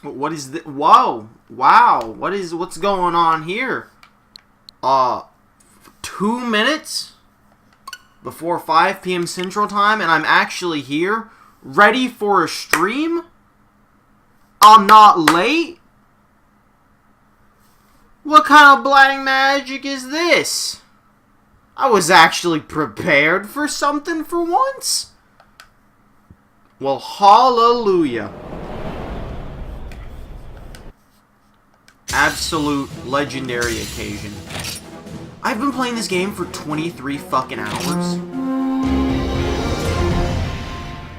What is this? Whoa! Wow! What's going on here? 2 minutes before 5 p.m. Central Time, and I'm actually here, ready for a stream? I'm not late? What kind of black magic is this? I was actually prepared for something for once? Well, hallelujah. Absolute legendary occasion. I've been playing this game for 23 fucking hours.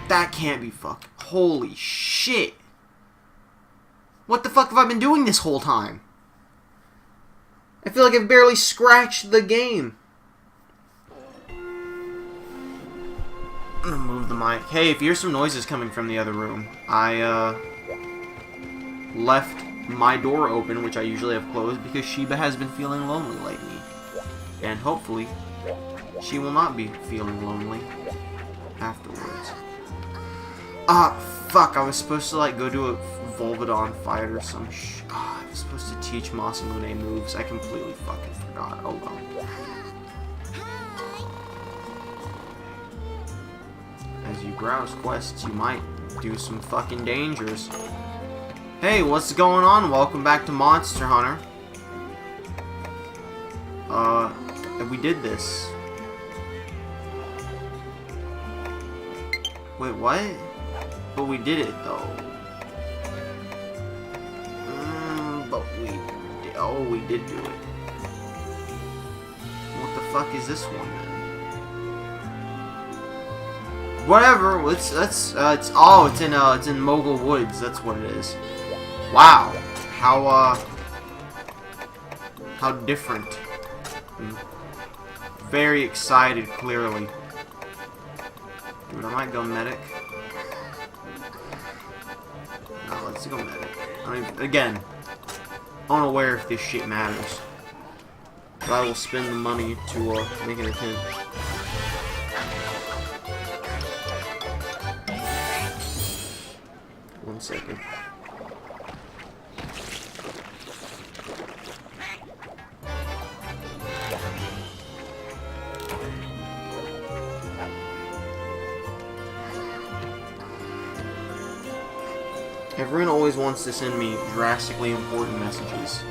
That can't be fucking... Holy shit. What the fuck have I been doing this whole time? I feel like I've barely scratched the game. I'm gonna move the mic. Hey, if you hear some noises coming from the other room, I, left my door open, which I usually have closed, because Sheba has been feeling lonely lately. And hopefully, she will not be feeling lonely afterwards. Ah, fuck, I was supposed to, like, go do a Volvidon fight or some I was supposed to teach Masamune moves. I completely fucking forgot. Oh, well. As you browse quests, you might do some fucking dangers. Hey, what's going on? Welcome back to Monster Hunter. We did this. Wait, what? But we did it, though. Oh, we did do it. What the fuck is this one, then? Whatever. It's in Mogul Woods. That's what it is. Wow. How different. I'm very excited, clearly. Dude, I might go medic. No, let's go medic. I mean, again, unaware if this shit matters. But I will spend the money to make an attempt. One second. Everyone always wants to send me drastically important messages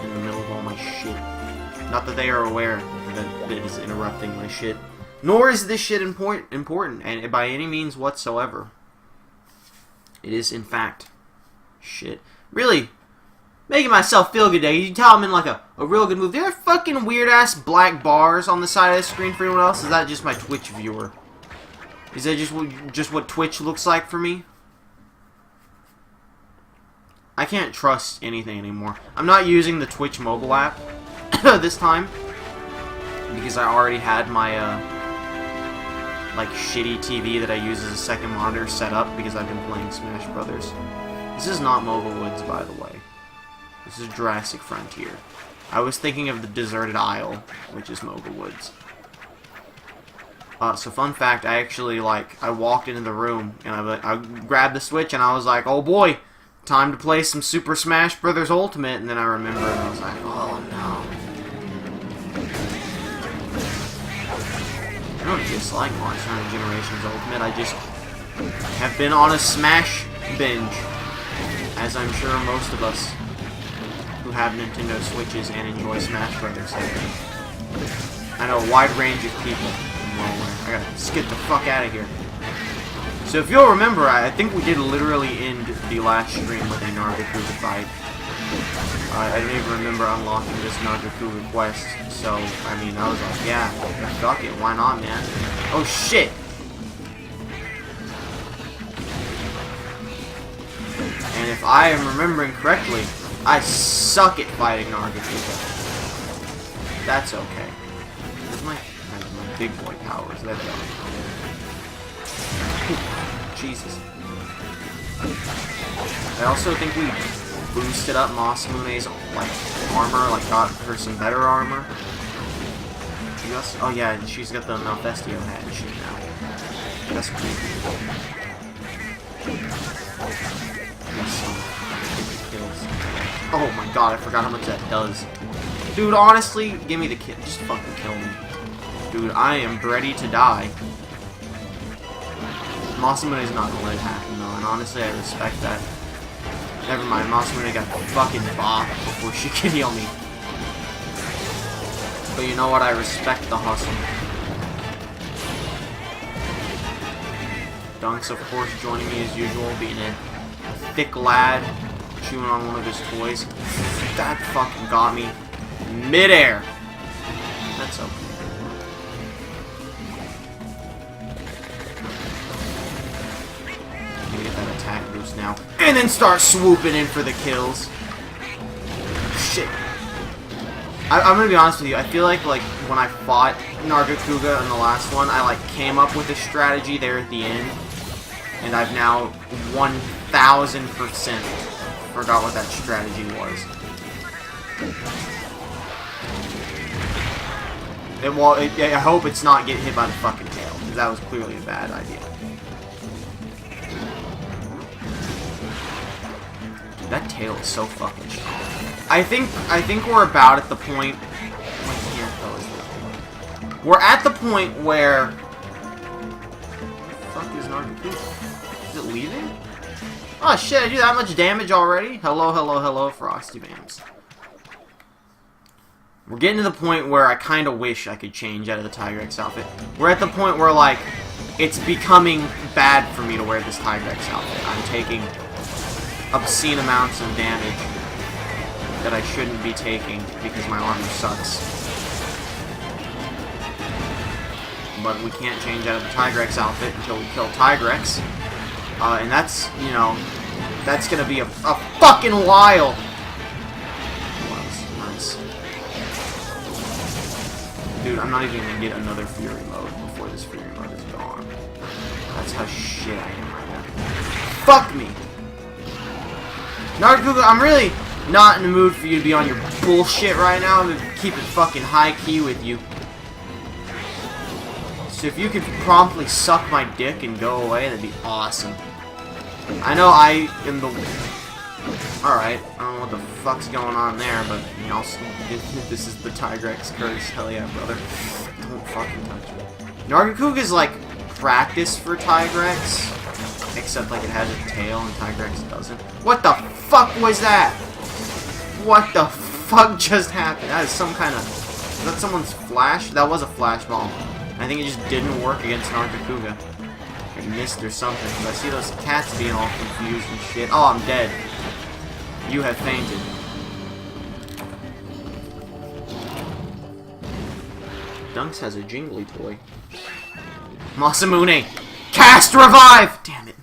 in the middle of all my shit. Not that they are aware that it is interrupting my shit. Nor is this shit important, and by any means whatsoever. It is, in fact, shit. Really, making myself feel good today. You tell I'm in like a real good mood. There are fucking weird-ass black bars on the side of the screen for anyone else? Is that just my Twitch viewer? Is that just what Twitch looks like for me? I can't trust anything anymore. I'm not using the Twitch mobile app this time because I already had my like shitty TV that I use as a second monitor set up because I've been playing Smash Brothers. This is not Mogul Woods, by the way. This is Jurassic Frontier. I was thinking of the Deserted Isle, which is Mogul Woods. So fun fact, I actually I walked into the room and I grabbed the Switch and I was like, oh boy. Time to play some Super Smash Bros. Ultimate, and then I remembered, and I was like, oh no. I don't dislike Monster Hunter Generations Ultimate, I just have been on a Smash binge, as I'm sure most of us who have Nintendo Switches and enjoy Smash Brothers have been. I know a wide range of people. I gotta just get the fuck out of here. So if you'll remember, I think we did literally end the last stream with a Nargacuga fight. I didn't even remember unlocking this Nargacuga quest, so, I mean, I was like, yeah, fuck it, why not, man? Oh, shit! And if I am remembering correctly, I suck at fighting Nargacuga. That's okay. Where's my big boy powers? There they are. Jesus. I also think we boosted up Masamune's armor, got her some better armor. Oh yeah, she's got the Malfestio hat and shit now. That's cool. Oh my god, I forgot how much that does. Dude, honestly, give me the kill. Just fucking kill me. Dude, I am ready to die. Masamune's not gonna let it happen though, and honestly, I respect that. Never mind, Masamune got fucking bopped before she could heal me. But you know what? I respect the hustle. Dunks, of course, joining me as usual, being a thick lad, chewing on one of his toys. That fucking got me midair. That's okay. Let me get that attack boost now, and then start swooping in for the kills. Shit. I'm gonna be honest with you, I feel like when I fought Nargacuga in the last one, I came up with a strategy there at the end, and I've now 1000% forgot what that strategy was. I hope it's not getting hit by the fucking tail, because that was clearly a bad idea. Dude, that tail is so fucking strong. I think we're about at the point. We're at the point where. What the fuck is Nargacuga? Is it leaving? Oh shit! I do that much damage already. Hello, hello, hello, Frosty Vamps. We're getting to the point where I kind of wish I could change out of the Tigrex outfit. We're at the point where it's becoming bad for me to wear this Tigrex outfit. I'm taking obscene amounts of damage that I shouldn't be taking because my armor sucks. But we can't change out of the Tigrex outfit until we kill Tigrex. And that's, you know, that's gonna be a fucking while. Nice. Dude, I'm not even gonna get another Fury mode before this Fury mode is gone. That's how shit I am right now. Fuck me! Nargacuga, I'm really not in the mood for you to be on your bullshit right now. I'm gonna keep it fucking high key with you. So if you could promptly suck my dick and go away, that'd be awesome. I know I am the... Alright, I don't know what the fuck's going on there, but, you know, this is the Tigrex curse. Hell yeah, brother. Don't fucking touch me. Nargacuga is practice for Tigrex, except it has a tail and Tigrex doesn't. What the fuck was that? What the fuck just happened? That is some kind of... Is that someone's flash? That was a flash bomb. I think it just didn't work against Nargacuga. I missed or something. I see those cats being all confused and shit. Oh, I'm dead. You have fainted. Dunks has a jingly toy. Masamune! Cast revive! Damn it.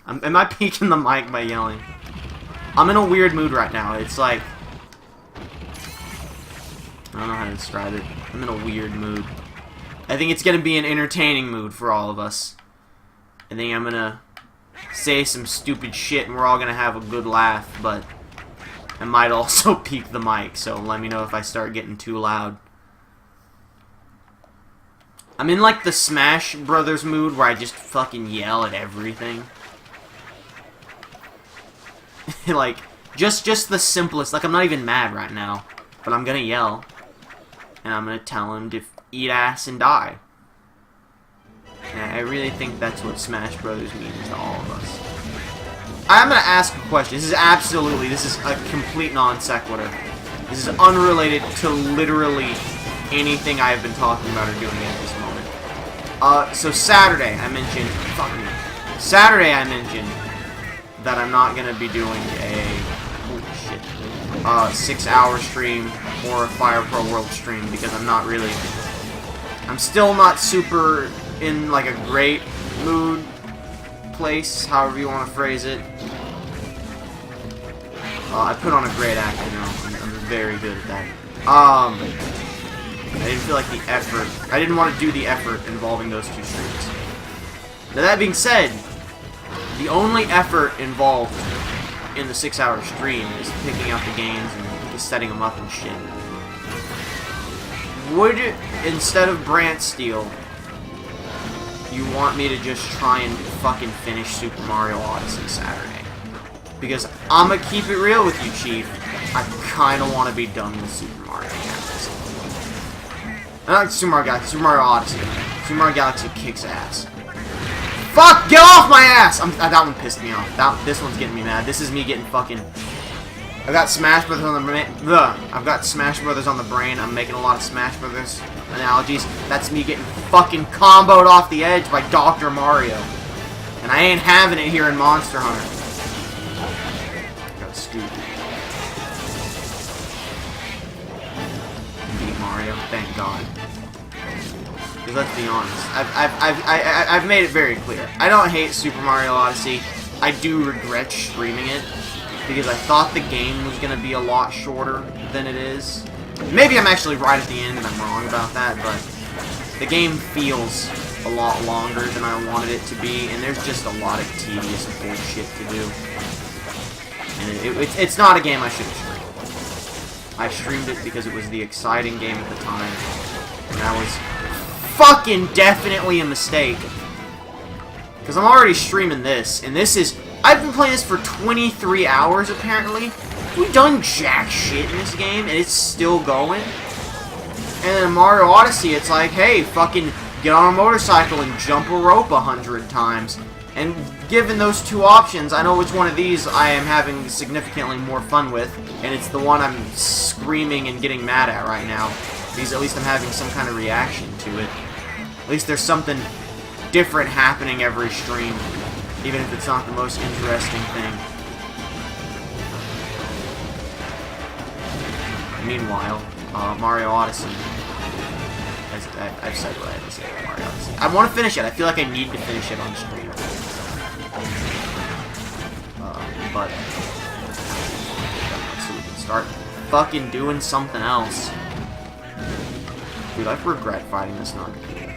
Am I peeking the mic by yelling? I'm in a weird mood right now. It's I don't know how to describe it. I'm in a weird mood. I think it's gonna be an entertaining mood for all of us. I think I'm gonna say some stupid shit and we're all gonna have a good laugh, but I might also peek the mic, so let me know if I start getting too loud. I'm in the Smash Brothers mood where I just fucking yell at everything. just the simplest. I'm not even mad right now, but I'm gonna yell. And I'm gonna tell him to eat ass and die. And I really think that's what Smash Brothers means to all of us. I'm gonna ask a question. This is a complete non sequitur. This is unrelated to literally anything I've been talking about or doing at this moment. So Saturday I mentioned that I'm not gonna be doing a 6-hour stream or a Fire Pro World stream because I'm still not super in a great mood, place, however you want to phrase it. I put on a great act, you know. I'm very good at that. I didn't feel like the effort. I didn't want to do the effort involving those two streams. Now that being said, the only effort involved in the 6-hour stream is picking out the games and just setting them up and shit. Would, instead of Brant Steel, you want me to just try and fucking finish Super Mario Odyssey Saturday? Because I'm gonna keep it real with you, Chief. I kind of want to be done with Super Mario Galaxy. Not like Super Mario Galaxy, Super Mario Odyssey. Super Mario Galaxy kicks ass. Fuck! Get off my ass! That one pissed me off. This one's getting me mad. This is me getting fucking... I've got Smash Brothers on the... I've got Smash Brothers on the brain. I'm making a lot of Smash Brothers analogies. That's me getting fucking comboed off the edge by Dr. Mario. And I ain't having it here in Monster Hunter. That was stupid. Beat Mario. Thank God. Because let's be honest, I've made it very clear. I don't hate Super Mario Odyssey. I do regret streaming it because I thought the game was going to be a lot shorter than it is. Maybe I'm actually right at the end and I'm wrong about that, but the game feels a lot longer than I wanted it to be, and there's just a lot of tedious bullshit to do. And it's not a game I should have streamed. I streamed it because it was the exciting game at the time, and that was fucking definitely a mistake. Because I'm already streaming this, and this is... I've been playing this for 23 hours, apparently. We've done jack shit in this game, and it's still going. And then in Mario Odyssey, it's like, hey, fucking get on a motorcycle and jump a rope 100 times. And given those two options, I know which one of these I am having significantly more fun with, and it's the one I'm screaming and getting mad at right now. Because at least I'm having some kind of reaction to it. At least there's something different happening every stream, even if it's not the most interesting thing. Meanwhile, Mario Odyssey, I've said what I had to say about Mario Odyssey. I want to finish it. I feel like I need to finish it on stream. But so we can start fucking doing something else. Dude, I regret fighting this non-computer.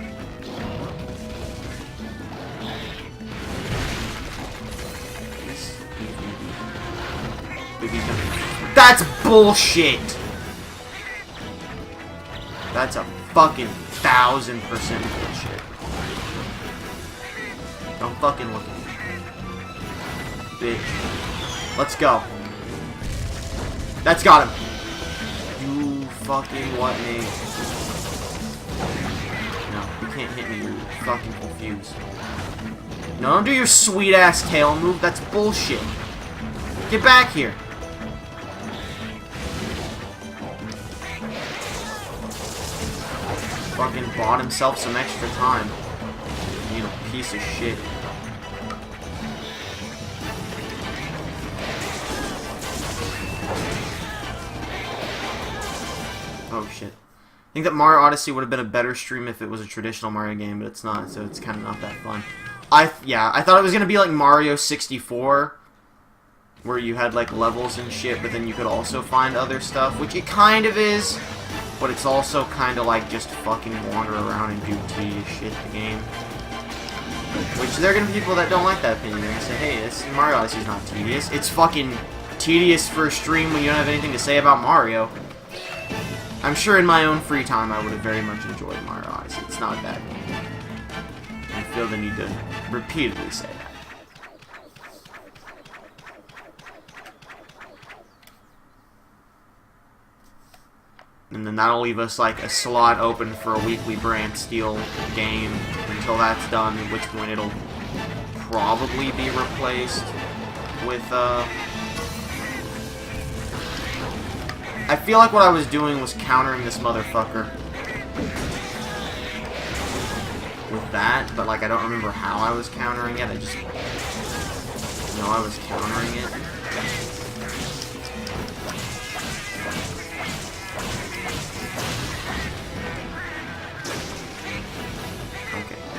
That's bullshit! That's a fucking 1000% bullshit. Don't fucking look at me. Bitch. Let's go. That's got him. You fucking what me? No, you can't hit me. You're fucking confused. No, don't do your sweet ass tail move. That's bullshit. Get back here. Fucking bought himself some extra time. You know, piece of shit. Oh shit. I think that Mario Odyssey would have been a better stream if it was a traditional Mario game, but it's not, so it's kind of not that fun. I thought it was gonna be like Mario 64, where you had like levels and shit, but then you could also find other stuff, which it kind of is. But it's also kind of like just fucking wander around and do tedious shit in the game. Which there are going to be people that don't like that opinion. They're going to say, hey, this Mario Odyssey's not tedious. It's fucking tedious for a stream when you don't have anything to say about Mario. I'm sure in my own free time I would have very much enjoyed Mario Odyssey. It's not a bad game. I feel the need to repeatedly say that. And then that'll leave us like a slot open for a weekly brand steel game until that's done, at which point it'll probably be replaced with, I feel like what I was doing was countering this motherfucker with that, but like I don't remember how I was countering it, I just know I was countering it.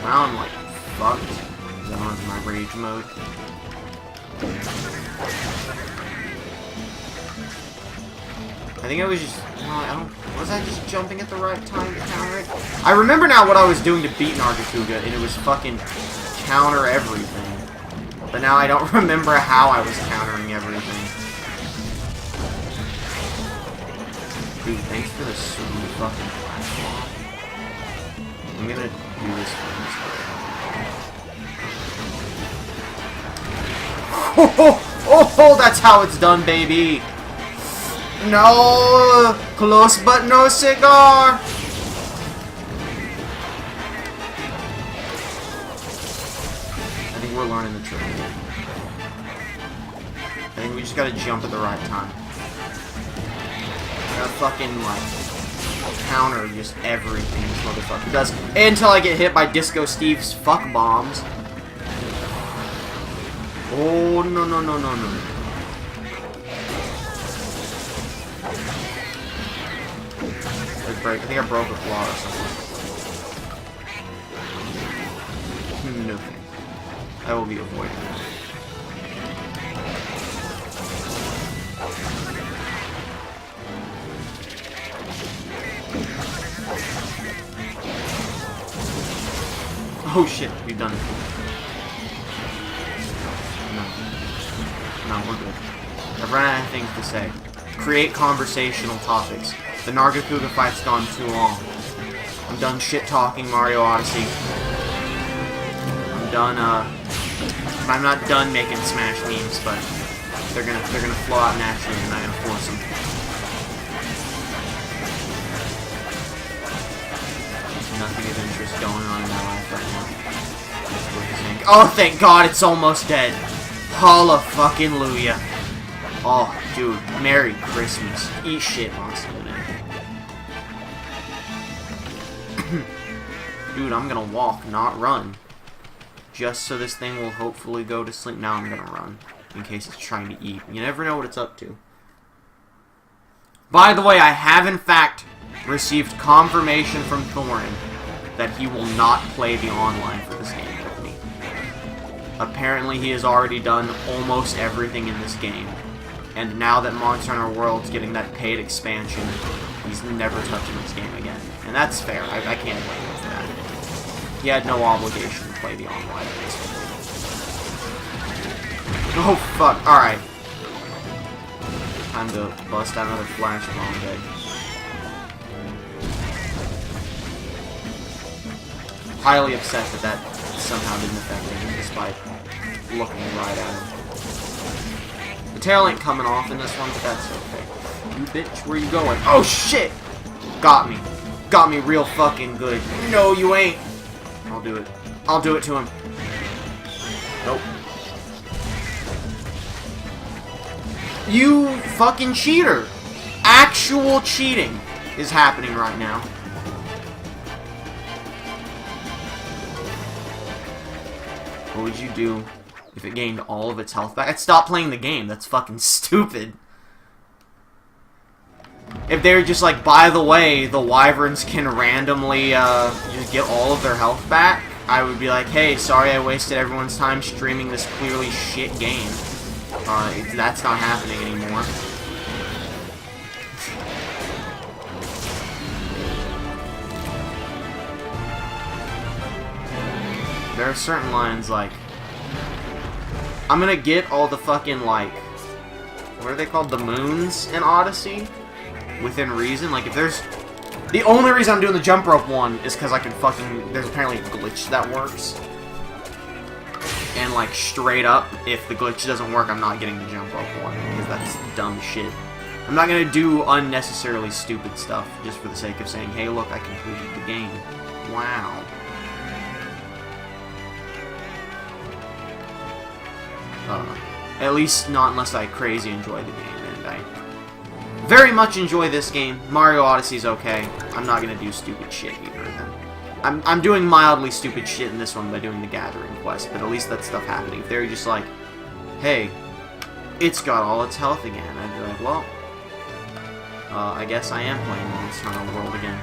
Now I'm like fucked. Because I'm on my rage mode. I think I was just... No, I don't... Was I just jumping at the right time to counter it? I remember now what I was doing to beat Nargatuga, and it was fucking counter everything. But now I don't remember how I was countering everything. Dude, thanks for the sweet fucking platform. I'm gonna do this for this way. Oh, that's how it's done, baby. No, close but no cigar. I think we're learning the trick again. I think we just gotta jump at the right time. I gotta fucking, like, counter just everything this motherfucker does until I get hit by Disco Steve's fuck bombs. Oh, no, no, no, no, no. I think I broke a flaw or something. No thanks. I will be avoiding that. Oh shit, we've done it. No, we're good. I've run out of things to say. Create conversational topics. The Nargacuga fight's gone too long. I'm done shit-talking Mario Odyssey. I'm done, I'm not done making Smash memes, but they're gonna flow out naturally, and I'm not gonna force them. Nothing of interest going on in my life right now. Oh, thank God, it's almost dead. Hallelujah. Oh, dude, Merry Christmas. Eat shit, Monster. Dude, I'm gonna walk, not run. Just so this thing will hopefully go to sleep. Now I'm gonna run, in case it's trying to eat. You never know what it's up to. By the way, I have in fact received confirmation from Thorin that he will not play the online for this game with me. Apparently he has already done almost everything in this game. And now that Monster Hunter World's getting that paid expansion, he's never touching this game again. And that's fair. I can't blame him for that. He had no obligation to play the online at this point. Oh, fuck. Alright. Time to bust out another flash bomb dead. Highly upset that that somehow didn't affect him, despite looking right at him. The tail ain't coming off in this one, but that's okay. You bitch, where you going? Oh, shit! Got me. Got me real fucking good. No, you ain't. I'll do it. I'll do it to him. Nope. You fucking cheater! Actual cheating is happening right now. What would you do if it gained all of its health back? I'd stop playing the game. That's fucking stupid. If they're just like, by the way, the wyverns can randomly just get all of their health back, I would be like, hey, sorry I wasted everyone's time streaming this clearly shit game. That's not happening anymore. There are certain lines like, I'm gonna get all the fucking, like, what are they called? The moons in Odyssey? Within reason. Like, if there's... The only reason I'm doing the jump rope one is because I can fucking... There's apparently a glitch that works. And, like, straight up, if the glitch doesn't work, I'm not getting the jump rope one. Because that's dumb shit. I'm not gonna do unnecessarily stupid stuff just for the sake of saying, hey, look, I completed the game. Wow. At least not unless I crazy enjoy the game, and I very much enjoy this game. Mario Odyssey's okay. I'm not gonna do stupid shit either then. I'm doing mildly stupid shit in this one by doing the Gathering quest, but at least that stuff happening. If they're just like, hey, it's got all its health again, I'd be like, well, I guess I am playing Monster Hunter World again.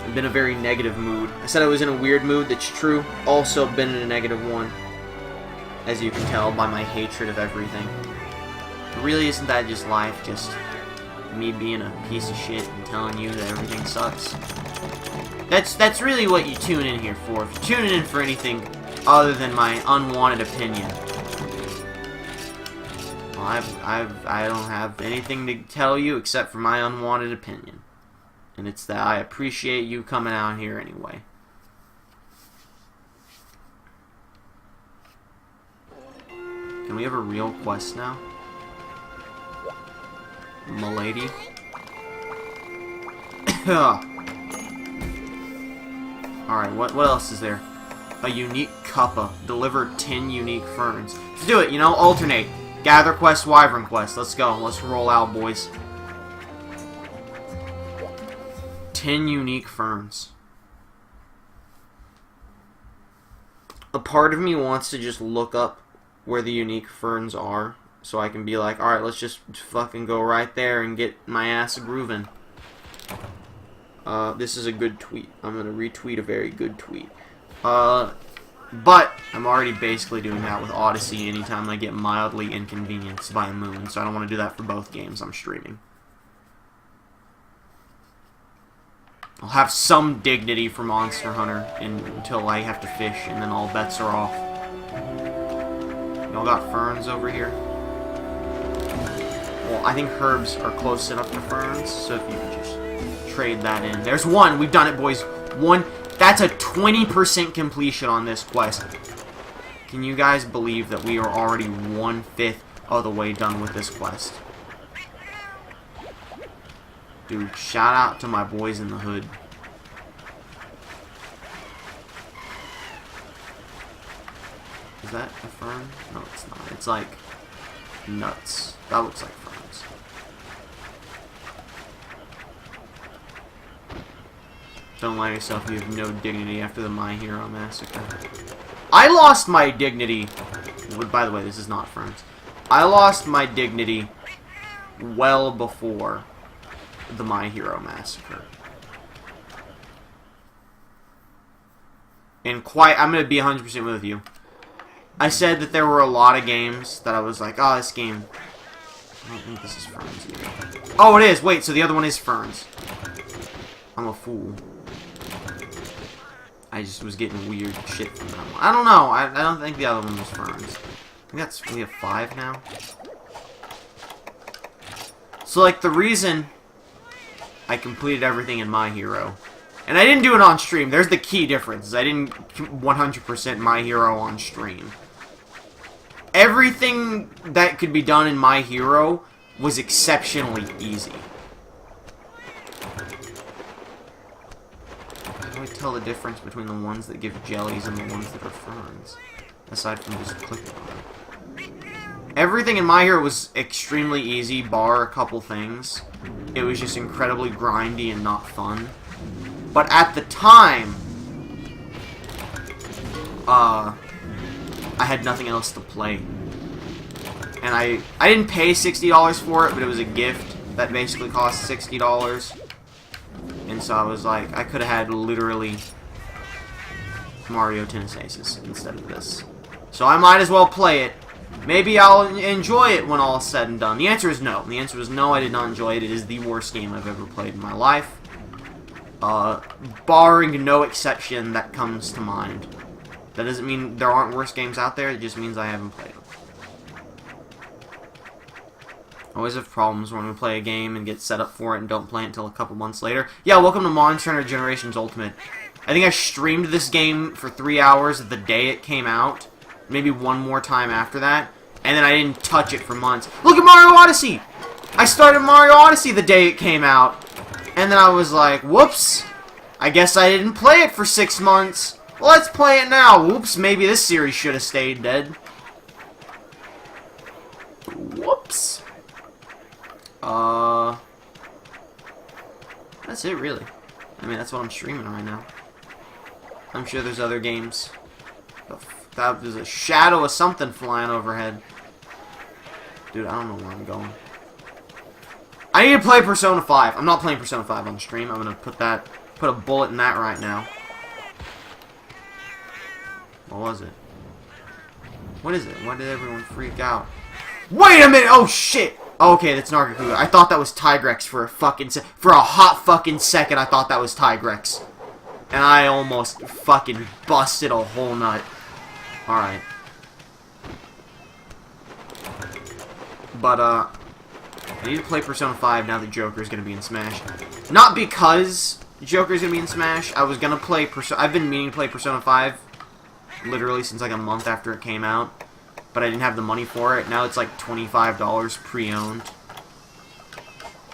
I've been in a very negative mood. I said I was in a weird mood, that's true. Also been in a negative one. As you can tell by my hatred of everything. But really, isn't that just life? Just me being a piece of shit and telling you that everything sucks? That's really what you tune in here for. If you're tuning in for anything other than my unwanted opinion, well, I don't have anything to tell you except for my unwanted opinion. And it's that I appreciate you coming out here anyway. Can we have a real quest now? Milady? Alright, what else is there? A unique cuppa. Deliver 10 unique ferns. Let's do it, you know, alternate. Gather quest, wyvern quest. Let's go. Let's roll out, boys. 10 unique ferns. A part of me wants to just look up where the unique ferns are, so I can be like, alright, let's just fucking go right there and get my ass grooving. This is a good tweet. I'm gonna retweet a very good tweet. But I'm already basically doing that with Odyssey anytime I get mildly inconvenienced by a moon, so I don't want to do that for both games I'm streaming. I'll have some dignity for Monster Hunter until I have to fish, and then all bets are off. Y'all got ferns over here? Well, I think herbs are close enough to ferns, so if you could just trade that in. There's one! We've done it, boys! One. That's a 20% completion on this quest. Can you guys believe that we are already 1/5 of the way done with this quest? Dude, shout out to my boys in the hood. Is that a fern? No, it's not. It's like nuts. That looks like ferns. Don't lie to yourself, you have no dignity after the My Hero massacre. I lost my dignity. By the way, this is not ferns. I lost my dignity well before the My Hero massacre. And I'm going to be 100% with you. I said that there were a lot of games that I was like, oh, this game, I don't think this is ferns either. Oh, it is. Wait, so the other one is ferns. I'm a fool. I just was getting weird shit from that one. I don't know. I don't think the other one was ferns. I think we have 5 now. So, like, the reason I completed everything in My Hero, and I didn't do it on stream. There's the key difference. I didn't 100% My Hero on stream. Everything that could be done in My Hero was exceptionally easy. How do I tell the difference between the ones that give jellies and the ones that are ferns? Aside from just clicking on them. Everything in My Hero was extremely easy, bar a couple things. It was just incredibly grindy and not fun. But at the time, I had nothing else to play. And I didn't pay $60 for it, but it was a gift that basically cost $60. And so I was like, I could have had literally Mario Tennis Aces instead of this. So I might as well play it. Maybe I'll enjoy it when all is said and done. The answer is no. The answer is no, I did not enjoy it. It is the worst game I've ever played in my life. Barring no exception that comes to mind. That doesn't mean there aren't worse games out there, it just means I haven't played them. I always have problems when we play a game and get set up for it and don't play it until a couple months later. Yeah, welcome to Monster Hunter Generations Ultimate. I think I streamed this game for 3 hours the day it came out. Maybe one more time after that. And then I didn't touch it for months. Look at Mario Odyssey! I started Mario Odyssey the day it came out. And then I was like, whoops. I guess I didn't play it for 6 months. Well, let's play it now. Whoops, maybe this series should have stayed dead. Whoops. That's it, really. I mean, that's what I'm streaming right now. I'm sure there's other games. There's a shadow of something flying overhead. Dude, I don't know where I'm going. I need to play Persona 5. I'm not playing Persona 5 on stream. I'm gonna put a bullet in that right now. What was it? What is it? Why did everyone freak out? Wait a minute! Oh shit! Okay, that's Nargacuga. I thought that was Tigrex for a hot fucking second. I thought that was Tigrex, and I almost fucking busted a whole nut. All right, but I need to play Persona 5 now that Joker's gonna be in Smash. Not because Joker's gonna be in Smash. I was gonna play I've been meaning to play Persona 5 literally since like a month after it came out. but I didn't have the money for it. Now it's like $25 pre-owned.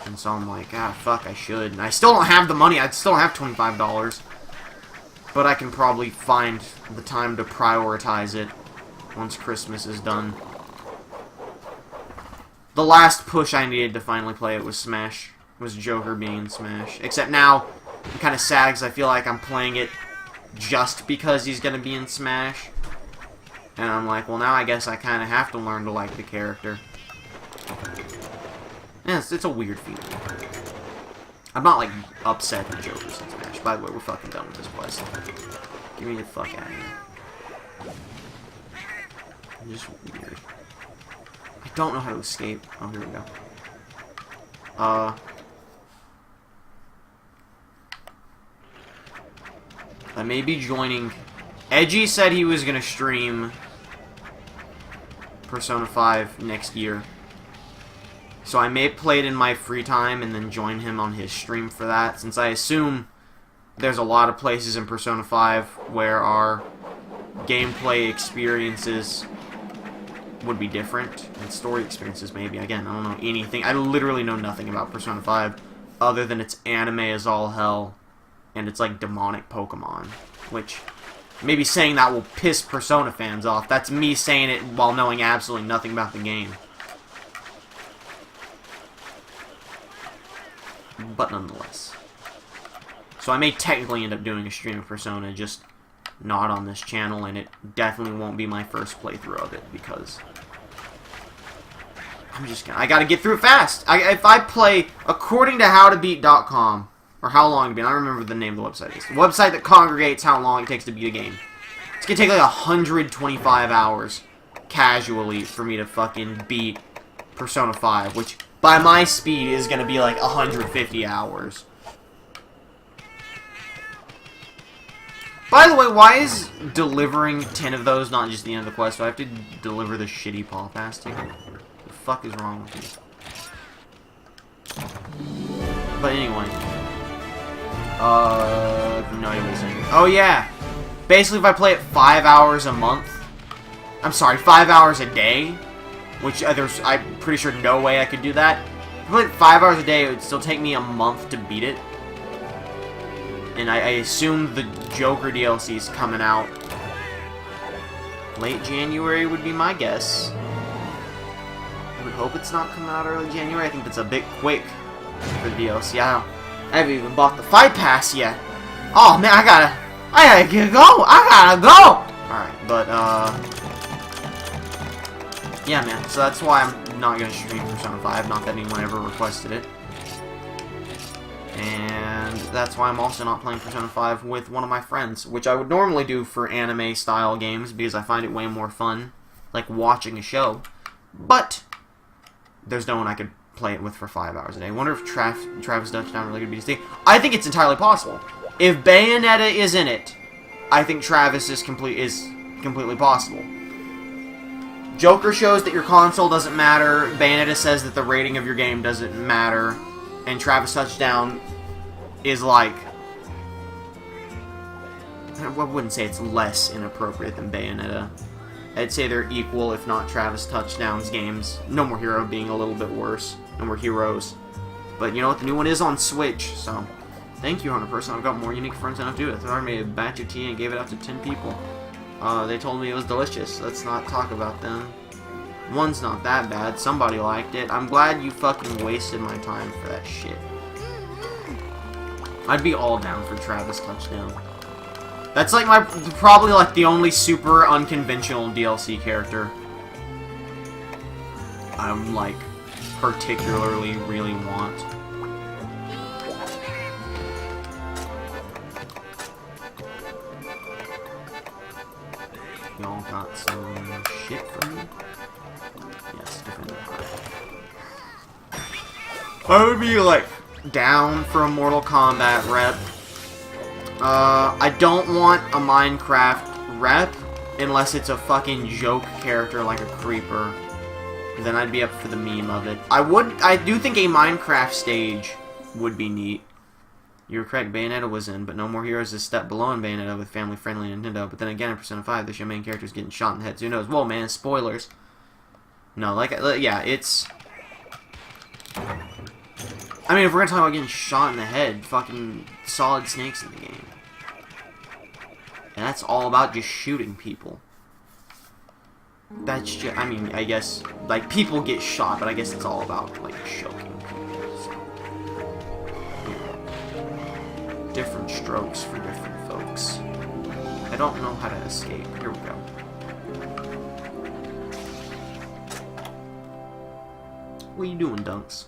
And so I'm like, ah, fuck, I should. And I still don't have the money. I still don't have $25. But I can probably find the time to prioritize it once Christmas is done. The last push I needed to finally play it was Smash. Was Joker being in Smash. Except now, I'm kind of sad because I feel like I'm playing it just because he's going to be in Smash. And I'm like, well, now I guess I kind of have to learn to like the character. Yeah, it's a weird feeling. I'm not, like, upset that Joker's in Smash. By the way, we're fucking done with this quest. Get me the fuck out of here. I'm just weird. I don't know how to escape. Oh, here we go. I may be joining... Edgy said he was gonna stream Persona 5 next year. So I may play it in my free time and then join him on his stream for that, since I assume there's a lot of places in Persona 5 where our gameplay experiences would be different, and story experiences maybe. Again, I don't know anything. I literally know nothing about Persona 5 other than it's anime as all hell, and it's like demonic Pokemon, which maybe saying that will piss Persona fans off. That's me saying it while knowing absolutely nothing about the game. But nonetheless. So I may technically end up doing a stream of Persona, just not on this channel, and it definitely won't be my first playthrough of it, because I gotta get through it fast. If I play, according to howtobeat.com, or how long to beat, I don't remember the name of the website is. The website that congregates how long it takes to beat a game. It's gonna take like 125 hours, casually, for me to fucking beat Persona 5, which by my speed is gonna be like 150 hours. By the way, why is delivering 10 of those not just the end of the quest? Do I have to deliver the shitty Paw Pass ticket? What the fuck is wrong with me? But anyway. No idea what he's saying. Oh yeah! Basically, if I play it 5 hours a month... I'm sorry, 5 hours a day, which I'm pretty sure no way I could do that. If I played 5 hours a day, it would still take me a month to beat it. And I assume the Joker DLC is coming out late January would be my guess. I would hope it's not coming out early January. I think that's a bit quick for the DLC. I haven't even bought the Fight Pass yet. Oh man, I gotta go! I gotta go! Alright, but yeah man, so that's why I'm not gonna stream Persona 5, not that anyone ever requested it. And that's why I'm also not playing Persona 5 with one of my friends, which I would normally do for anime-style games, because I find it way more fun, like watching a show. But there's no one I could play it with for 5 hours a day. I wonder if Travis Touchdown really could be this. I think it's entirely possible. If Bayonetta is in it, I think Travis is completely possible. Joker shows that your console doesn't matter. Bayonetta says that the rating of your game doesn't matter. And Travis Touchdown is like... I wouldn't say it's less inappropriate than Bayonetta. I'd say they're equal, if not Travis Touchdown's games. No More Hero being a little bit worse. No More Heroes. But you know what? The new one is on Switch, so... Thank you, 100%. I've got more unique friends than I do. I made a batch of tea and gave it out to 10 people. They told me it was delicious. Let's not talk about them. One's not that bad. Somebody liked it. I'm glad you fucking wasted my time for that shit. I'd be all down for Travis Touchdown. That's like probably like the only super unconventional DLC character I'm like particularly really want. Y'all got some shit for me? Yes, different. I would be like down for a Mortal Kombat rep. I don't want a Minecraft rep unless it's a fucking joke character like a creeper. Then I'd be up for the meme of it. I do think a Minecraft stage would be neat. You were correct, Bayonetta was in, but No More Heroes is a step below in Bayonetta with family-friendly Nintendo. But then again, in Persona 5, this your main character's getting shot in the head. So who knows? Whoa, man, spoilers. No, yeah, it's... I mean, if we're gonna talk about getting shot in the head, fucking Solid Snake's in the game. And that's all about just shooting people. That's just, I mean, I guess, like, people get shot, but I guess it's all about, like, choking people, so. Yeah. Different strokes for different folks. I don't know how to escape. Here we go. What are you doing, Dunks?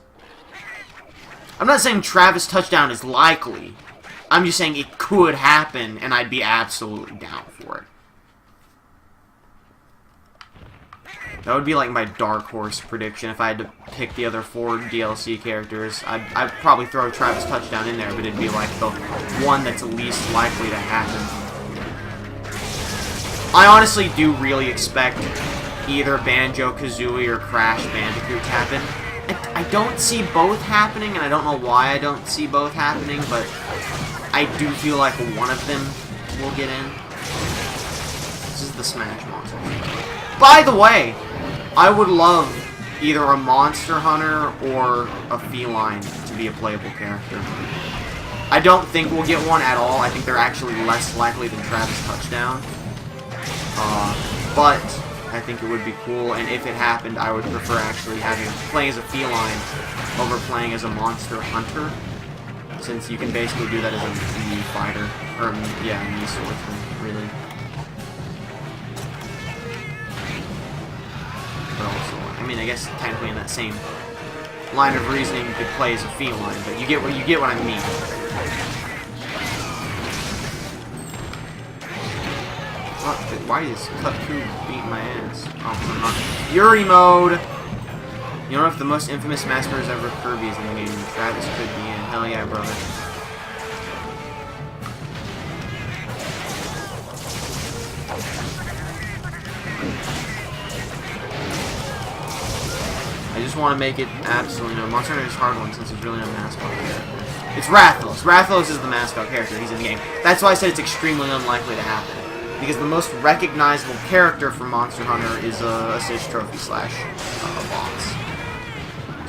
I'm not saying Travis touchdown is likely. I'm just saying it could happen, and I'd be absolutely down for it. That would be like my dark horse prediction if I had to pick the other 4 DLC characters. I'd probably throw Travis touchdown in there, but it'd be like the one that's least likely to happen. I honestly do really expect either Banjo-Kazooie or Crash Bandicoot to happen. I don't see both happening, and I don't know why I don't see both happening, but I do feel like one of them will get in. This is the Smash Monster. By the way, I would love either a Monster Hunter or a Feline to be a playable character. I don't think we'll get one at all. I think they're actually less likely than Travis Touchdown. But I think it would be cool, and if it happened, I would prefer actually playing as a Feline over playing as a Monster Hunter, since you can basically do that as a Mii fighter, or yeah, Mii swordsman, really. But also, I mean, I guess technically in that same line of reasoning, you could play as a Feline, but you get what I mean. Why is Cutcoo beating my ass? Oh, I'm not. Yuri mode! You don't know if the most infamous massacres ever Kirby is in the game. Travis could be in. Hell yeah, brother. I just want to make it absolutely known. Monster Hunter is a hard one since there's really no mascot character. It's Rathalos. Rathalos is the mascot character. He's in the game. That's why I said it's extremely unlikely to happen. Because the most recognizable character from Monster Hunter is a Siege Trophy / boss.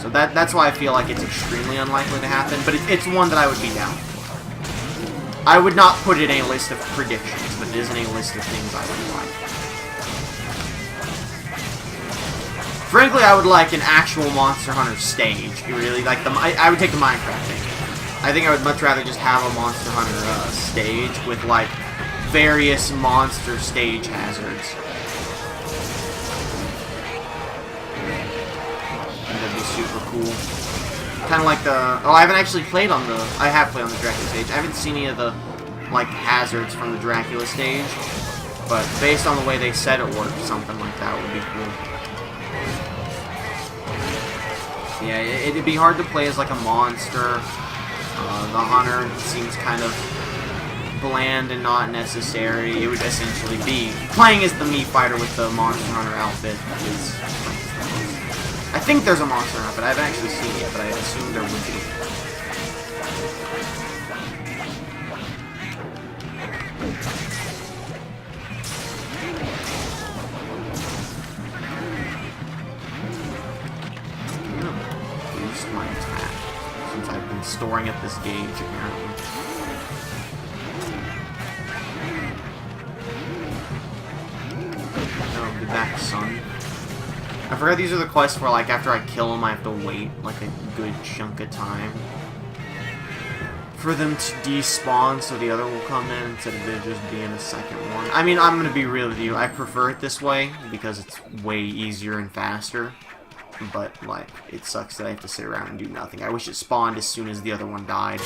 So that's why I feel like it's extremely unlikely to happen, but it's one that I would be down for. I would not put it in a list of predictions, but it is in a list of things I would like. Frankly, I would like an actual Monster Hunter stage. Really, like I would take the Minecraft thing. I think I would much rather just have a Monster Hunter stage with like various monster stage hazards. That'd be super cool. Kind of like the... Oh, I haven't actually played on the... I have played on the Dracula stage. I haven't seen any of the, like, hazards from the Dracula stage. But based on the way they said it worked, something like that would be cool. Yeah, it'd be hard to play as, like, a monster. The hunter seems kind of bland and not necessary. It would essentially be playing as the Mii fighter with the Monster Hunter outfit is. I think there's a Monster Hunter outfit. I haven't actually seen it yet, but I assume there would be. I'm gonna boost my attack since I've been storing at this gauge apparently. Get back, son. I forgot these are the quests where, like, after I kill them, I have to wait, like, a good chunk of time for them to despawn so the other will come in instead of there just being a second one. I mean, I'm gonna be real with you. I prefer it this way because it's way easier and faster. But, like, it sucks that I have to sit around and do nothing. I wish it spawned as soon as the other one died.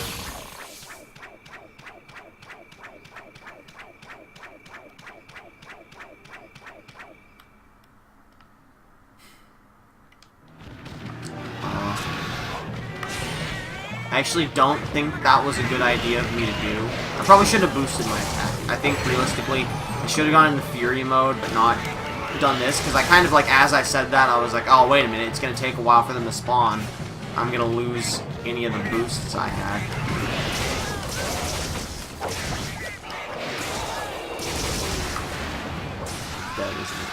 I actually don't think that was a good idea of me to do. I probably should have boosted my attack. I think, realistically, I should have gone into Fury mode, but not done this, because I kind of, like, as I said that, I was like, oh, wait a minute, it's going to take a while for them to spawn. I'm going to lose any of the boosts I had. isn't it?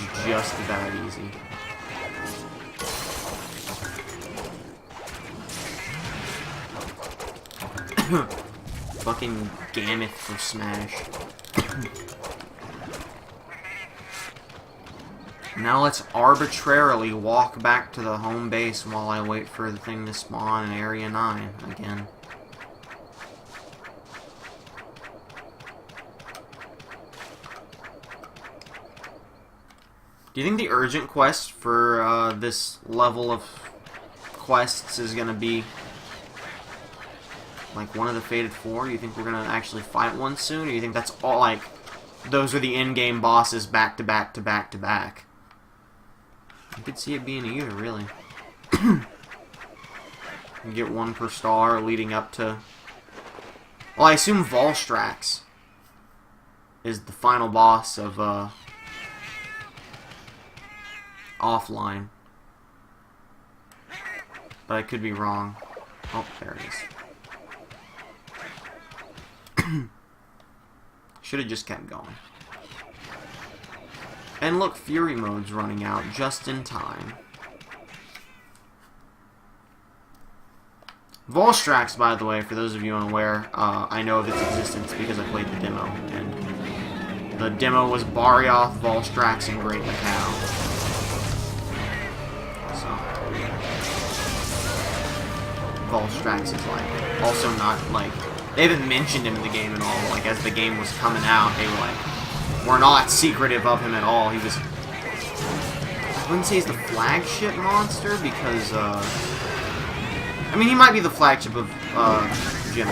It's just about easy. Fucking Gammoth for Smash. Now let's arbitrarily walk back to the home base while I wait for the thing to spawn in Area 9 again. Do you think the urgent quest for this level of quests is gonna be like one of the Fated 4? Do you think we're gonna actually fight one soon? Or do you think that's all, like, those are the in-game bosses back to back to back to back? I could see it being either, really. You get one per star leading up to... Well, I assume Volstrax is the final boss of, offline. But I could be wrong. Oh, there it is. Should have just kept going. And look, Fury Mode's running out just in time. Volstrax, by the way, for those of you unaware, I know of its existence because I played the demo. And the demo was Barioth, Volstrax, and Great Macau. So, Volstrax is like, also not like, they haven't mentioned him in the game at all. Like, as the game was coming out, they were like, we're not secretive of him at all. He was, I wouldn't say he's the flagship monster, because, I mean, he might be the flagship of, Jim.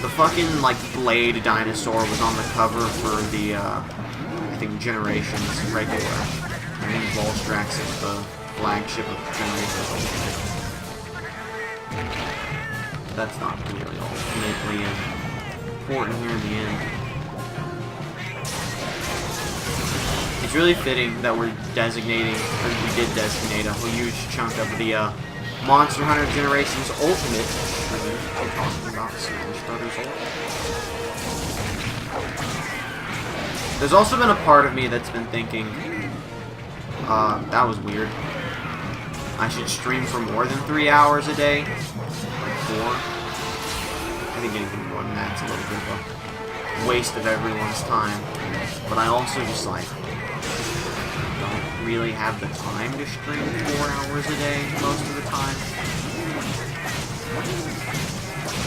The fucking, like, Blade dinosaur was on the cover for the, I think, Generations regular. I think Volstrax is the flagship of Generations. That's not really ultimately important here in the end. It's really fitting that we're designating, or we did designate a huge chunk of the Monster Hunter Generations Ultimate. We're talking about Smash Brothers Ultimate. There's also been a part of me that's been thinking, that was weird. I should stream for more than 3 hours a day. Like 4. I think anything more than that's a little bit of a waste of everyone's time. But I also just like don't really have the time to stream 4 hours a day most of the time.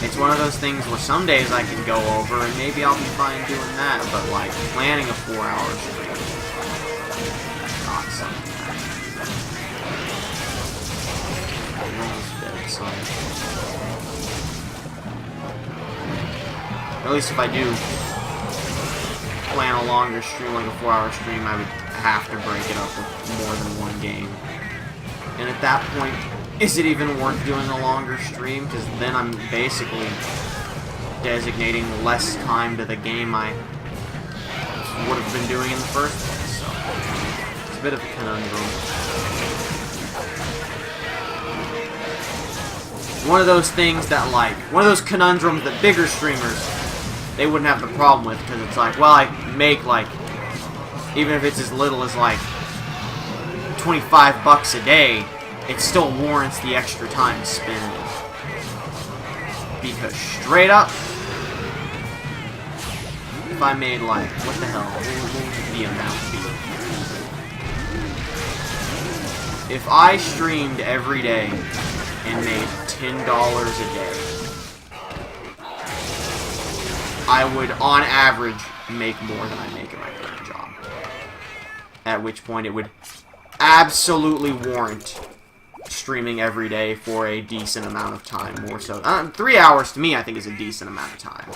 It's one of those things where some days I can go over and maybe I'll be fine doing that, but like planning a 4-hour stream is not something. At least if I do plan a longer stream, like a 4-hour stream, I would have to break it up with more than one game. And at that point, is it even worth doing a longer stream? Because then I'm basically designating less time to the game I would have been doing in the first place. So it's a bit of a conundrum. One of those things that, like, one of those conundrums that bigger streamers, they wouldn't have the problem with, because it's like, well, I make, like, even if it's as little as, like, 25 bucks a day, it still warrants the extra time spent. Because straight up, if I made, like, what the hell, what would the amount be? If I streamed every day and made $10 a day, I would, on average, make more than I make in my current job. At which point it would absolutely warrant streaming every day for a decent amount of time, more so. 3 hours to me, I think, is a decent amount of time.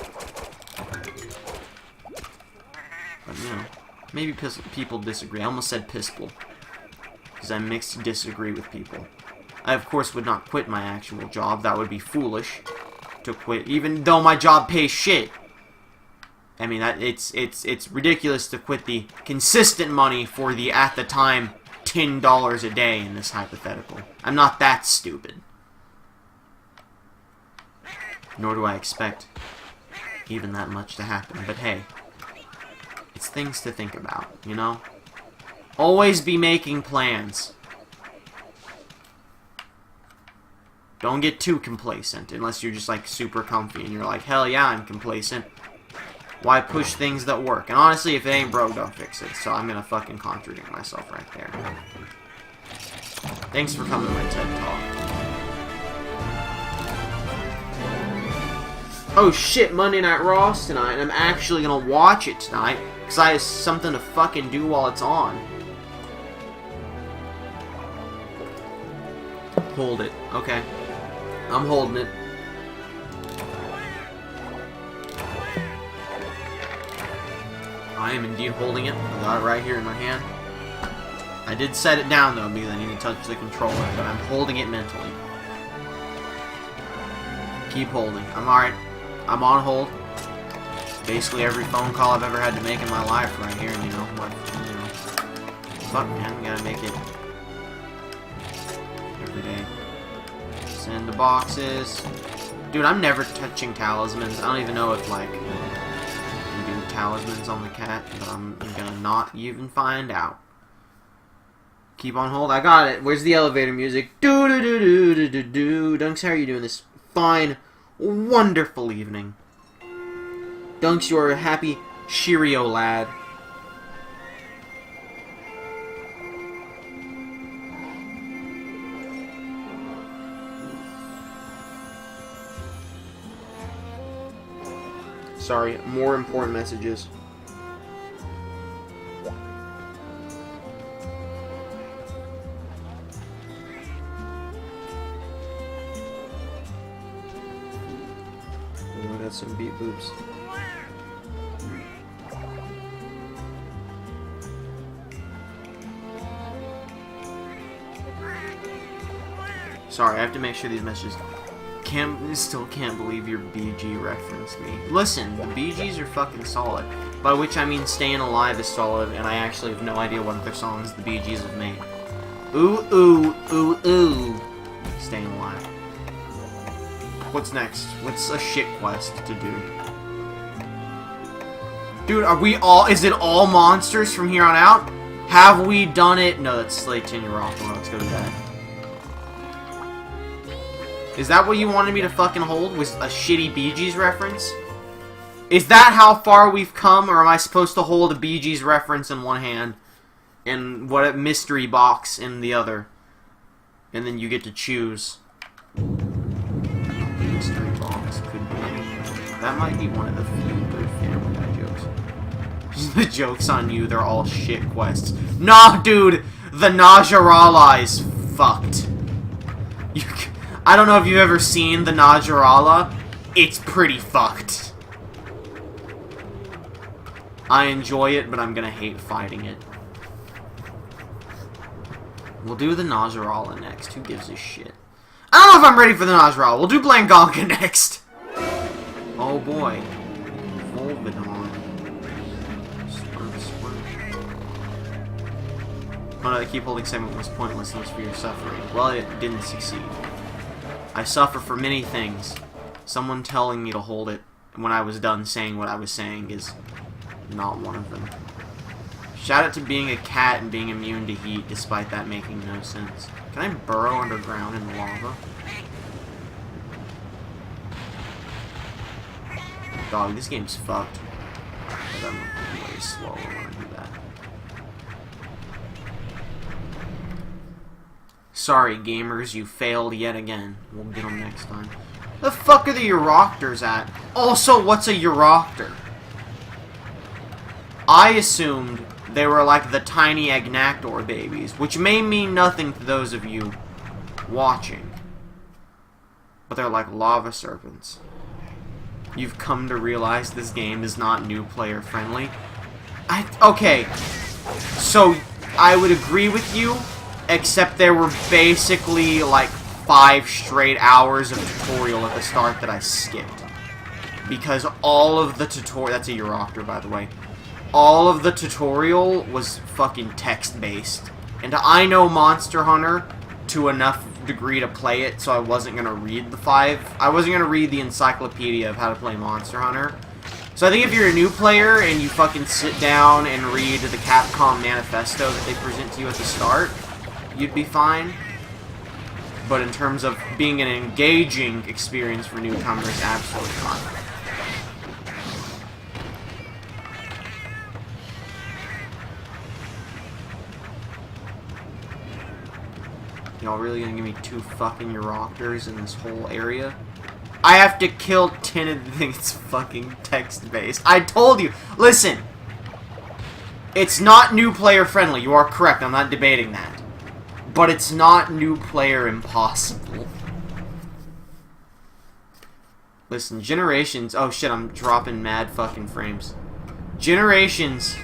But, you know, maybe people disagree. I almost said pistol, because I mixed disagree with people. I, of course, would not quit my actual job. That would be foolish to quit, even though my job pays shit. I mean, it's ridiculous to quit the consistent money for the, at the time, $10 a day in this hypothetical. I'm not that stupid. Nor do I expect even that much to happen. But hey, It's things to think about, you know? Always be making plans. Don't get too complacent, unless you're just, like, super comfy, and you're like, hell yeah, I'm complacent. Why push things that work? And honestly, if it ain't broke, don't fix it. So I'm gonna fucking contradict myself right there. Thanks for coming to my TED Talk. Oh shit, Monday Night Raw's tonight, and I'm actually gonna watch it tonight, because I have something to fucking do while it's on. Hold it. Okay. I'm holding it. I am indeed holding it. I got it right here in my hand. I did set it down though, because I need to touch the controller, but I'm holding it mentally. Keep holding. I'm alright. I'm on hold. Basically every phone call I've ever had to make in my life right here, you know. What, you know. Fuck, man. We gotta make it every day. Send the boxes. Dude, I'm never touching talismans. I don't even know if, like, you can do talismans on the cat, but I'm gonna not even find out. Keep on hold. I got it. Where's the elevator music? Do do do do do do do. Dunks, how are you doing this fine, wonderful evening? Dunks, you're a happy Cheerio lad. Sorry, more important messages. Oh, I got some beat boobs. Sorry, I have to make sure these messages... Still can't believe your BG referenced me. Listen, the BGs are fucking solid. By which I mean Staying Alive is solid, and I actually have no idea what other songs the BGs have made. Ooh, ooh, ooh, ooh. Staying Alive. What's next? What's a shit quest to do? Dude, are we all... Is it all monsters from here on out? Have we done it? No, that's Slate 10 You're off. Let's go to that. Is that what you wanted me to fucking hold? Was a shitty Bee Gees reference? Is that how far we've come, or am I supposed to hold a Bee Gees reference in one hand and what a mystery box in the other? And then you get to choose. Mystery box could be anything. That might be one of the few good Family Guy jokes. The joke's on you, they're all shit quests. Nah, dude! The Najarala is fucked. I don't know if you've ever seen the Najarala. It's pretty fucked. I enjoy it, but I'm gonna hate fighting it. We'll do the Najarala next. Who gives a shit? I don't know if I'm ready for the Najarala. We'll do Blangonka next. Oh boy. Volvidon. Oh no, I keep holding segment was pointless and was for your suffering. Well, it didn't succeed. I suffer for many things. Someone telling me to hold it when I was done saying what I was saying is not one of them. Shout out to being a cat and being immune to heat, despite that making no sense. Can I burrow underground in the lava? Dog, this game's fucked. But I'm way slower when I do that. Sorry, gamers, you failed yet again. We'll get them next time. The fuck are the Euroctors at? Also, what's a Euroctor? I assumed they were like the tiny Agnactor babies, which may mean nothing to those of you watching. But they're like lava serpents. You've come to realize this game is not new player friendly. Okay, so I would agree with you. Except there were basically like 5 straight hours of tutorial at the start that I skipped. Because all of the tutorial... That's a Euroctor, by the way. All of the tutorial was fucking text-based. And I know Monster Hunter to enough degree to play it, so I wasn't going to read the 5... I wasn't going to read the encyclopedia of how to play Monster Hunter. So I think if you're a new player and you fucking sit down and read the Capcom manifesto that they present to you at the start, you'd be fine. But in terms of being an engaging experience for newcomers, absolutely not. Y'all really gonna give me 2 fucking Euroctors in this whole area? I have to kill 10 of the things. It's fucking text-based. I told you! Listen! It's not new player friendly. You are correct. I'm not debating that. But it's not new player impossible. Listen, Generations... Oh shit, I'm dropping mad fucking frames. Generations...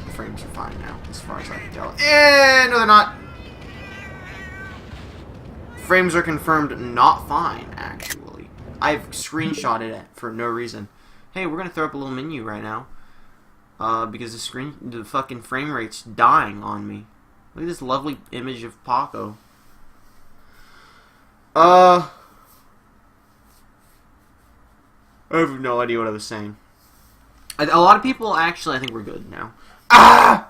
The frames are fine now, as far as I can tell. No, they're not. Frames are confirmed not fine, actually. I've screenshotted it for no reason. Hey, we're gonna throw up a little menu right now. Because the fucking frame rate's dying on me. Look at this lovely image of Paco. I have no idea what I was saying. A lot of people actually, I think we're good now. Ah!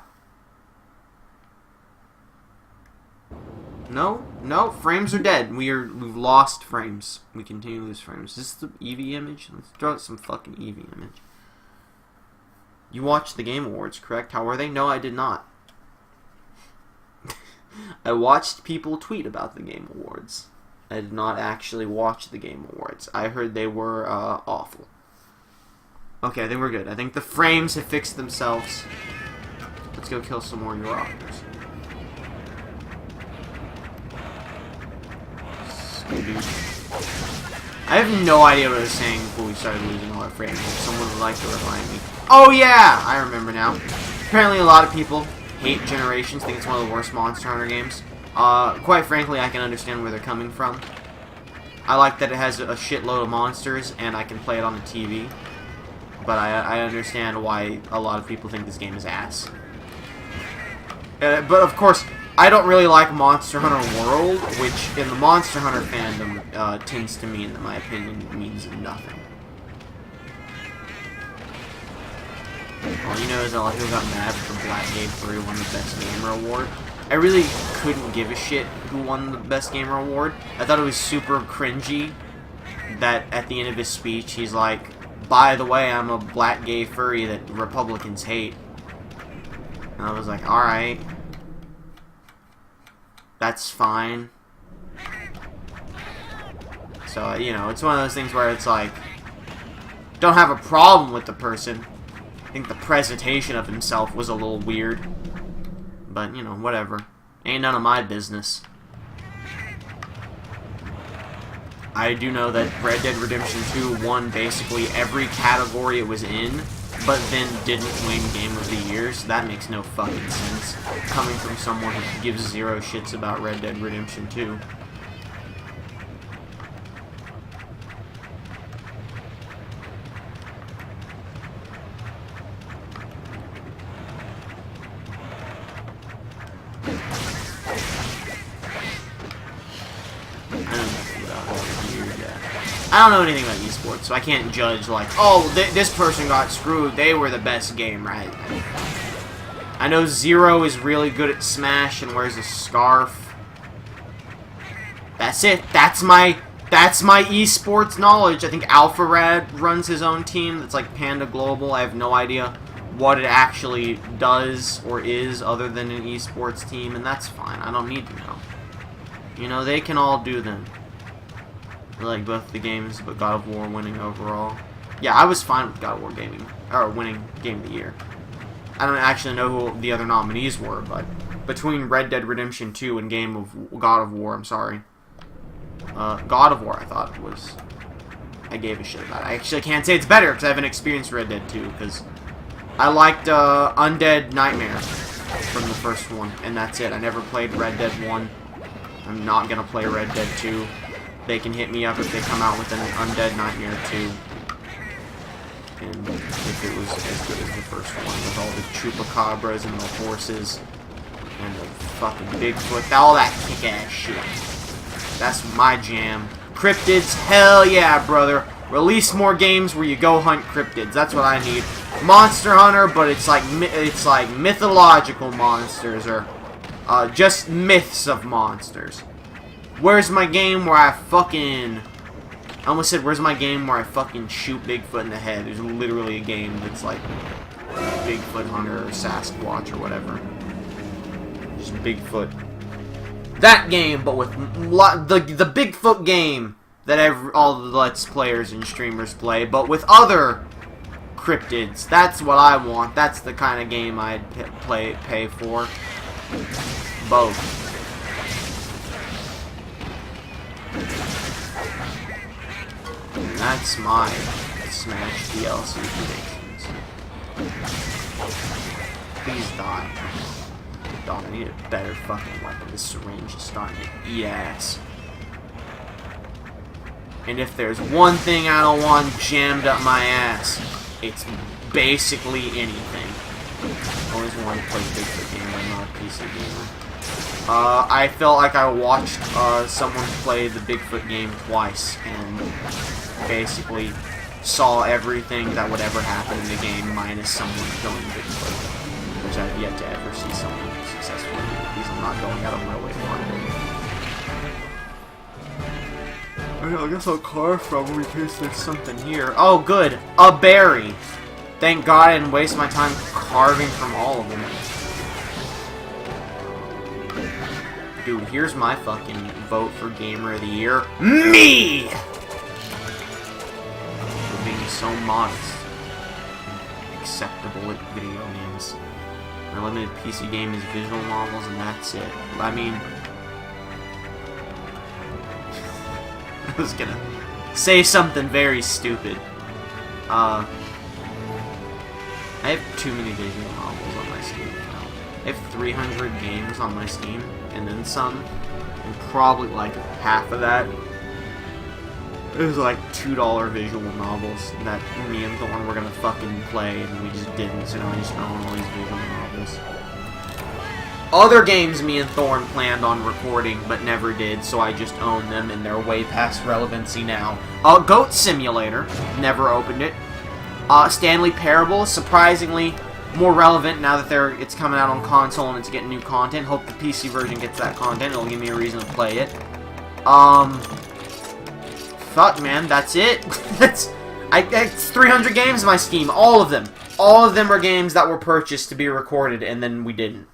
No, frames are dead. We've lost frames. We continue to lose frames. Is this the Eevee image? Let's throw out some fucking Eevee image. You watched the Game Awards, correct? How were they? No, I did not. I watched people tweet about the Game Awards. I did not actually watch the Game Awards. I heard they were awful. Okay, I think we're good. I think the frames have fixed themselves. Let's go kill some more Euroctors. I have no idea what I was saying before we started losing all our frames. If someone would like to remind me. Oh yeah! I remember now. Apparently a lot of people hate Generations, think it's one of the worst Monster Hunter games. Quite frankly, I can understand where they're coming from. I like that it has a shitload of monsters, and I can play it on the TV. But I understand why a lot of people think this game is ass. But of course, I don't really like Monster Hunter World, which in the Monster Hunter fandom tends to mean that my opinion means nothing. All you know is a lot of people got mad for Black Gate 3 won the Best Gamer Award. I really couldn't give a shit who won the Best Gamer Award. I thought it was super cringy that at the end of his speech he's like, by the way, I'm a black gay furry that Republicans hate. And I was like, alright. That's fine. So, you know, it's one of those things where it's like, don't have a problem with the person. I think the presentation of himself was a little weird. But, you know, whatever. Ain't none of my business. I do know that Red Dead Redemption 2 won basically every category it was in, but then didn't win Game of the Year, so that makes no fucking sense. Coming from someone who gives zero shits about Red Dead Redemption 2. I don't know anything about esports, so I can't judge, like, oh, this person got screwed, they were the best game, right? I know Zero is really good at Smash and wears a scarf. That's it. That's my esports knowledge. I think AlphaRad runs his own team that's like Panda Global. I have no idea what it actually does or is other than an esports team, and that's fine. I don't need to know. You know, they can all do them. I like both the games, but God of War winning overall. Yeah, I was fine with God of War winning Game of the Year. I don't actually know who the other nominees were, but between Red Dead Redemption 2 and God of War, I'm sorry. God of War, I thought was... I gave a shit about it. I actually can't say it's better, because I haven't experienced Red Dead 2, because I liked Undead Nightmare from the first one, and that's it. I never played Red Dead 1. I'm not going to play Red Dead 2. They can hit me up if they come out with an Undead Nightmare 2. And if it was as good as the first one, with all the chupacabras and the horses, and the fucking Bigfoot, all that kick-ass shit. That's my jam. Cryptids, hell yeah, brother. Release more games where you go hunt cryptids. That's what I need. Monster Hunter, but it's like mythological monsters, or just myths of monsters. Where's my game where I fucking... I almost said, where's my game where I fucking shoot Bigfoot in the head? There's literally a game that's like Bigfoot Hunter or Sasquatch or whatever. Just Bigfoot. That game, but with the Bigfoot game that all the Let's Players and streamers play, but with other cryptids. That's what I want. That's the kind of game I'd pay for. Both. And that's my Smash DLC predictions. Please die. Dog, I need a better fucking weapon. This syringe is starting to eat ass. And if there's one thing I don't want jammed up my ass, it's basically anything. I always wanted to play a Bigfoot game, but I'm not a PC gamer. I felt like I watched someone play the Bigfoot game twice, and basically saw everything that would ever happen in the game, minus someone killing Bigfoot. Which I've yet to ever see someone successfully do, because I'm not going out of my way to find it. I guess I'll carve from in case there's something here. Oh, good! A berry! Thank God I didn't waste my time carving from all of them. Dude, here's my fucking vote for Gamer of the Year. Me! For being so modest. Acceptable at video games. My limited PC game is visual novels, and that's it. I mean... I was gonna say something very stupid. I have too many visual novels on my Steam account. I have 300 games on my Steam, and then some. And probably like half of that is like $2 visual novels that me and Thorn were gonna fucking play, and we just didn't, so now I just own all these visual novels. Other games me and Thorn planned on recording, but never did, so I just own them, and they're way past relevancy now. Goat Simulator, never opened it. Stanley Parable, surprisingly more relevant now that it's coming out on console and it's getting new content. Hope the PC version gets that content, it'll give me a reason to play it. Fuck, man, that's it. It's 300 games in my Steam, all of them. All of them are games that were purchased to be recorded, and then we didn't.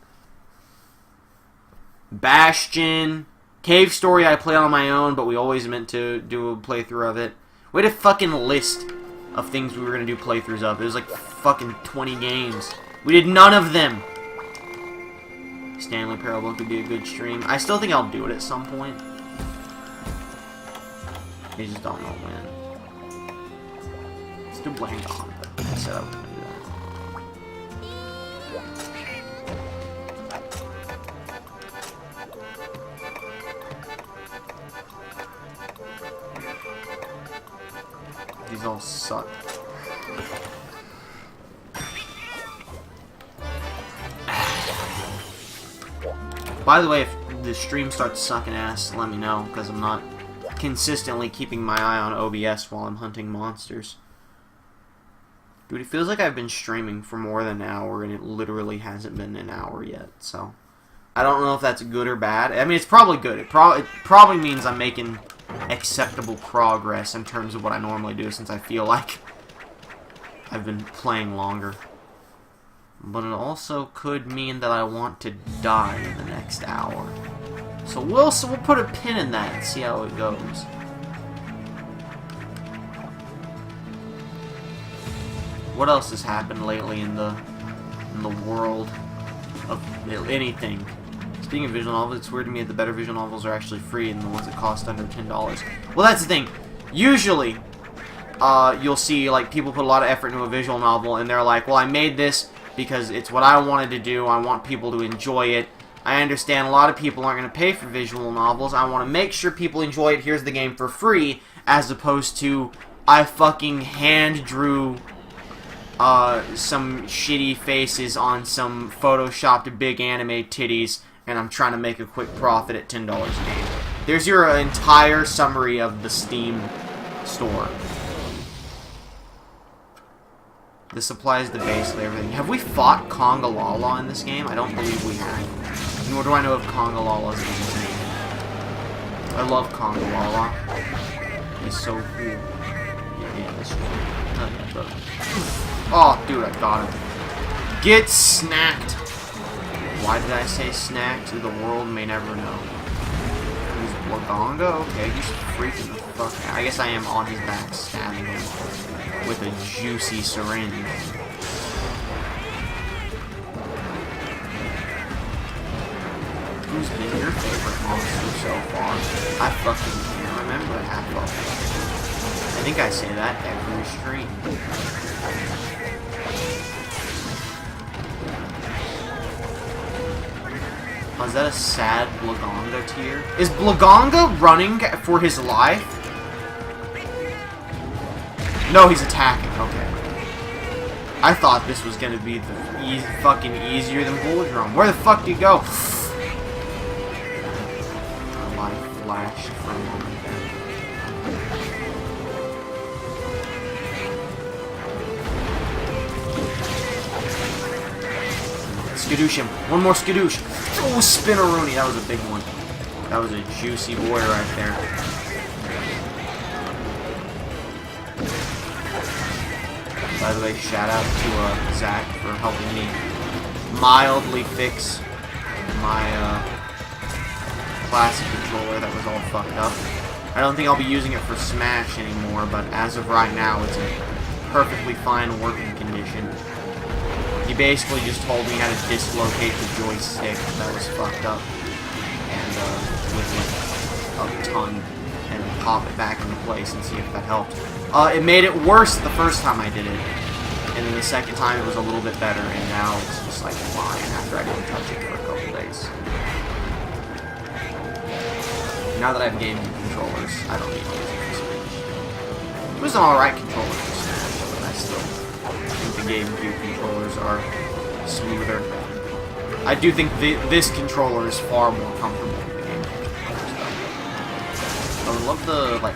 Bastion, Cave Story I played on my own, but we always meant to do a playthrough of it. We had a fucking list of things we were going to do playthroughs of. It was like fucking 20 games. We did none of them! Stanley Parable could be a good stream. I still think I'll do it at some point. I just don't know when. Let's do Blank On. I said I was going to do that. These all suck. By the way, if the stream starts sucking ass, let me know, because I'm not consistently keeping my eye on OBS while I'm hunting monsters. Dude, it feels like I've been streaming for more than an hour, and it literally hasn't been an hour yet, so... I don't know if that's good or bad. I mean, it's probably good. It probably means I'm making acceptable progress in terms of what I normally do, since I feel like I've been playing longer. But it also could mean that I want to die in the next hour. So we'll put a pin in that and see how it goes. What else has happened lately in the world of anything? Speaking of visual novels, it's weird to me that the better visual novels are actually free and the ones that cost under $10. Well, that's the thing. Usually, you'll see like people put a lot of effort into a visual novel, and they're like, "Well, I made this because it's what I wanted to do. I want people to enjoy it. I understand a lot of people aren't going to pay for visual novels. I want to make sure people enjoy it. Here's the game for free," as opposed to I fucking hand drew some shitty faces on some photoshopped big anime titties, and I'm trying to make a quick profit at $10 a game. There's your entire summary of the Steam store. This applies to basically everything. Have we fought Conga Lala in this game? I don't believe we have. Nor do I know if Conga Lala's in his name. I love Conga Lala. He's so cool. Yeah, that's true. Oh, dude, I got him. Get snacked! Why did I say snacked? The world may never know. He's Blaganga? Okay, he's freaking the fuck out. I guess I am on his back, stabbing him with a juicy syringe. Who's been your favorite monster so far? I fucking can't remember half of it. I think I say that every stream. Oh, is that a sad Blaganga tier? Is Blaganga running for his life? No, he's attacking. Okay. I thought this was gonna be the fucking easier than Bullet Drum. Where the fuck do you go? My life flashed for a moment there. Skadoosh him. One more skadoosh. Oh, Spinneroonie. That was a big one. That was a juicy boy right there. By the way, shout out to Zach for helping me mildly fix my classic controller that was all fucked up. I don't think I'll be using it for Smash anymore, but as of right now, it's in perfectly fine working condition. He basically just told me how to dislocate the joystick that was fucked up and with a ton and pop it back into place and see if that helped. It made it worse the first time I did it, and then the second time it was a little bit better, and now it's just like fine after I didn't touch it for a couple days. Now that I have gaming controllers, I don't need to use it for Smash. It was an alright controller for Smash, but I still think the GameCube controllers are smoother. I do think this controller is far more comfortable than the GameCube controllers, though. I would love the, like,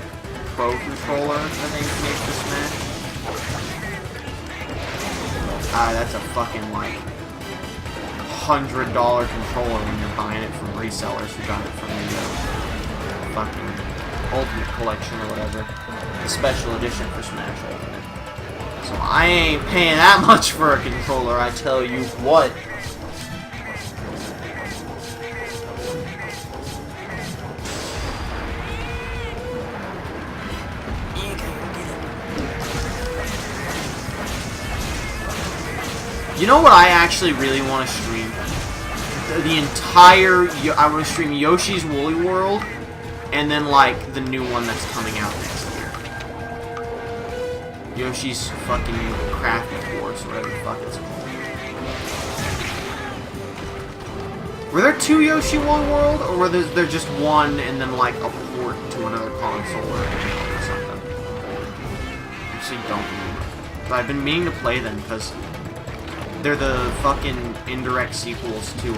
Pro controller that they made for Smash. That's a fucking, like, $100 controller when you're buying it from resellers who got it from the, fucking Ultimate Collection or whatever. The special edition for Smash Ultimate. So I ain't paying that much for a controller, I tell you what. You know what I actually really want to stream? The entire... I want to stream Yoshi's Woolly World, and then, like, the new one that's coming out next year. Yoshi's fucking Crafting Wars, or whatever the fuck it's called. Were there two Yoshi Woolly World, or were there just one, and then, like, a port to another console or something? I actually don't remember. But I've been meaning to play them, because... they're the fucking indirect sequels to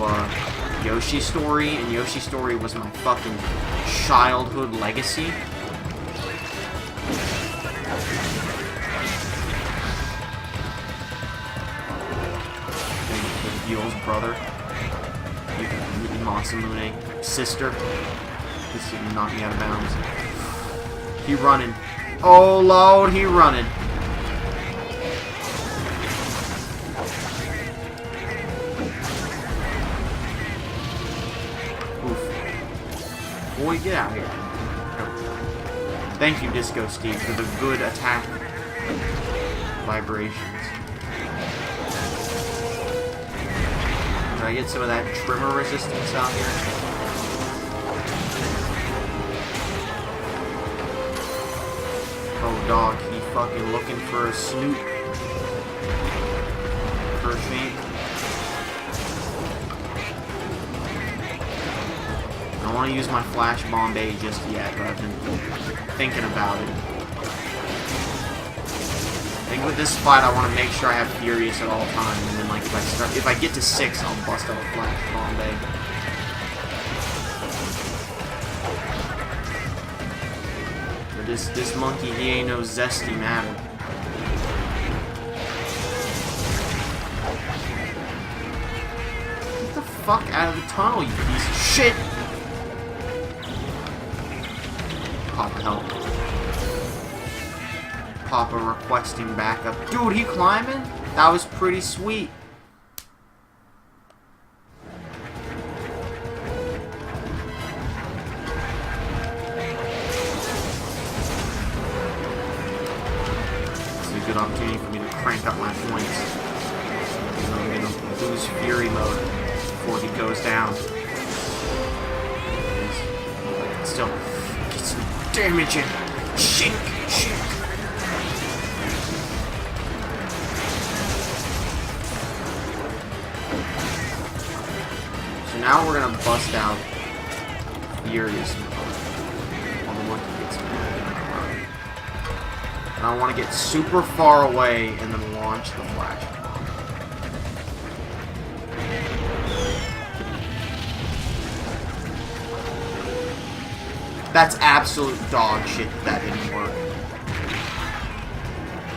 Yoshi Story, and Yoshi Story was my fucking childhood legacy. Yo's brother, Masamune, sister. This didn't knock me out of bounds. He running. Oh Lord, he running. Boy, get out of here. Thank you, Disco Steve, for the good attack vibrations. Can I get some of that trimmer resistance out here? Oh, dog, he fucking looking for a snoot. First mate. I don't want to use my Flash Bombay just yet, but I've been thinking about it. I think with this fight, I want to make sure I have Furious at all times, and then like if I get to 6, I'll bust out a Flash Bombay. But this monkey, he ain't no zesty matter. fuck out of the tunnel, you piece of shit! Papa help. Papa requesting backup. Dude, he climbing? That was pretty sweet. This is a good opportunity for me to crank up my points. I'm gonna lose Fury mode before he goes down. Still, get some damage in. Shink, shink. So now we're gonna bust out Furious mode. While the monkey gets mad. And I want to get super far away and then launch the flash. That's absolute dog shit that didn't work.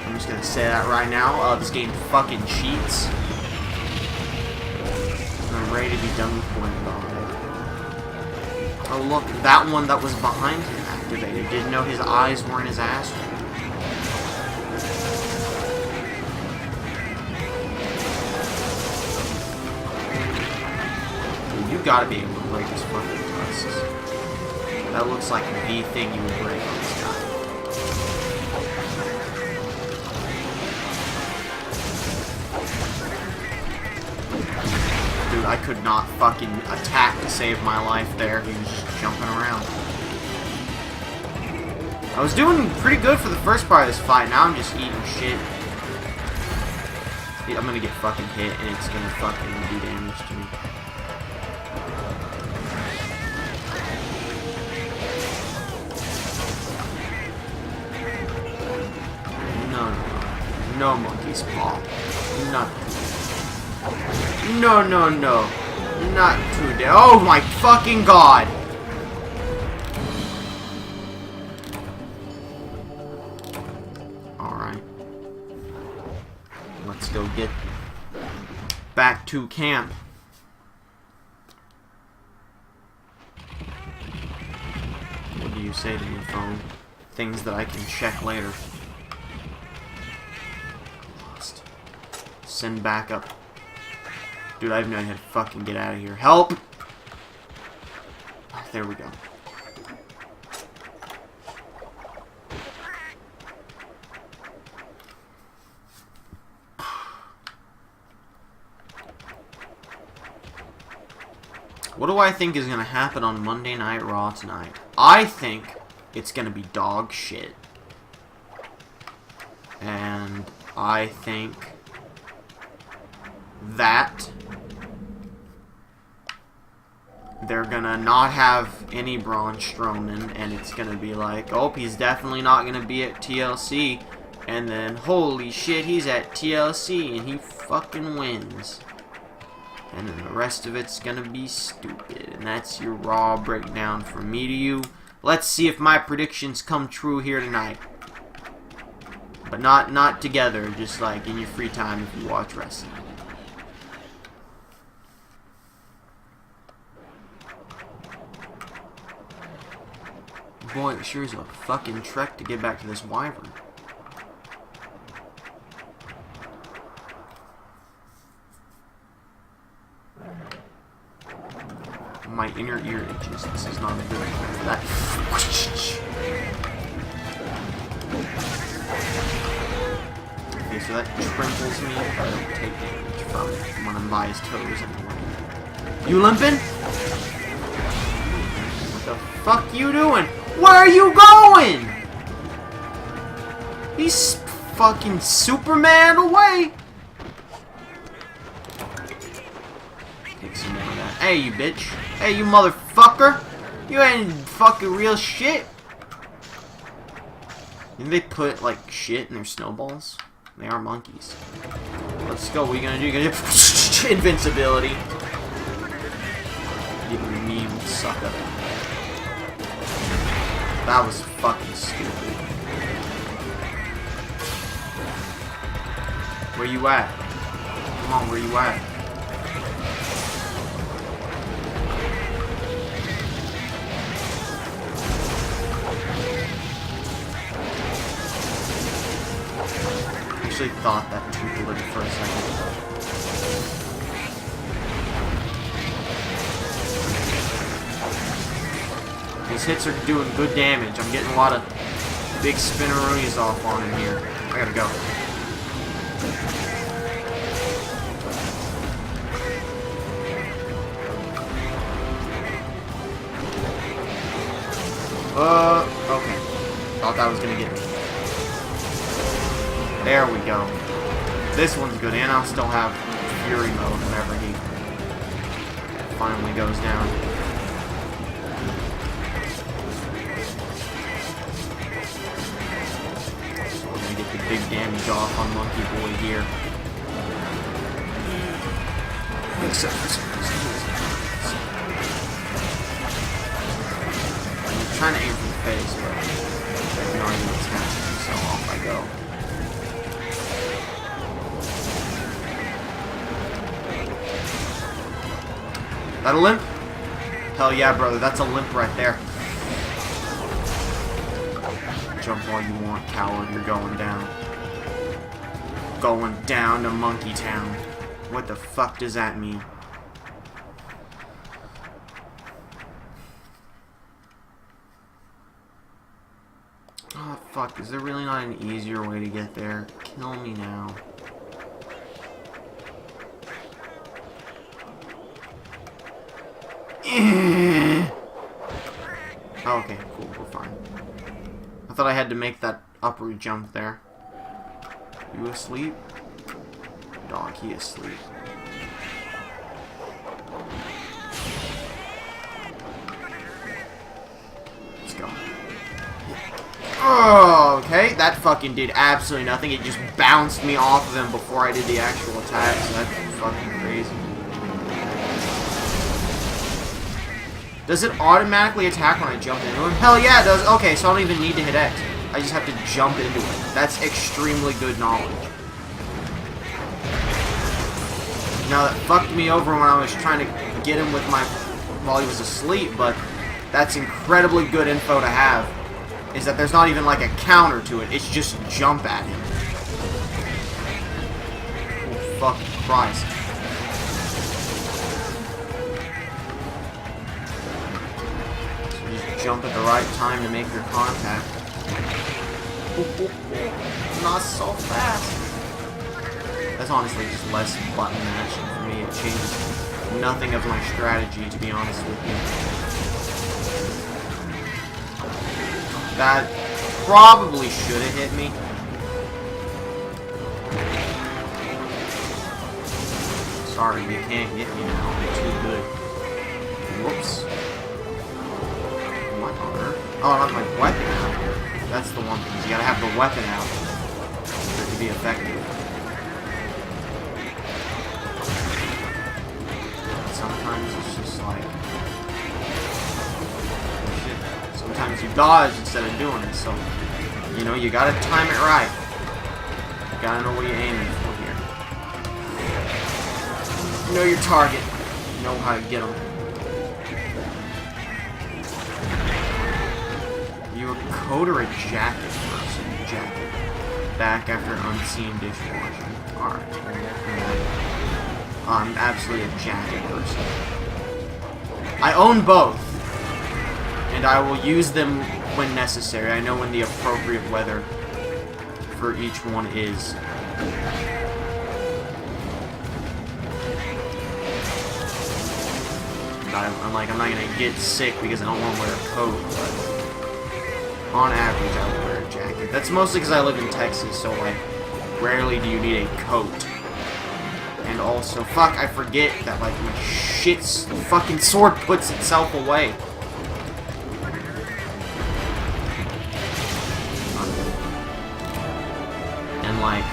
I'm just gonna say that right now. This game fucking cheats. I'm ready to be done with Point Dog. Oh look, that one that was behind him activated. Didn't know his eyes were in his ass. Dude, you gotta be able to break his fucking tusks. That looks like the thing you would break on this guy. Dude, I could not fucking attack to save my life there. He was just jumping around. I was doing pretty good for the first part of this fight. Now I'm just eating shit. I'm gonna get fucking hit and it's gonna fucking do damage to me. No, monkey's paw. Not. No. Not today. Oh my fucking god! Alright. Let's go get back to camp. What do you say to me, phone? Things that I can check later. Send backup. Dude, I have no idea how to fucking get out of here. Help! Oh, there we go. What do I think is going to happen on Monday Night Raw tonight? I think it's going to be dog shit. And I think that they're gonna not have any Braun Strowman, and it's gonna be like, oh, he's definitely not gonna be at TLC, and then holy shit, he's at TLC and he fucking wins, and then the rest of it's gonna be stupid. And that's your Raw breakdown from me to you. Let's see if my predictions come true here tonight, but not together, just like in your free time if you watch wrestling. Boy, it sure is a fucking trek to get back to this wyvern. My inner ear itches. This is not a good one for that. Okay, so that trimples me, but I don't take damage from it when I'm by his toes anyway. You limping? What the fuck you doing? Where are you going? He's fucking Superman away. Take some more of that. Hey, you bitch. Hey, you motherfucker. You ain't fucking real shit. Didn't they put, like, shit in their snowballs? They are monkeys. Let's go. What are you gonna do? You're gonna do invincibility. Give me suck up. That was fucking stupid. Where you at? Come on, where you at? actually thought that tootled it for a second. These hits are doing good damage. I'm getting a lot of big spinneroonies off on him here. I gotta go. Okay. Thought that was gonna get me. There we go. This one's good, and I'll still have Fury mode whenever he finally goes down. So we're gonna get the big damage off on Monkey Boy here. Except for some reason. I'm trying to aim for the face, but I have no idea what's happening, so off I go. That a limp? Hell yeah, brother. That's a limp right there. Jump all you want, coward. You're going down. Going down to Monkey Town. What the fuck does that mean? Oh, fuck. Is there really not an easier way to get there? Kill me now. Okay, cool, we're fine. I thought I had to make that upward jump there. You asleep? Dog, he asleep. Let's go. Oh, okay, that fucking did absolutely nothing. It just bounced me off of him before I did the actual attack, so that's fucking crazy. Does it automatically attack when I jump into him? Hell yeah, it does. Okay, so I don't even need to hit X. I just have to jump into it. That's extremely good knowledge. Now, that fucked me over when I was trying to get him with my... while he was asleep, but that's incredibly good info to have. Is that there's not even like a counter to it. It's just jump at him. Oh, fucking Christ. Jump at the right time to make your contact. Not so fast. That's honestly just less button mashing for me. It changes nothing of my strategy, to be honest with you. That probably should have hit me. Sorry, you can't get me now. I'm too good. Whoops. Oh, I have my weapon out. That's the one thing. You gotta have the weapon out for it to be effective. Sometimes it's just like... shit. Sometimes you dodge instead of doing it, so... you know, you gotta time it right. You gotta know what you're aiming for here. You know your target. You know how to get them. You a coat or a jacket person? Jacket. Back after unseen dishwashing. Alright. I'm absolutely a jacket person. I own both. And I will use them when necessary. I know when the appropriate weather for each one is. I'm like, I'm not gonna get sick because I don't want to wear a coat, but on average, I will wear a jacket. That's mostly because I live in Texas, so, like, rarely do you need a coat. And also, fuck, I forget that, like, my shit's fucking sword puts itself away. And, like,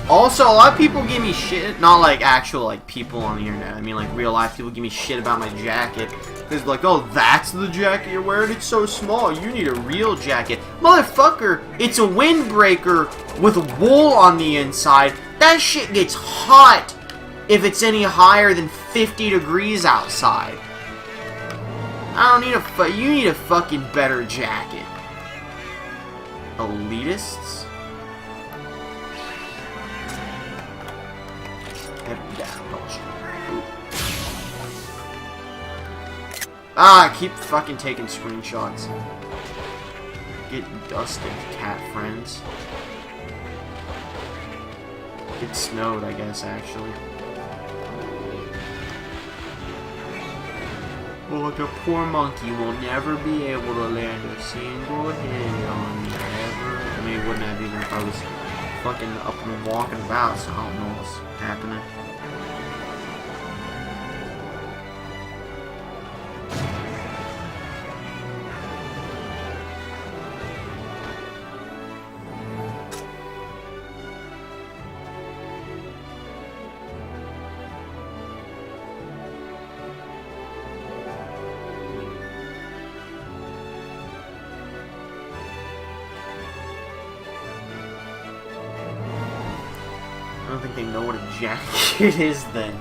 also, a lot of people give me shit, not, like, actual, like, people on the internet. I mean, like, real life people give me shit about my jacket. Because, like, oh, that's the jacket you're wearing? It's so small. You need a real jacket. Motherfucker, it's a windbreaker with wool on the inside. That shit gets hot if it's any higher than 50 degrees outside. I don't need a you need a fucking better jacket. Elitists? Ah, I keep fucking taking screenshots. Get dusted, cat friends. Get snowed, I guess, actually. Oh, the poor monkey will never be able to land a single hit on me ever. I mean, it wouldn't have even if I was fucking up and walking about, so I don't know what's happening. I don't think they know what a jacket is then.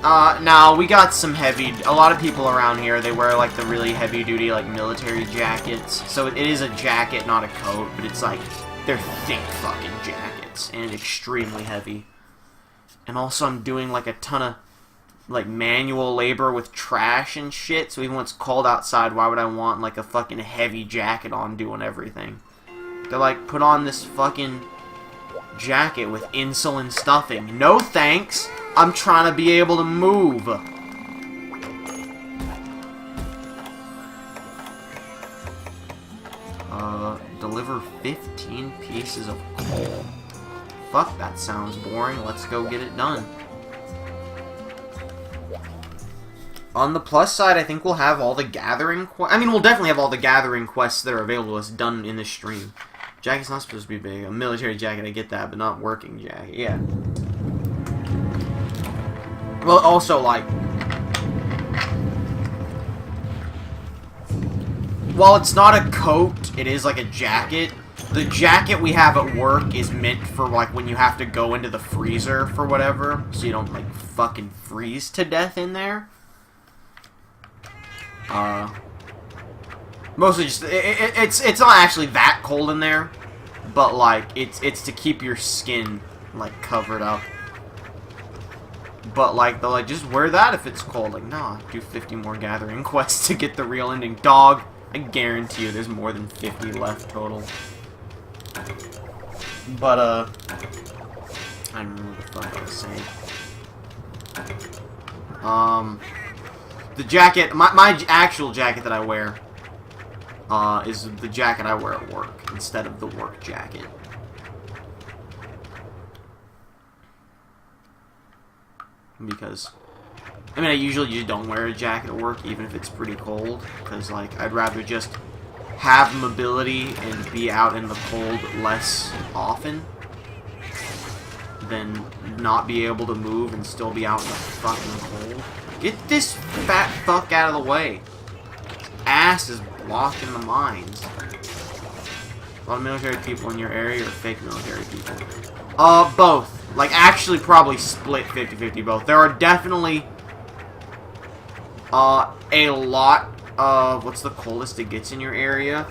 No, we got some heavy... A lot of people around here, they wear, like, the really heavy-duty, like, military jackets. So it is a jacket, not a coat, but it's, like, they're thick fucking jackets. And extremely heavy. And also I'm doing, like, a ton of, like, manual labor with trash and shit. So even when it's cold outside, why would I want, like, a fucking heavy jacket on doing everything? They're like, put on this fucking jacket with insulin stuffing. No thanks. I'm trying to be able to move. Deliver 15 pieces of coal. Fuck, that sounds boring. Let's go get it done. On the plus side, I think we'll have all the gathering quests. I mean, we'll definitely have all the gathering quests that are available to us done in this stream. Jacket's not supposed to be big. A military jacket, I get that, but not working jacket. Yeah. Well, also, like... While it's not a coat, it is like a jacket. The jacket we have at work is meant for, like, when you have to go into the freezer for whatever. So you don't, like, fucking freeze to death in there. Mostly just, it's not actually that cold in there, but like it's to keep your skin like covered up. But like they'll like just wear that if it's cold. Like nah, do 50 more gathering quests to get the real ending. Dog, I guarantee you there's more than 50 left total. But I don't know what the fuck I was saying. The jacket, my actual jacket that I wear, is the jacket I wear at work, instead of the work jacket. Because, I mean, I usually just don't wear a jacket at work, even if it's pretty cold, because, like, I'd rather just have mobility and be out in the cold less often than not be able to move and still be out in the fucking cold. Get this fat fuck out of the way. His ass is blocking the mines. A lot of military people in your area or fake military people? Both. Like, actually probably split 50-50 both. There are definitely a lot of... What's the coldest it gets in your area?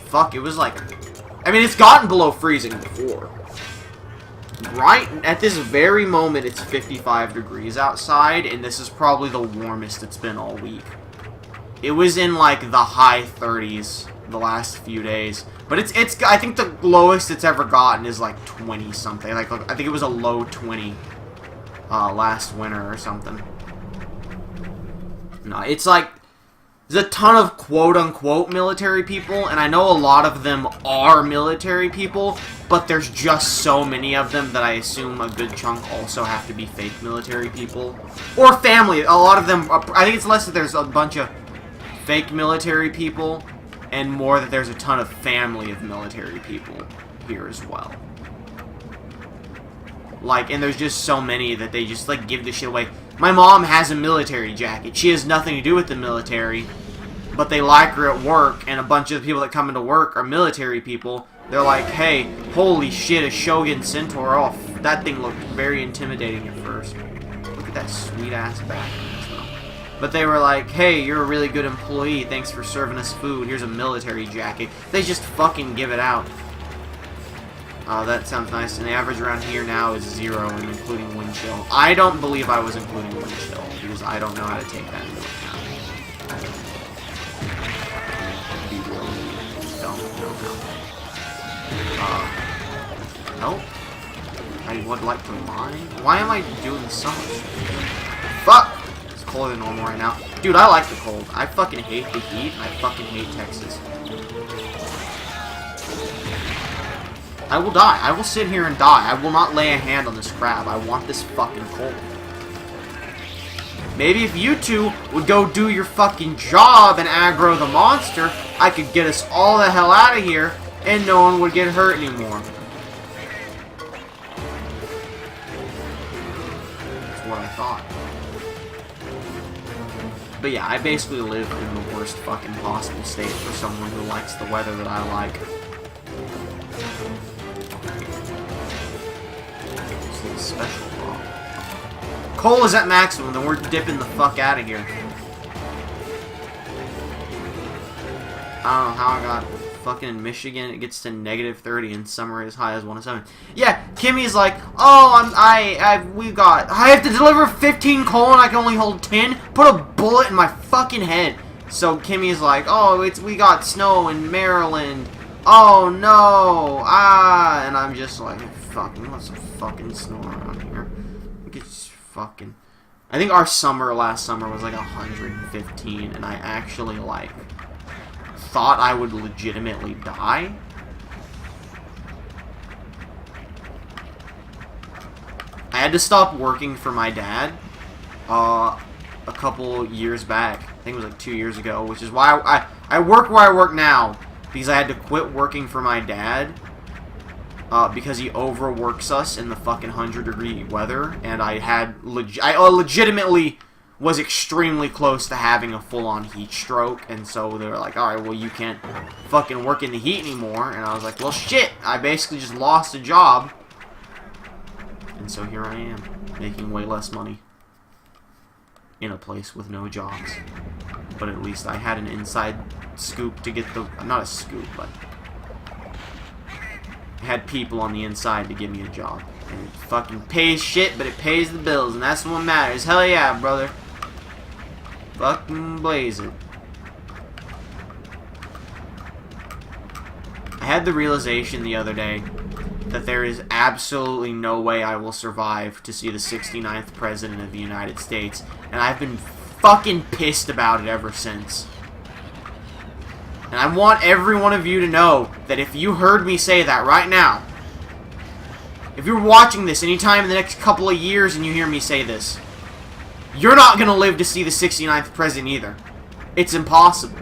Fuck, it was like... I mean, it's gotten below freezing before. Right at this very moment, it's 55 degrees outside, and this is probably the warmest it's been all week. It was in, like, the high 30s the last few days. But it's I think the lowest it's ever gotten is, like, 20-something. Like, I think it was a low 20 last winter or something. No, it's, like, there's a ton of quote-unquote military people, and I know a lot of them are military people, but there's just so many of them that I assume a good chunk also have to be fake military people. Or family. A lot of them, I think it's less that there's a bunch of fake military people, and more that there's a ton of family of military people here as well. Like, and there's just so many that they just, like, give this shit away. My mom has a military jacket. She has nothing to do with the military, but they like her at work, and a bunch of the people that come into work are military people. They're like, hey, holy shit, a Shogun Centaur. Oh, that thing looked very intimidating at first. Look at that sweet-ass back. But they were like, hey, you're a really good employee. Thanks for serving us food. Here's a military jacket. They just fucking give it out. That sounds nice. And the average around here now is 0, and including wind chill. I don't believe I was including wind chill, because I don't know how to take that into account. Nope. I would like to mine. Why am I doing so much? Fuck! It's colder than normal right now. Dude, I like the cold. I fucking hate the heat, and I fucking hate Texas. I will die. I will sit here and die. I will not lay a hand on this crab. I want this fucking cold. Maybe if you two would go do your fucking job and aggro the monster, I could get us all the hell out of here, and no one would get hurt anymore. That's what I thought. But yeah, I basically live in the worst fucking possible state for someone who likes the weather that I like. Special law. Coal is at maximum, then we're dipping the fuck out of here. I don't know how I got fucking in Michigan. It gets to -30 and summer as high as 107. Yeah, Kimmy's like, oh, I have to deliver 15 coal and I can only hold 10. Put a bullet in my fucking head. So Kimmy's like, oh, we got snow in Maryland. Oh no, and I'm just like, fucking, what's some fucking snow around here? It's fucking. I think our summer last summer was like 115, and I actually like thought I would legitimately die. I had to stop working for my dad a couple years back. I think it was like 2 years ago, which is why I work where I work now. Because I had to quit working for my dad because he overworks us in the fucking 100-degree weather, and I legitimately was extremely close to having a full-on heat stroke, and so they were like, alright, well, you can't fucking work in the heat anymore, and I was like, well, shit, I basically just lost a job, and so here I am, making way less money in a place with no jobs. But at least I had an inside scoop to get the... Not a scoop, but... I had people on the inside to give me a job. And it fucking pays shit, but it pays the bills, and that's what matters. Hell yeah, brother. Fucking blaze it. I had the realization the other day that there is absolutely no way I will survive to see the 69th President of the United States, and I've been fucking pissed about it ever since. And I want every one of you to know that if you heard me say that right now, if you're watching this anytime in the next couple of years and you hear me say this, you're not going to live to see the 69th president either. It's impossible.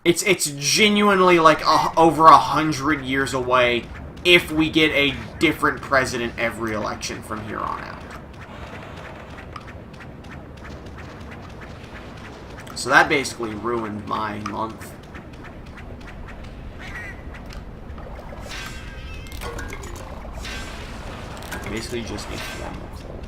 It's genuinely like over 100 years away if we get a different president every election from here on out. So that basically ruined my month. I basically just need normal coal.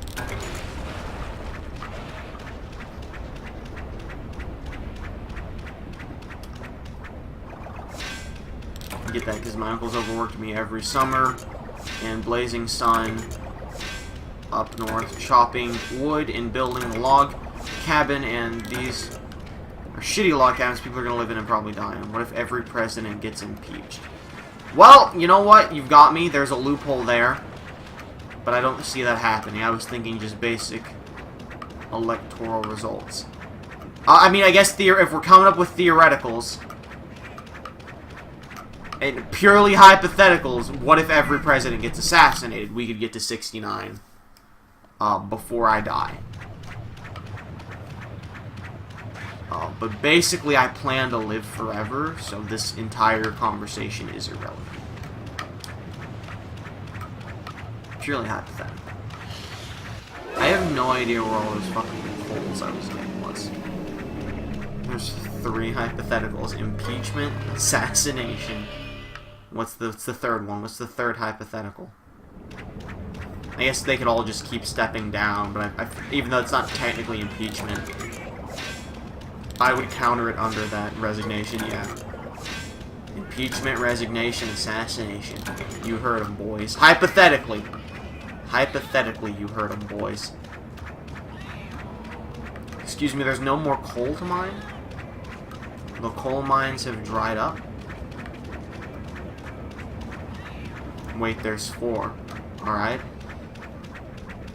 I get that because my uncle's overworked me every summer. And blazing sun up north, chopping wood and building a log cabin, and these are shitty log cabins people are going to live in and probably die in. What if every president gets impeached? Well, you know what? You've got me. There's a loophole there. But I don't see that happening. I was thinking just basic electoral results. I mean, I guess if we're coming up with theoreticals and purely hypotheticals, what if every president gets assassinated? We could get to 69 before I die. But basically, I plan to live forever, so this entire conversation is irrelevant. Purely hypothetical. I have no idea where all those fucking holes I was getting was. There's 3 hypotheticals. Impeachment, assassination. What's the third one? What's the third hypothetical? I guess they could all just keep stepping down, but even though it's not technically impeachment, I would counter it under that resignation, yeah. Impeachment, resignation, assassination. You heard them, boys. Hypothetically. Hypothetically, you heard them, boys. Excuse me, there's no more coal to mine? The coal mines have dried up. Wait, there's 4. Alright.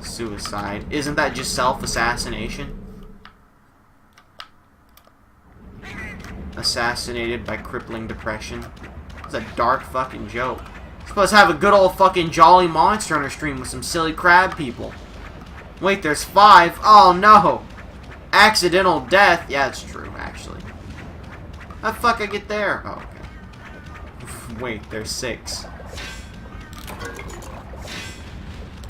Suicide. Isn't that just self-assassination? Assassinated by crippling depression. It's a dark fucking joke. Supposed to have a good old fucking jolly Monster Hunter stream with some silly crab people. Wait, there's 5? Oh no! Accidental death? Yeah, it's true, actually. How the fuck I get there? Oh, okay. Wait, there's 6.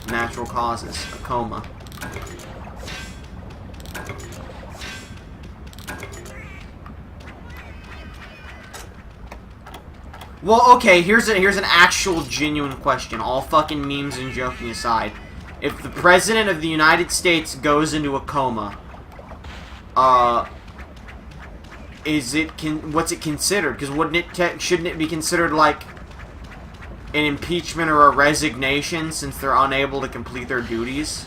Natural causes. A coma. Well, okay, here's an actual genuine question. All fucking memes and joking aside. If the President of the United States goes into a coma, what's it considered? Because shouldn't it be considered like an impeachment or a resignation since they're unable to complete their duties?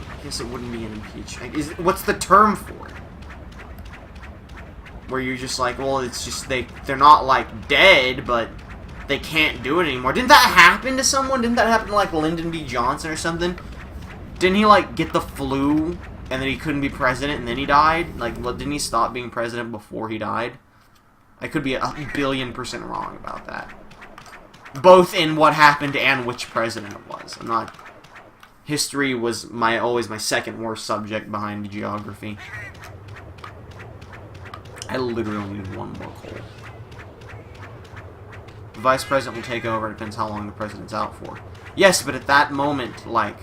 I guess it wouldn't be an impeachment. What's the term for it? Where you're just like, well, it's just they're not like dead, but they can't do it anymore. Didn't that happen to someone? Didn't that happen to like Lyndon B. Johnson or something? Didn't he like get the flu and then he couldn't be president and then he died? Like, didn't he stop being president before he died? I could be 1,000,000,000% wrong about that. Both in what happened and which president it was. I'm not. History was always my second worst subject behind geography. I literally only need 1 more coal. The vice president will take over. It depends how long the president's out for. Yes, but at that moment, like,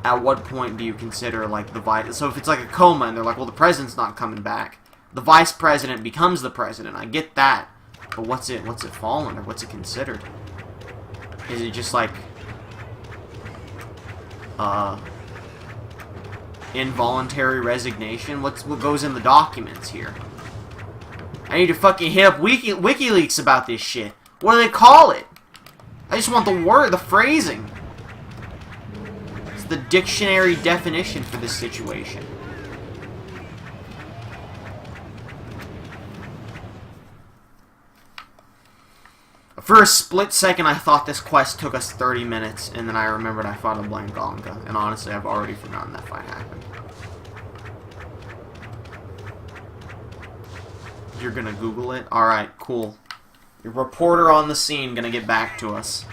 at what point do you consider, like, the vice... So if it's like a coma and they're like, well, the president's not coming back. The vice president becomes the president. I get that. But what's it fall under? What's it considered? Is it just like... involuntary resignation? What goes in the documents here? I need to fucking hit up WikiLeaks about this shit. What do they call it? I just want the phrasing. It's the dictionary definition for this situation. For a split second, I thought this quest took us 30 minutes, and then I remembered I fought a Blangonga, and honestly, I've already forgotten that fight happened. You're gonna Google it? Alright, cool. Your reporter on the scene gonna get back to us.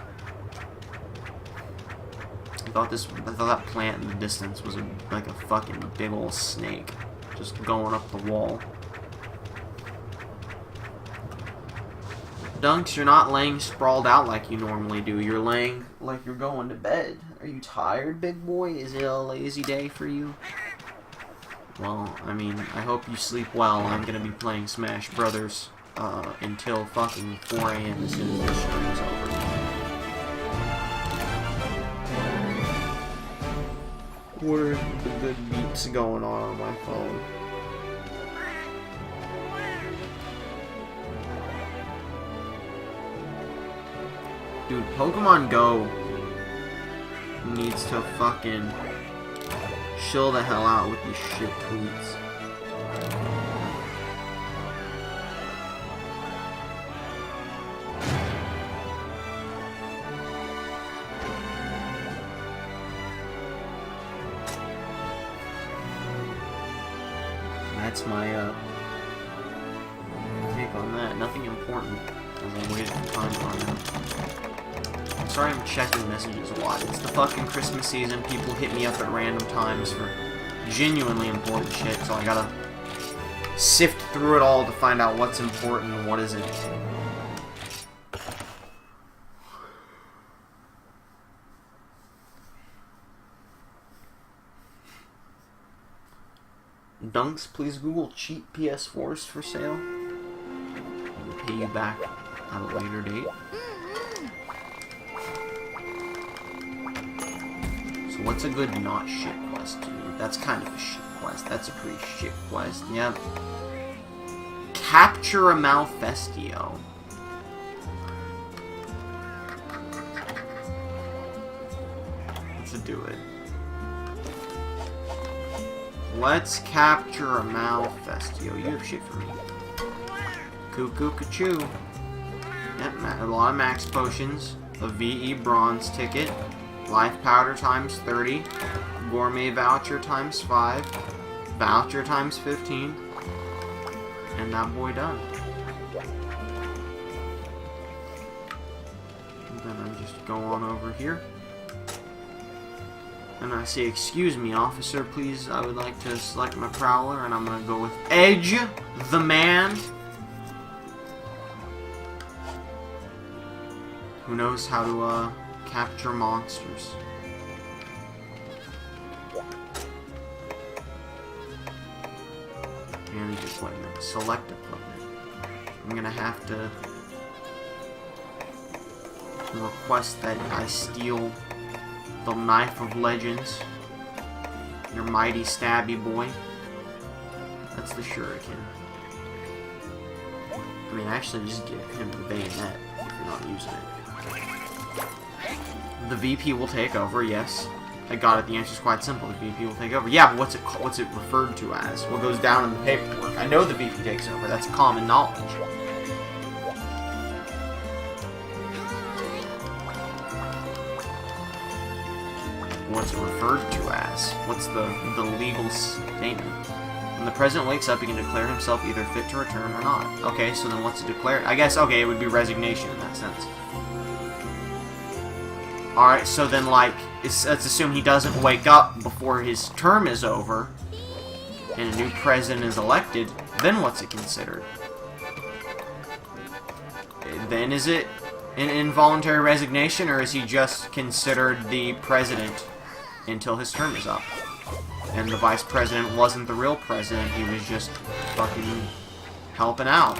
I thought that plant in the distance was like a fucking big old snake, just going up the wall. Dunks, you're not laying sprawled out like you normally do. You're laying like you're going to bed. Are you tired, big boy? Is it a lazy day for you? Well, I mean, I hope you sleep well. I'm gonna be playing Smash Brothers until fucking 4 AM as soon as this stream's over. What are the good beats going on my phone? Dude, Pokemon Go needs to fucking chill the hell out with these shit tweets. That's my take on that. Nothing important, as I waited for time to run out. I'm sorry I'm checking messages a lot. It's the fucking Christmas season. People hit me up at random times for genuinely important shit, so I gotta sift through it all to find out what's important and what isn't. Dunks, please Google cheap PS4s for sale. I'll pay you back at a later date. So what's a good not shit quest to do? That's kind of a shit quest. That's a pretty shit quest. Yep. Capture a Malfestio. Let's do it. Let's capture a Malfestio. You have shit for me. Cuckoo Cachoo. Yep, a lot of max potions. A VE bronze ticket. Life powder times 30. Gourmet voucher times 5. Voucher times 15. And that boy done. And then I just go on over here. And I say, excuse me, officer, please, I would like to select my Prowler, and I'm going to go with Edge, the man. Who knows how to, capture monsters. And equipment. Select equipment. I'm going to have to request that I steal the Knife of Legends. Your mighty stabby boy. That's the shuriken. I mean, actually, just give him the bayonet if you're not using it. The VP will take over, yes. I got it, the answer's quite simple. The VP will take over. Yeah, but what's it referred to as? What goes down in the paperwork? I know the VP takes over. That's common knowledge. What's it referred to as? What's the legal statement? When the president wakes up, he can declare himself either fit to return or not. Okay, so then what's it declared? I guess, okay, it would be resignation in that sense. Alright, so then, like, let's assume he doesn't wake up before his term is over, and a new president is elected, then what's it considered? Then is it an involuntary resignation, or is he just considered the president until his term is up? And the vice president wasn't the real president, he was just fucking helping out.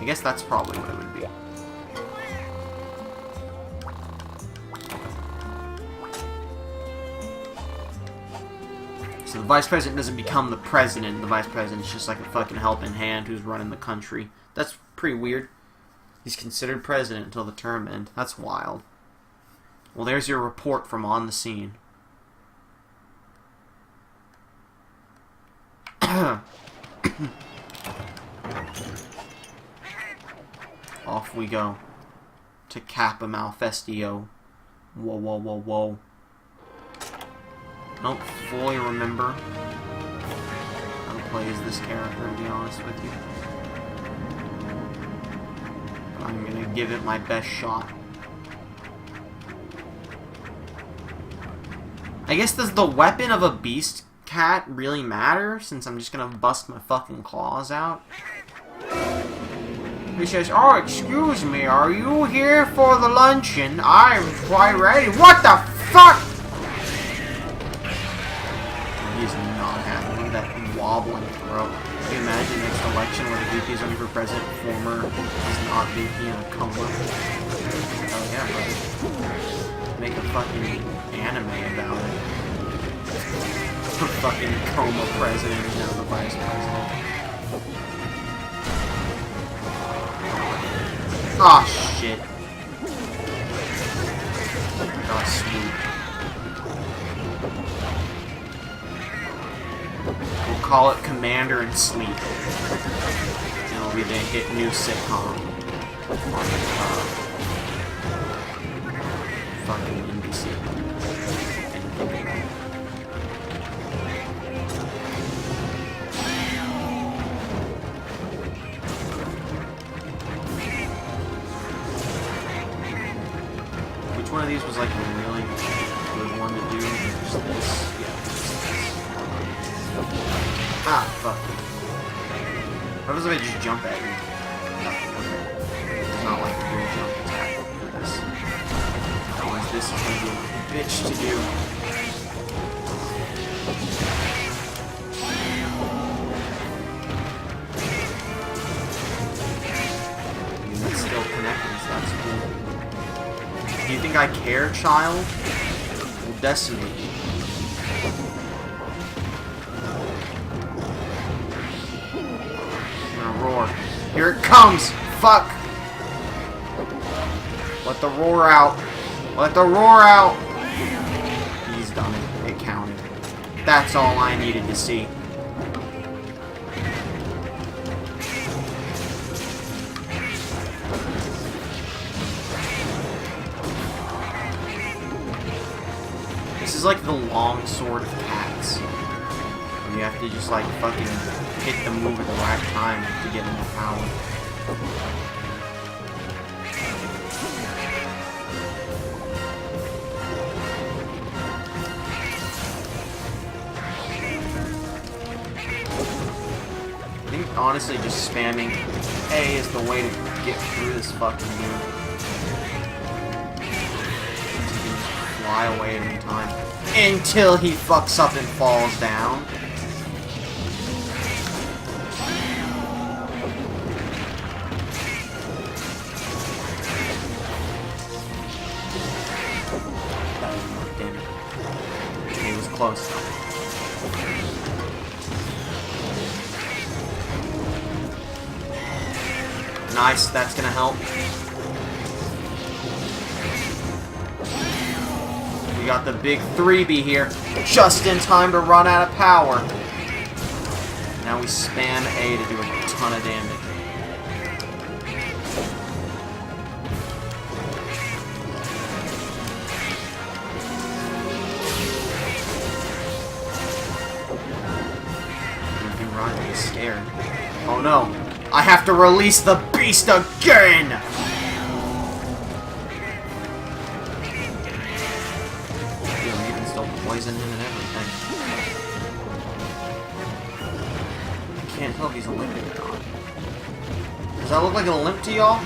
I guess that's probably what it would be. So the vice president doesn't become the president, the vice president's just like a fucking helping hand who's running the country. That's pretty weird. He's considered president until the term ends. That's wild. Well, there's your report from on the scene. Off we go. To cap a Malfestio. Whoa, whoa, whoa, whoa. I don't fully remember how to play as this character, to be honest with you. But I'm gonna give it my best shot. I guess, does the weapon of a beast cat really matter, since I'm just gonna bust my fucking claws out? He says, oh, excuse me, are you here for the luncheon? I'm quite ready. What the fuck? He's not happy with that wobbling throat. Can you imagine next election where the VP is running for president, former is not VP in a coma? Oh yeah, brother. Make a fucking anime about it. The fucking coma president is now the vice president. Oh shit. Oh sweet. We'll call it Commander and Sleep. And it'll be the hit new sitcom on fucking NBC. Which one of these was like a really good one to do? Just this? Yeah. Ah, fuck. What if I just jump at you? Nothing, okay. It's not like a good jump attack for this. Otherwise, this is gonna be a bitch to do. And it's still connected, so that's cool. Do you think I care, child? We'll decimate you. Roar. Here it comes! Fuck! Let the roar out! Let the roar out! He's done it. It counted. That's all I needed to see. This is like the long sword of cats. You have to just like fucking hit the move at the right time to get enough power. I think honestly just spamming A is the way to get through this fucking move. You can just fly away every time. Until he fucks up and falls down. Damn it. Okay, he was close though. Nice, that's gonna help. We got the big 3B here, just in time to run out of power. Now we spam A to do a ton of damage. You run, he's scared. Oh no, I have to release the beast again! Poison him and everything. I can't tell if he's a limp or not. Does that look like a limp to y'all?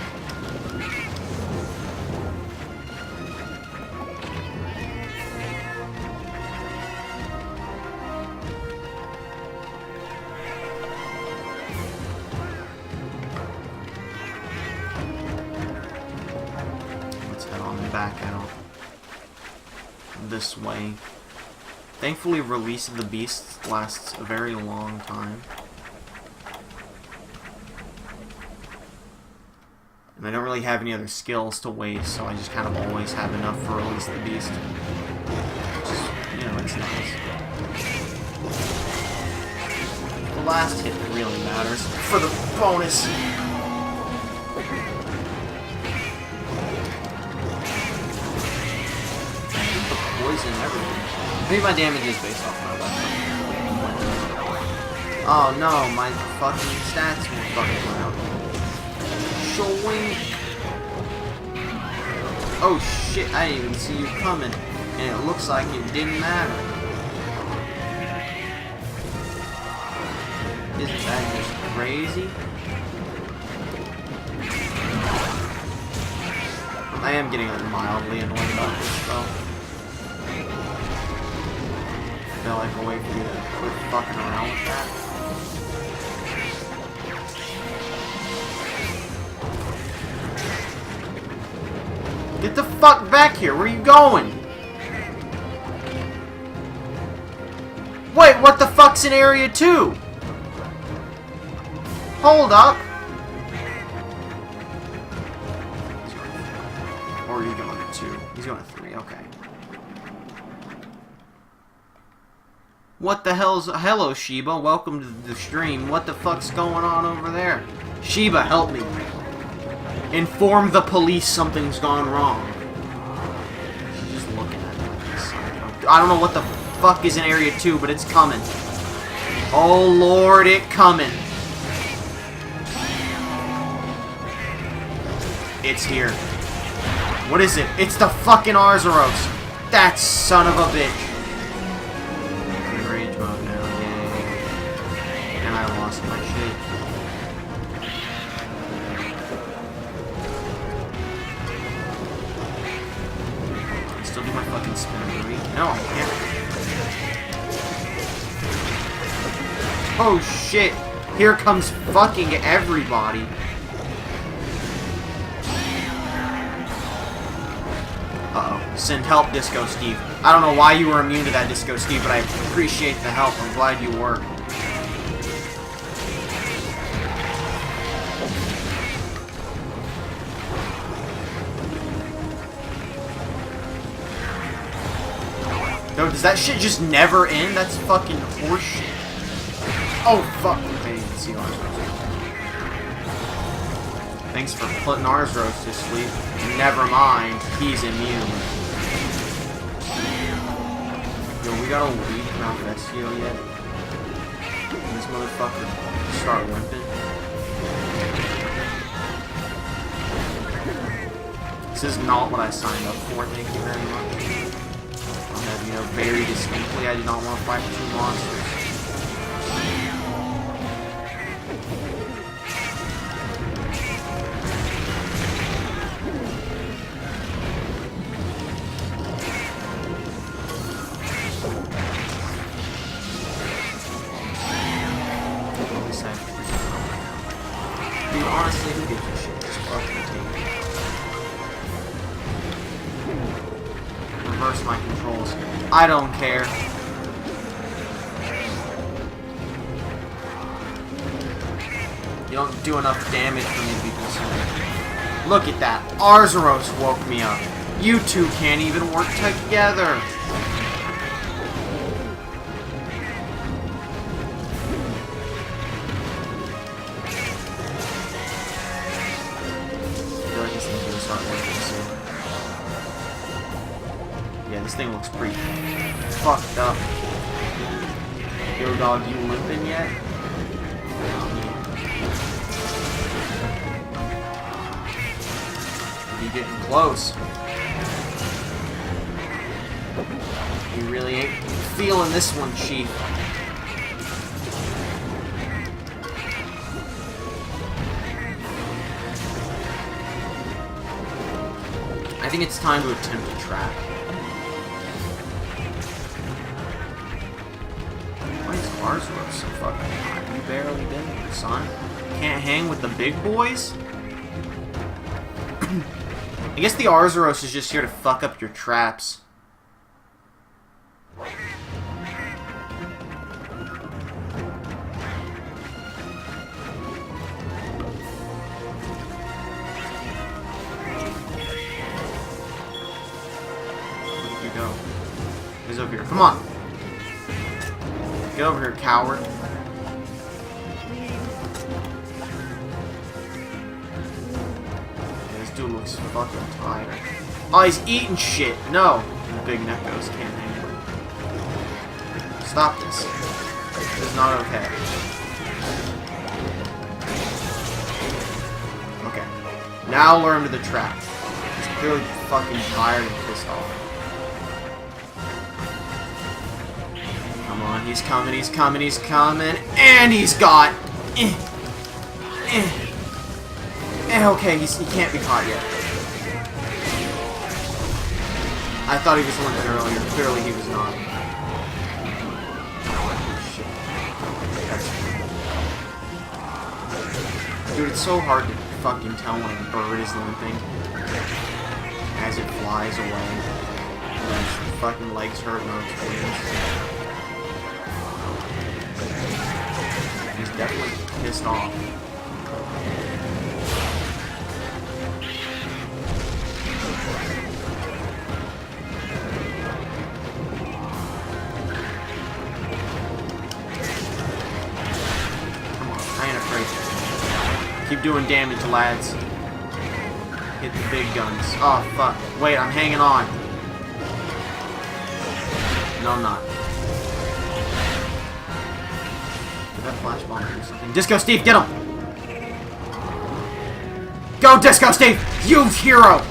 Let's head on back out. This way. Thankfully, release of the beast lasts a very long time. And I don't really have any other skills to waste, so I just kind of always have enough for release of the beast. Which is, you know, it's nice. The last hit really matters for the bonus. Poison everything. Maybe my damage is based off my weapon. Oh no, my fucking stats were fucking around. Showing. Oh shit, I didn't even see you coming. And it looks like it didn't matter. Isn't that just crazy? I am getting mildly annoyed about this though. I feel like a way for you to quit fucking around with that. Get the fuck back here! Where are you going? Wait, what the fuck's in Area 2? Hold up! Or are you going to 2? He's going to 3, okay. What the hell's... Hello, Sheba. Welcome to the stream. What the fuck's going on over there? Sheba, help me. Inform the police something's gone wrong. She's just looking at me like this. I don't know what the fuck is in Area 2, but it's coming. Oh, Lord, it coming. It's here. What is it? It's the fucking Arzuros. That son of a bitch. Lost my shit. Can I still do my fucking spinnery? No, I can't. Oh shit! Here comes fucking everybody. Uh-oh. Send help, Disco Steve. I don't know why you were immune to that, Disco Steve, but I appreciate the help. I'm glad you were. Yo, does that shit just never end? That's fucking horseshit. Oh, fuck. I didn't see Arzuros. Thanks for putting Arzuros to sleep. Never mind, he's immune. Yo, we got a weak Malfestio yet? This motherfucker start limping. This is not what I signed up for, thank you very much. I'll have you know very distinctly I do not want to fight 2 monsters. Dude, honestly, who gives a shit? Just fucking take it. Reverse my controls. I don't care. You don't do enough damage for me to be concerned. Look at that. Arzuros woke me up. You two can't even work together. Yeah, this thing looks pretty fucked up. Yo, dog, you limping yet? You getting close. You really ain't feeling this one, Chief. I think it's time to attempt a trap. Why is Arzuros so fucking high? You barely been here, son. Can't hang with the big boys? I guess the Arzuros is just here to fuck up your traps. Go. He's over here. Come on. Get over here, coward. Yeah, this dude looks fucking tired. Oh, he's eating shit. No. The big neckos can't handle it. Stop this. This is not okay. Okay. Now lure him to the trap. He's clearly fucking tired and pissed off. Come on, he's coming, he's coming, he's coming, and he's got... Okay, he can't be caught yet. I thought he was limping earlier, clearly he was not. Shit. Dude, it's so hard to fucking tell when a bird is limping as it flies away. And its fucking legs hurt on its wings. He's definitely pissed off. Come on, I ain't afraid. Keep doing damage, lads. Hit the big guns. Oh, fuck. Wait, I'm hanging on. No, I'm not. That flash bomb or something. Disco Steve, get him! Go, Disco Steve! You hero!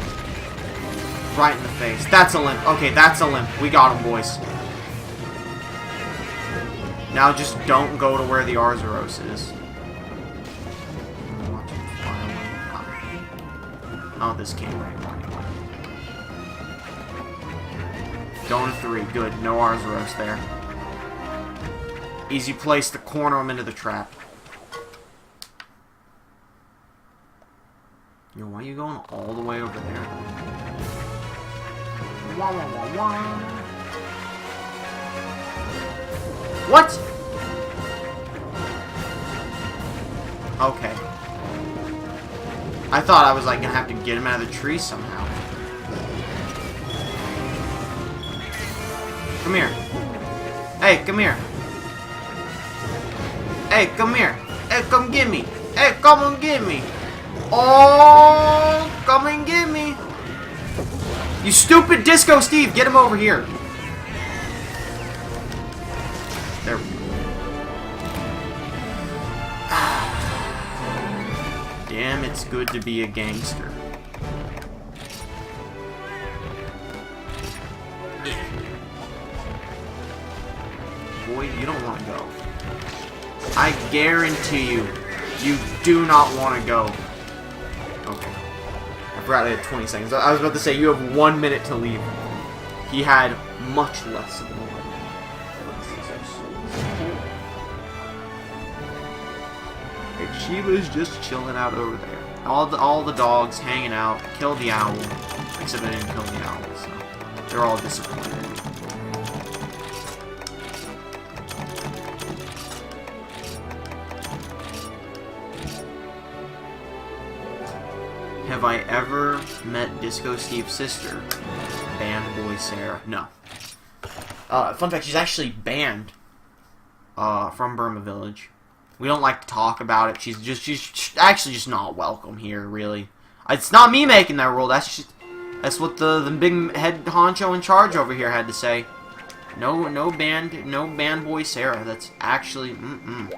Right in the face. That's a limp. Okay, that's a limp. We got him, boys. Now just don't go to where the Arzuros is. Oh, this came right. Going 3. Good. No Arzuros there. Easy place to corner him into the trap. Yo, why are you going all the way over there? Wah, wah, wah, wah. What? Okay. I thought I was like gonna have to get him out of the tree somehow. Come here. Hey, come here. Hey, come here. Hey, come get me. Hey, come and get me. Oh, come and get me. You stupid Disco Steve, get him over here. There we go. Damn, it's good to be a gangster. Boy, you don't want to go. I guarantee you, you do not want to go. Okay. I forgot I had 20 seconds. I was about to say, you have 1 minute to leave. He had much less than 1 minute. And she was just chilling out over there. All the dogs hanging out. Killed the owl. Except I didn't kill the owl, so they're all disappointed. Have I ever met Disco Steve's sister, Band Boy Sarah? No. Fun fact, she's actually banned from Burma Village. We don't like to talk about it. She's actually just not welcome here, really. It's not me making that rule. That's what the big head honcho in charge over here had to say. No Band Boy Sarah. That's actually You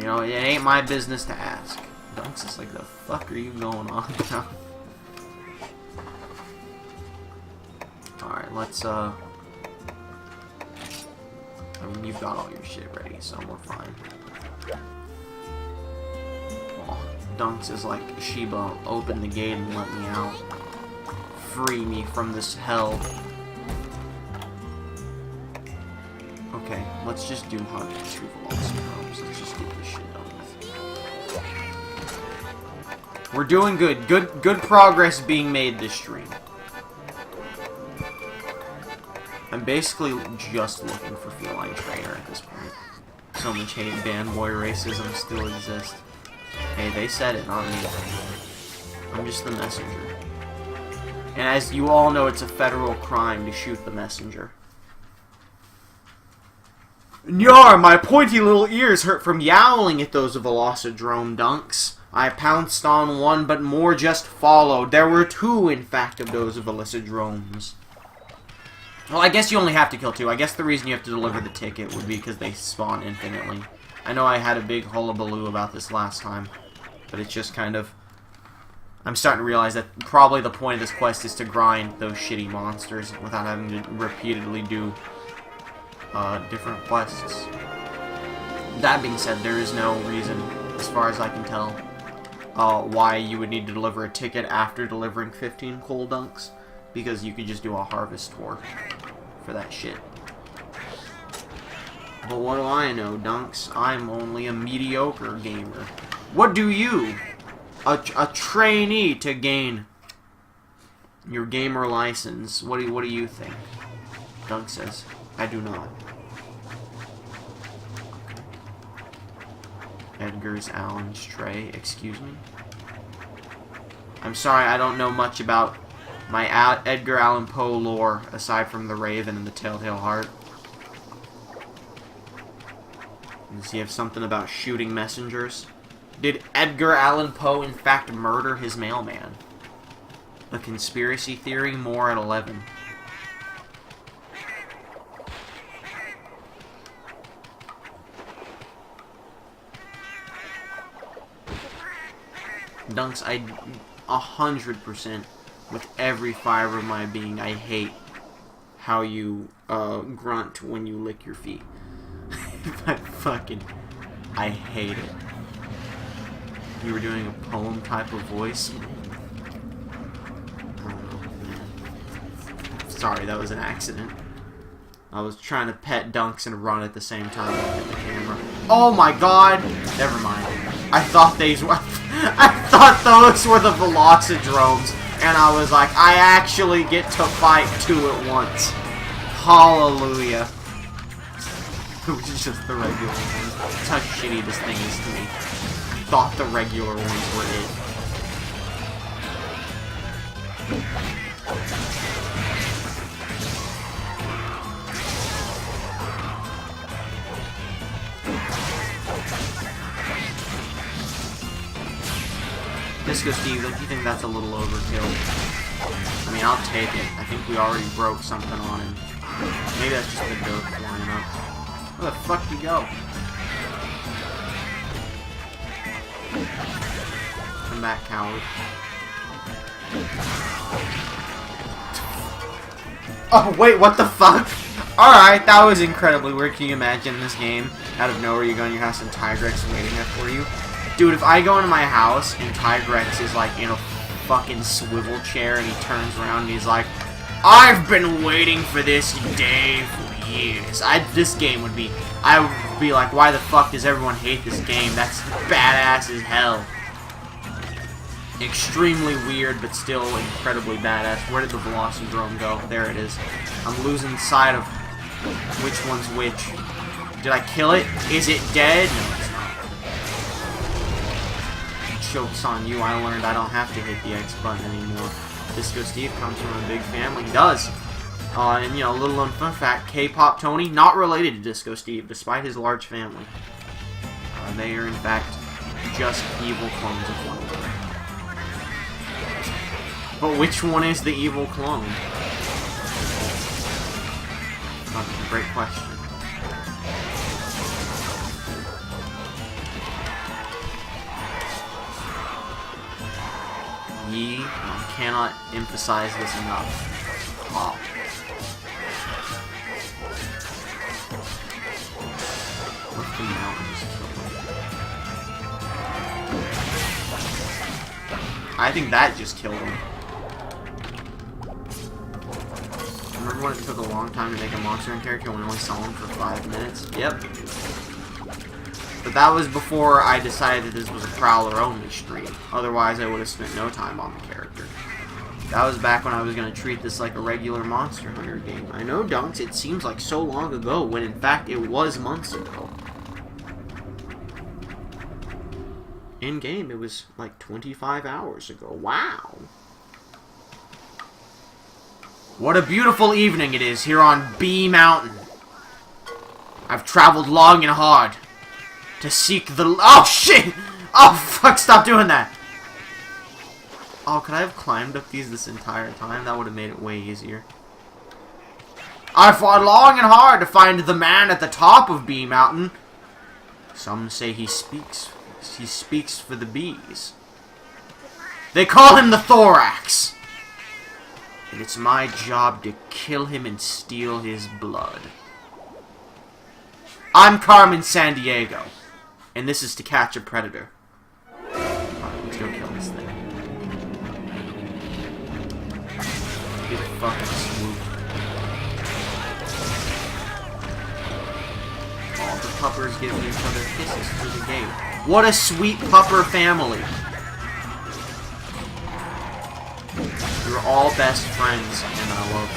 know, it ain't my business to ask. Dunks is like, the fuck are you going on now? Alright, let's, I mean, you've got all your shit ready, so we're fine. Oh, Dunks is like, Sheba, open the gate and let me out. Free me from this hell. Okay, let's just do Hunt True Velocity Roams. Let's just get this shit done with. We're doing good. Good progress being made this stream. I'm basically just looking for Feline Trainer at this point. So much hate, Bandboy racism still exists. Hey, they said it, not me. I'm just the messenger. And as you all know, it's a federal crime to shoot the messenger. Nyar, my pointy little ears hurt from yowling at those Velocidrome Dunks. I pounced on one, but more just followed. There were two, in fact, of those Velocidromes. Well, I guess you only have to kill two. I guess the reason you have to deliver the ticket would be because they spawn infinitely. I know I had a big hullabaloo about this last time, but it's just kind of... I'm starting to realize that probably the point of this quest is to grind those shitty monsters without having to repeatedly do different quests. That being said, there is no reason, as far as I can tell, why you would need to deliver a ticket after delivering 15 coal dunks, because you could just do a harvest tour for that shit. But what do I know, Dunks? I'm only a mediocre gamer. What do you, a trainee to gain your gamer license, what do you think? Dunk says, I do not. Edgar's Allen's tray, excuse me? I'm sorry, I don't know much about my Edgar Allan Poe lore, aside from The Raven and the Telltale Heart. Does he have something about shooting messengers? Did Edgar Allan Poe in fact murder his mailman? A conspiracy theory, more at 11. Dunks, 100%, with every fiber of my being, I hate how you grunt when you lick your feet. I hate it. You were doing a poem type of voice. Oh, man. Sorry, that was an accident. I was trying to pet Dunks and run at the same time and hit the camera. Oh my god! Never mind. I thought those were the Velocidromes, and I was like, I actually get to fight two at once. Hallelujah. Which is just the regular ones. That's how shitty this thing is to me. I thought the regular ones were it. Disco Steve, don't you think that's a little overkill? I mean, I'll take it. I think we already broke something on him. Maybe that's just the dirt flying up. Where the fuck do you go? Come back, coward. Oh, wait, what the fuck? Alright, that was incredibly weird. Can you imagine this game? Out of nowhere, you go in your house and Tigrex waiting there for you. Dude, if I go into my house and Tigrex is like in a fucking swivel chair and he turns around and he's like, I've been waiting for this day for years. This game would be, I would be like, why the fuck does everyone hate this game? That's badass as hell. Extremely weird, but still incredibly badass. Where did the Velocidrome go? There it is. I'm losing sight of which one's which. Did I kill it? Is it dead? No, it's not. Joke's on you. I learned I don't have to hit the X button anymore. Disco Steve comes from a big family. He does. And, you know, little known fun fact, K-Pop Tony, not related to Disco Steve, despite his large family. They are, in fact, just evil clones of one another. But which one is the evil clone? Great question. I cannot emphasize this enough. Pop. Lift him out and just kill him. I think that just killed him. Remember when it took a long time to make a Monster Hunter character and we only saw him for 5 minutes? Yep. But that was before I decided that this was a Prowler only stream. Otherwise, I would have spent no time on the character. That was back when I was going to treat this like a regular Monster Hunter game. I know, Dunks, it seems like so long ago, when in fact it was months ago. In-game, it was like 25 hours ago. Wow. What a beautiful evening it is here on B Mountain. I've traveled long and hard to seek the... Oh, shit! Oh, fuck, stop doing that! Oh, could I have climbed up these this entire time? That would have made it way easier. I fought long and hard to find the man at the top of B Mountain. Some say he speaks for the bees. They call him the Thorax. And it's my job to kill him and steal his blood. I'm Carmen Sandiego, and this is To Catch a Predator. Alright, let's go kill this thing. Get a fucking swoop. All the puppers giving each other kisses through the gate. What a sweet pupper family. You're all best friends, and I love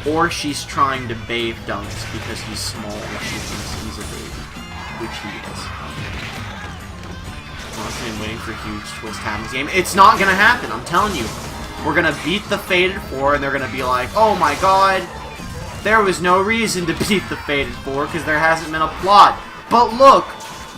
you. Or she's trying to bathe Dunks because he's small and she thinks he's a baby. Which he is. Honestly, I'm waiting for a huge twist to happen in this game. It's not gonna happen, I'm telling you. We're gonna beat the Fated Four, and they're gonna be like, oh my god, there was no reason to beat the Fated Four because there hasn't been a plot. But look,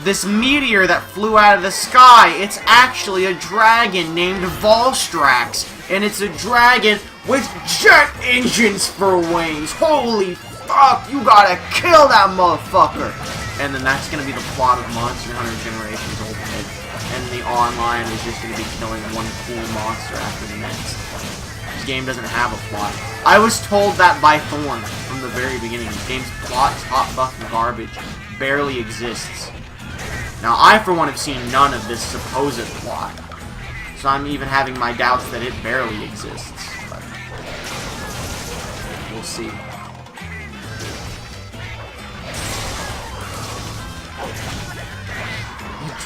this meteor that flew out of the sky, it's actually a dragon named Volstrax. And it's a dragon with jet engines for wings. Holy fuck, you gotta kill that motherfucker. And then that's gonna be the plot of Monster Hunter Generations Ultimate. And the online is just gonna be killing one cool monster after the next. This game doesn't have a plot. I was told that by Thorn from the very beginning. This game's plot is hot fucking garbage. Barely exists. Now, I for one have seen none of this supposed plot. So I'm even having my doubts that it barely exists. But we'll see.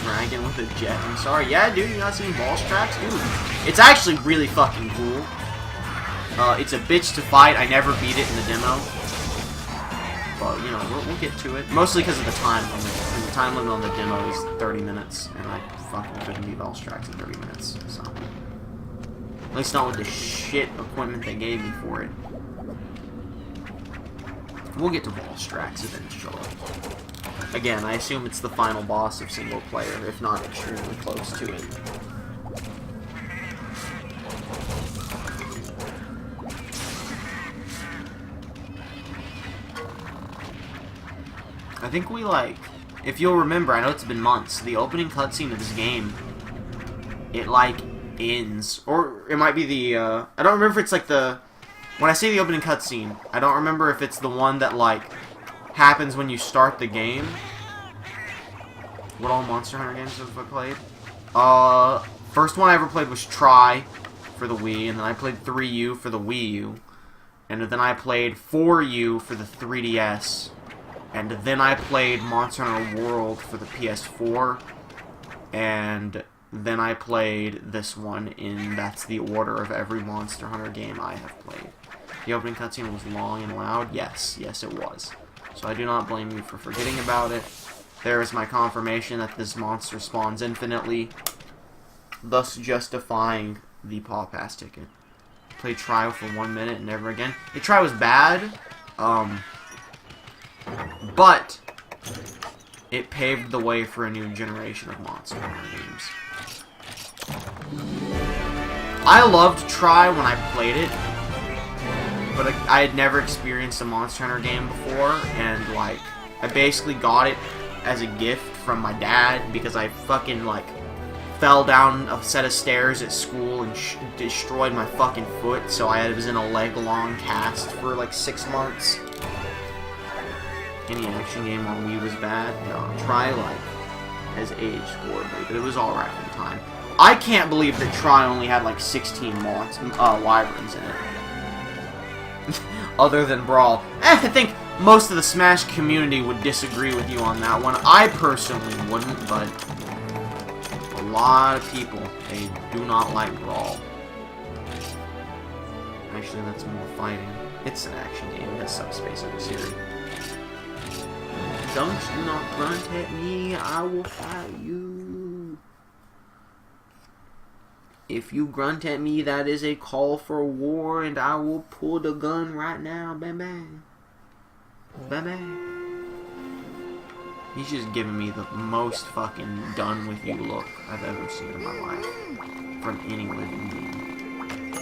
Dragon with a jet. I'm sorry. Yeah, dude, you not seen Volstrax? Dude, it's actually really fucking cool. It's a bitch to fight. I never beat it in the demo. But, you know, we'll get to it. Mostly because of the time limit. And the time limit on the demo is 30 minutes. And I fucking couldn't beat Volstrax in 30 minutes. So. At least not with the shit equipment they gave me for it. We'll get to Volstrax eventually. Again, I assume it's the final boss of single player, if not extremely close to it. I think we, like, if you'll remember, I know it's been months, the opening cutscene of this game, it, like, ends. Or it might be the, I don't remember if it's, like, the... When I say the opening cutscene, I don't remember if it's the one that, like, happens when you start the game. What all Monster Hunter games have I played? First one I ever played was Try for the Wii, and then I played 3U for the Wii U. And then I played 4U for the 3DS. And then I played Monster Hunter World for the PS4. And then I played this one in that's the order of every Monster Hunter game I have played. The opening cutscene was long and loud. Yes, it was. So I do not blame you for forgetting about it. There is my confirmation that this monster spawns infinitely, thus justifying the Paw Pass ticket. Played Trial for 1 minute and never again. The Try was bad, but it paved the way for a new generation of Monster Hunter games. I loved Try when I played it, but I had never experienced a Monster Hunter game before, and, like, I basically got it as a gift from my dad because I fucking, like, fell down a set of stairs at school and destroyed my fucking foot, so I was in a leg-long cast for, like, 6 months. Any action game on Wii was bad? No, Try, like, has aged horribly, but it was alright at the time. I can't believe that Try only had, like, 16 wyverns in it. Other than Brawl. I think most of the Smash community would disagree with you on that one. I personally wouldn't, but a lot of people, they do not like Brawl. Actually, that's more fighting. It's an action game. It has subspace in the series. Don't you not grunt at me, I will fight you. If you grunt at me, that is a call for war, and I will pull the gun right now. Bang, bang. Bang, bang. He's just giving me the most fucking done with you look I've ever seen in my life. From any living being.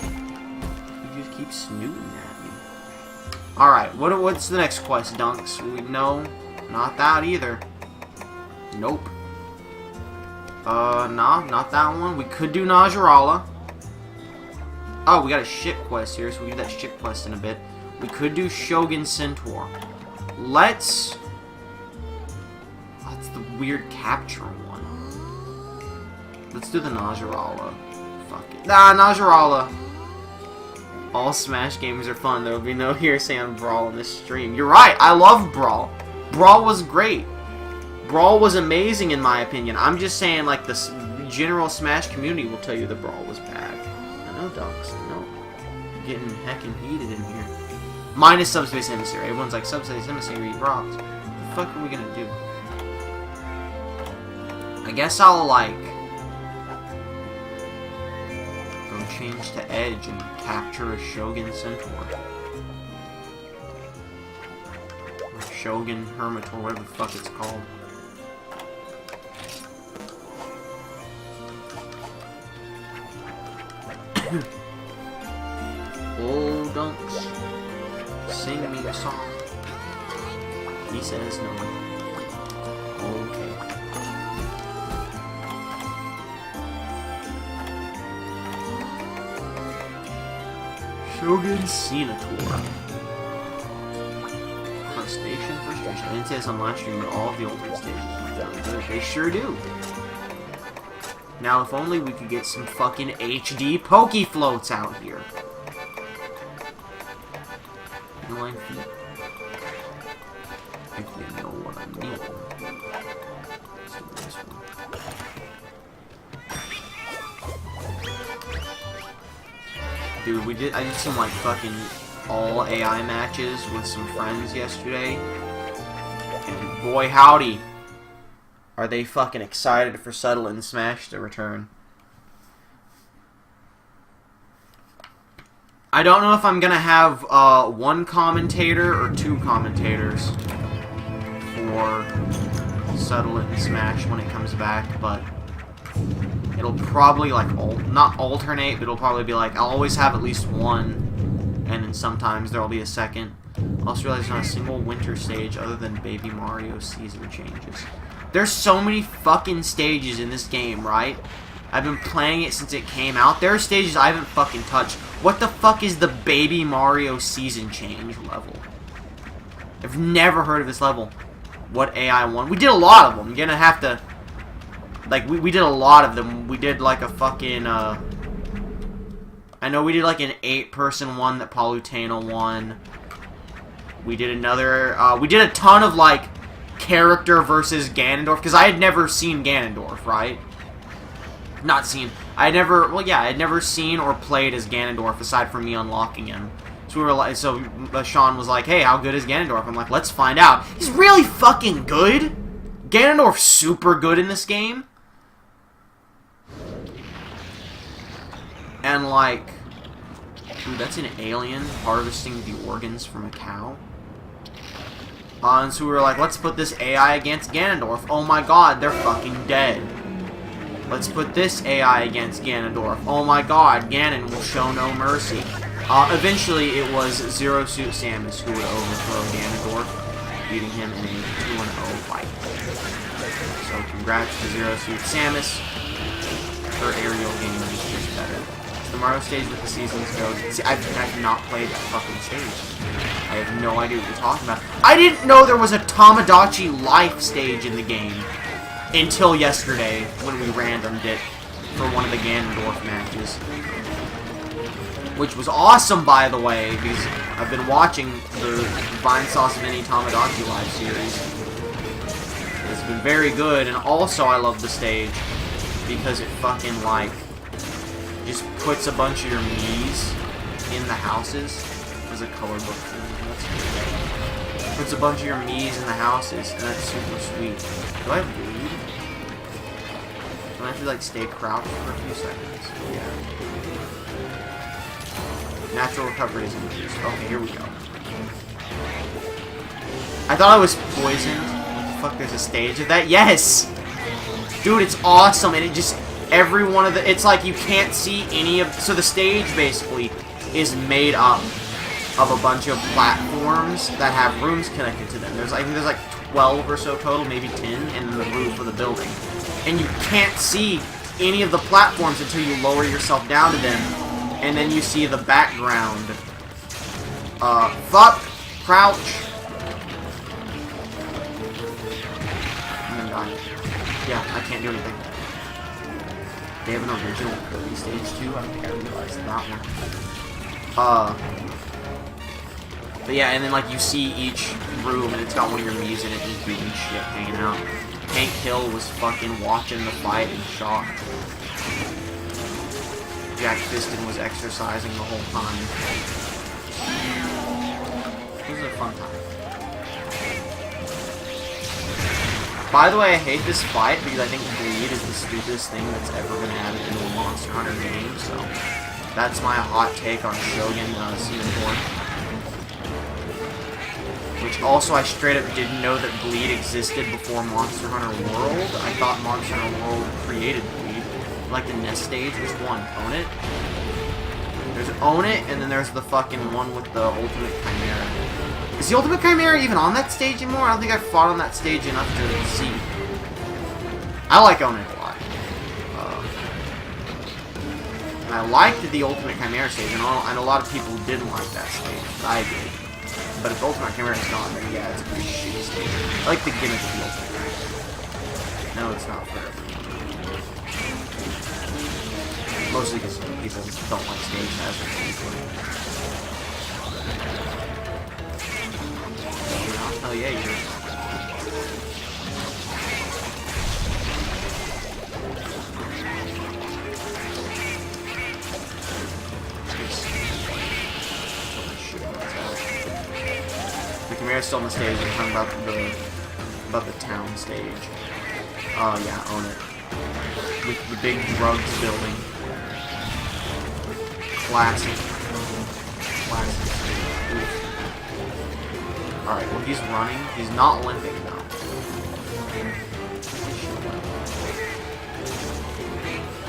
He just keeps snooting at me. Alright, what's the next quest, Dunks? No, not that either. Nope. Nah, not that one. We could do Najarala. Oh, we got a ship quest here, so we'll do that ship quest in a bit. We could do Shogun Centaur. Let's... That's the weird capture one. Let's do the Najarala. Fuck it. Nah, Najarala. All Smash games are fun. There will be no hearsay on Brawl in this stream. You're right, I love Brawl. Brawl was great. Brawl was amazing in my opinion. I'm just saying, like, the general Smash community will tell you the Brawl was bad. I know, Dunks. I know. You're getting heckin' heated in here. Minus Subspace Emissary. Everyone's like, Subspace Emissary rocks. What the fuck are we gonna do? I guess I'll, like, go change to Edge and capture a Shogun Centaur. Or Shogun Hermit, or whatever the fuck it's called. Oh, Dunks, sing me a song. He says no. Okay. Shogun Senator. Frustration. I didn't say this on live stream, but all of the ultimate stages are really good. They sure do. Now, if only we could get some fucking HD Poke Floats out here. Inline feet. If you know what I mean. Let's do this one. Dude, I did some, like, fucking all AI matches with some friends yesterday. And boy howdy, are they fucking excited for Subtle and Smash to return. I don't know if I'm gonna have one commentator or two commentators for Settle It and Smash when it comes back, but it'll probably like not alternate, but it'll probably be like I'll always have at least one, and then sometimes there'll be a second. I also realized there's not a single winter stage other than Baby Mario season changes. There's so many fucking stages in this game, right? I've been playing it since it came out. There are stages I haven't fucking touched. What the fuck is the Baby Mario season change level? I've never heard of this level. What AI one? We did a lot of them. You're gonna have to... Like, we did a lot of them. We did like a fucking, I know we did like an 8-person one that Palutena won. We did another, we did a ton of like character versus Ganondorf, because I had never seen Ganondorf, right? Not seen. I had never, well, yeah, I had never seen or played as Ganondorf aside from me unlocking him. So we were like, so Sean was like, hey, how good is Ganondorf? I'm like, let's find out. He's really fucking good. Ganondorf's super good in this game. And like, dude, that's an alien harvesting the organs from a cow. And so we were like, let's put this AI against Ganondorf. Oh my god, they're fucking dead. Let's put this AI against Ganondorf. Oh my god, Ganon will show no mercy. Eventually, it was Zero Suit Samus who would overthrow Ganondorf, beating him in a 2-0 fight. So congrats to Zero Suit Samus. Her aerial game is just better. The Mario stage with the seasons go. See, I've not played that fucking stage. I have no idea what you're talking about. I didn't know there was a Tamagotchi Life stage in the game until yesterday when we randomed it for one of the Ganondorf matches. Which was awesome, by the way, because I've been watching the Vine Sauce Vinny Tamagotchi Live series. It's been very good, and also I love the stage because it fucking, like, just puts a bunch of your Mii's in the houses. There's a color book thing. That's cool. Puts a bunch of your Mii's in the houses, and that's super sweet. Do I have bleed? Do I have to, like, stay crouched for a few seconds? Yeah. Natural recovery is increased. Okay, here we go. I thought I was poisoned. What the fuck, there's a stage of that? Yes! Dude, it's awesome, and it just... Every one of the... It's like you can't see any of... So the stage, basically, is made up of a bunch of platforms that have rooms connected to them. I think there's like 12 or so total, maybe 10, and then the roof of the building. And you can't see any of the platforms until you lower yourself down to them, and then you see the background. Fuck! Crouch! I'm gonna die. Yeah, I can't do anything. They have an original Kirby stage too. I don't think I realized that one. But yeah, and then like you see each room and it's got one of your Mii's in it just doing shit, hanging out. Hank Hill was fucking watching the fight in shock. Jack Fiston was exercising the whole time. It was a fun time. By the way, I hate this fight because I think bleed is the stupidest thing that's ever been added into a Monster Hunter game, so that's my hot take on Shogun Season 4. Which also I straight up didn't know that bleed existed before Monster Hunter World. I thought Monster Hunter World created bleed. Like the NES stage was one. Own It? There's Own It, and then there's the fucking one with the Ultimate Chimera. Is the Ultimate Chimera even on that stage anymore? I don't think I fought on that stage enough to see. I like Own It a lot. And I liked the Ultimate Chimera stage, and a lot of people didn't like that stage. I did. But if the Ultimate Chimera's gone, then yeah, it's a pretty shitty stage. I like the gimmick of the Ultimate Chimera. No, it's not for everyone. Mostly because people don't like stage hazards. Oh yeah, you do. The Chimera's still on the stage. We're talking about the town stage. Oh yeah, Own It. With the big drugs building. Classic. classic. Alright, well he's running. He's not limping though.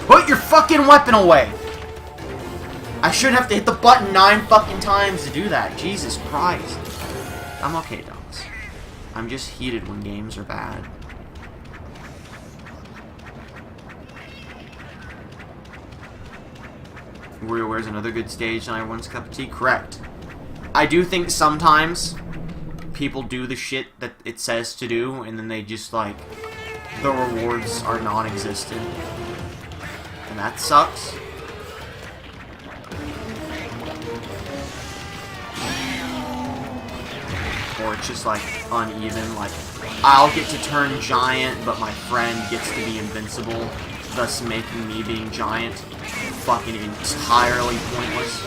Put your fucking weapon away! I shouldn't have to hit the button 9 fucking times to do that. Jesus Christ. I'm okay, dogs. I'm just heated when games are bad. WarioWare's another good stage, and everyone's cup of tea. Correct. I do think sometimes people do the shit that it says to do, and then they just, like, the rewards are non-existent. And that sucks. Or it's just, like, uneven. Like, I'll get to turn giant, but my friend gets to be invincible, thus making me being giant fucking entirely pointless.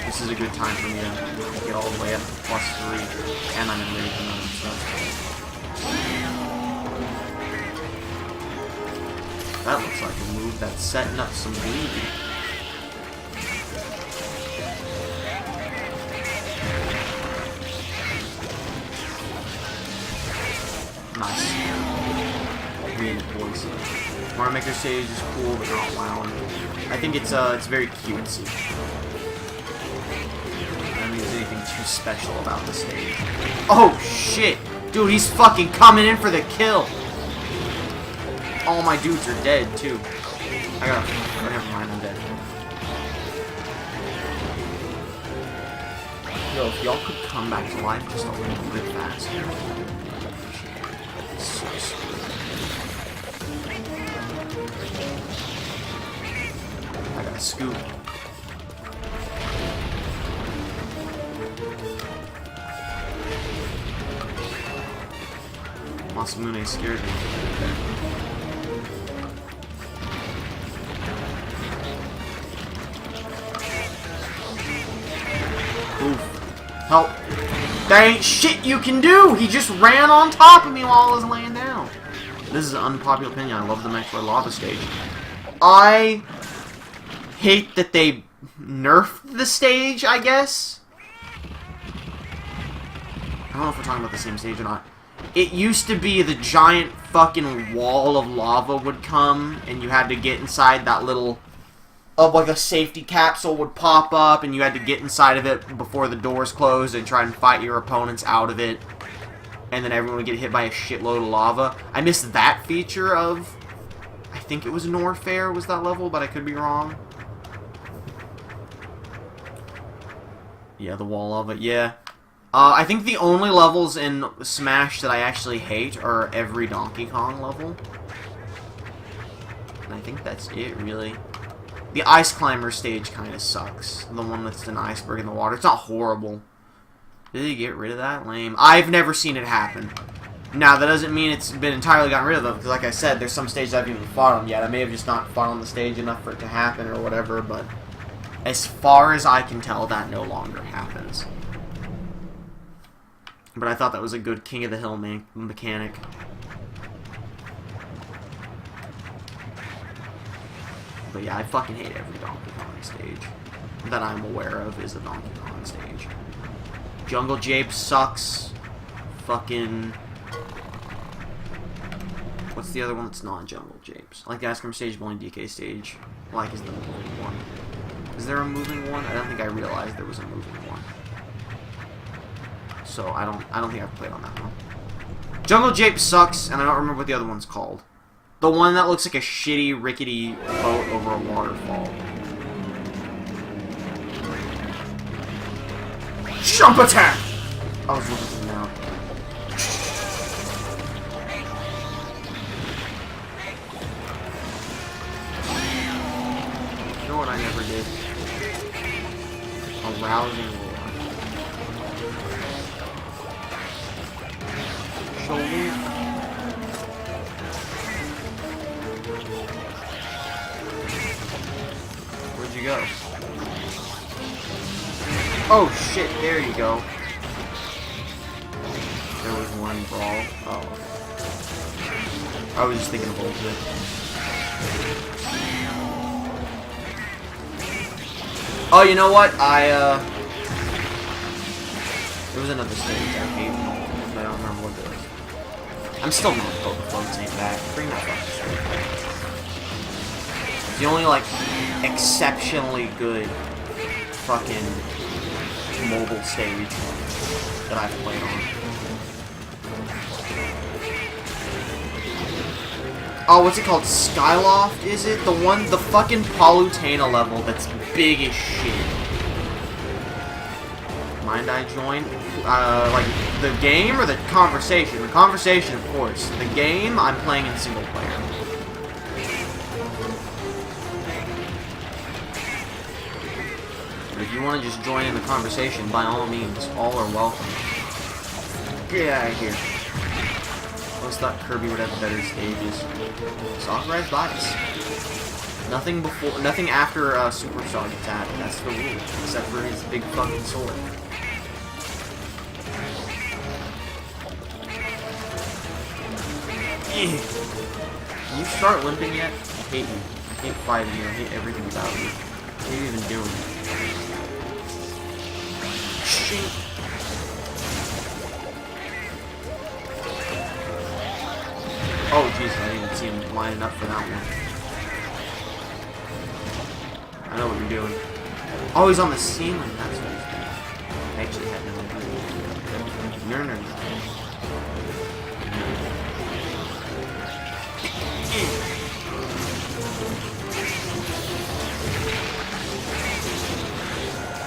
This is a good time for me to get all the way up to +3, and I'm in rage mode, so. That looks like a move that's setting up some bleeding. Nice. Boys. Mario Maker stage is cool, but not wowing. I think it's very cutesy. I don't think there's anything too special about the stage. Oh shit! Dude, he's fucking coming in for the kill! All my dudes are dead, too. Oh, never mind, I'm dead. Yo, if y'all could come back to life just a little bit faster. So sweet. I got a scoop. Masamune scared me. Oof. Help. There ain't shit you can do! He just ran on top of me while I was laying down. This is an unpopular opinion. I love the Metroid Lava stage. I hate that they nerfed the stage, I guess. I don't know if we're talking about the same stage or not. It used to be the giant fucking wall of lava would come, and you had to get inside that little... like a safety capsule would pop up, and you had to get inside of it before the doors closed and try and fight your opponents out of it. And then everyone would get hit by a shitload of lava. I missed that feature of... I think it was Norfair was that level, but I could be wrong. Yeah, the wall of it, yeah. I think the only levels in Smash that I actually hate are every Donkey Kong level. And I think that's it, really. The Ice Climber stage kind of sucks. The one that's an iceberg in the water. It's not horrible. Did they get rid of that? Lame. I've never seen it happen. Now, that doesn't mean it's been entirely gotten rid of, because like I said, there's some stages I haven't even fought on yet. I may have just not fought on the stage enough for it to happen or whatever, but as far as I can tell, that no longer happens. But I thought that was a good King of the Hill mechanic. But yeah, I fucking hate every Donkey Kong stage that I'm aware of is a Donkey Kong stage. Jungle Jape sucks. Fucking... What's the other one that's not Jungle Japes? Like the Ice Cream stage, Bowling DK stage. Like is the moving one. Is there a moving one? I don't think I realized there was a moving one. So I don't think I've played on that one. Jungle Jape sucks, and I don't remember what the other one's called. The one that looks like a shitty, rickety boat over a waterfall. Jump attack! I was looking for now. You know what I never did? A rousing roar. Shoulder. Where'd you go? Oh shit, there you go. There was one brawl. Oh. I was just thinking of bullshit. Oh, you know what? There was another stage I hate, but I don't remember what it was. I'm still mad that the floats ain't back. Bring that fucking stage back. It's the only, like, exceptionally good fucking mobile stage that I've played on. Oh, what's it called? Skyloft, is it? The fucking Palutena level that's big as shit. Mind I join? Like, the game or the conversation? The conversation, of course. The game, I'm playing in single player. But if you want to just join in the conversation, by all means, all are welcome. Get out of here. I always thought Kirby would have better stages. Sakurai's bias. Nothing after Superstar gets added. That's the rule. Except for his big fucking sword. Can you start limping yet? I hate you. I hate fighting you. I hate everything about you. What are you even doing? Shit. Oh, jeez, I didn't even see him lining up for that one. I know what you're doing. Oh, he's on the ceiling. That's what he's doing. I actually had no idea. No.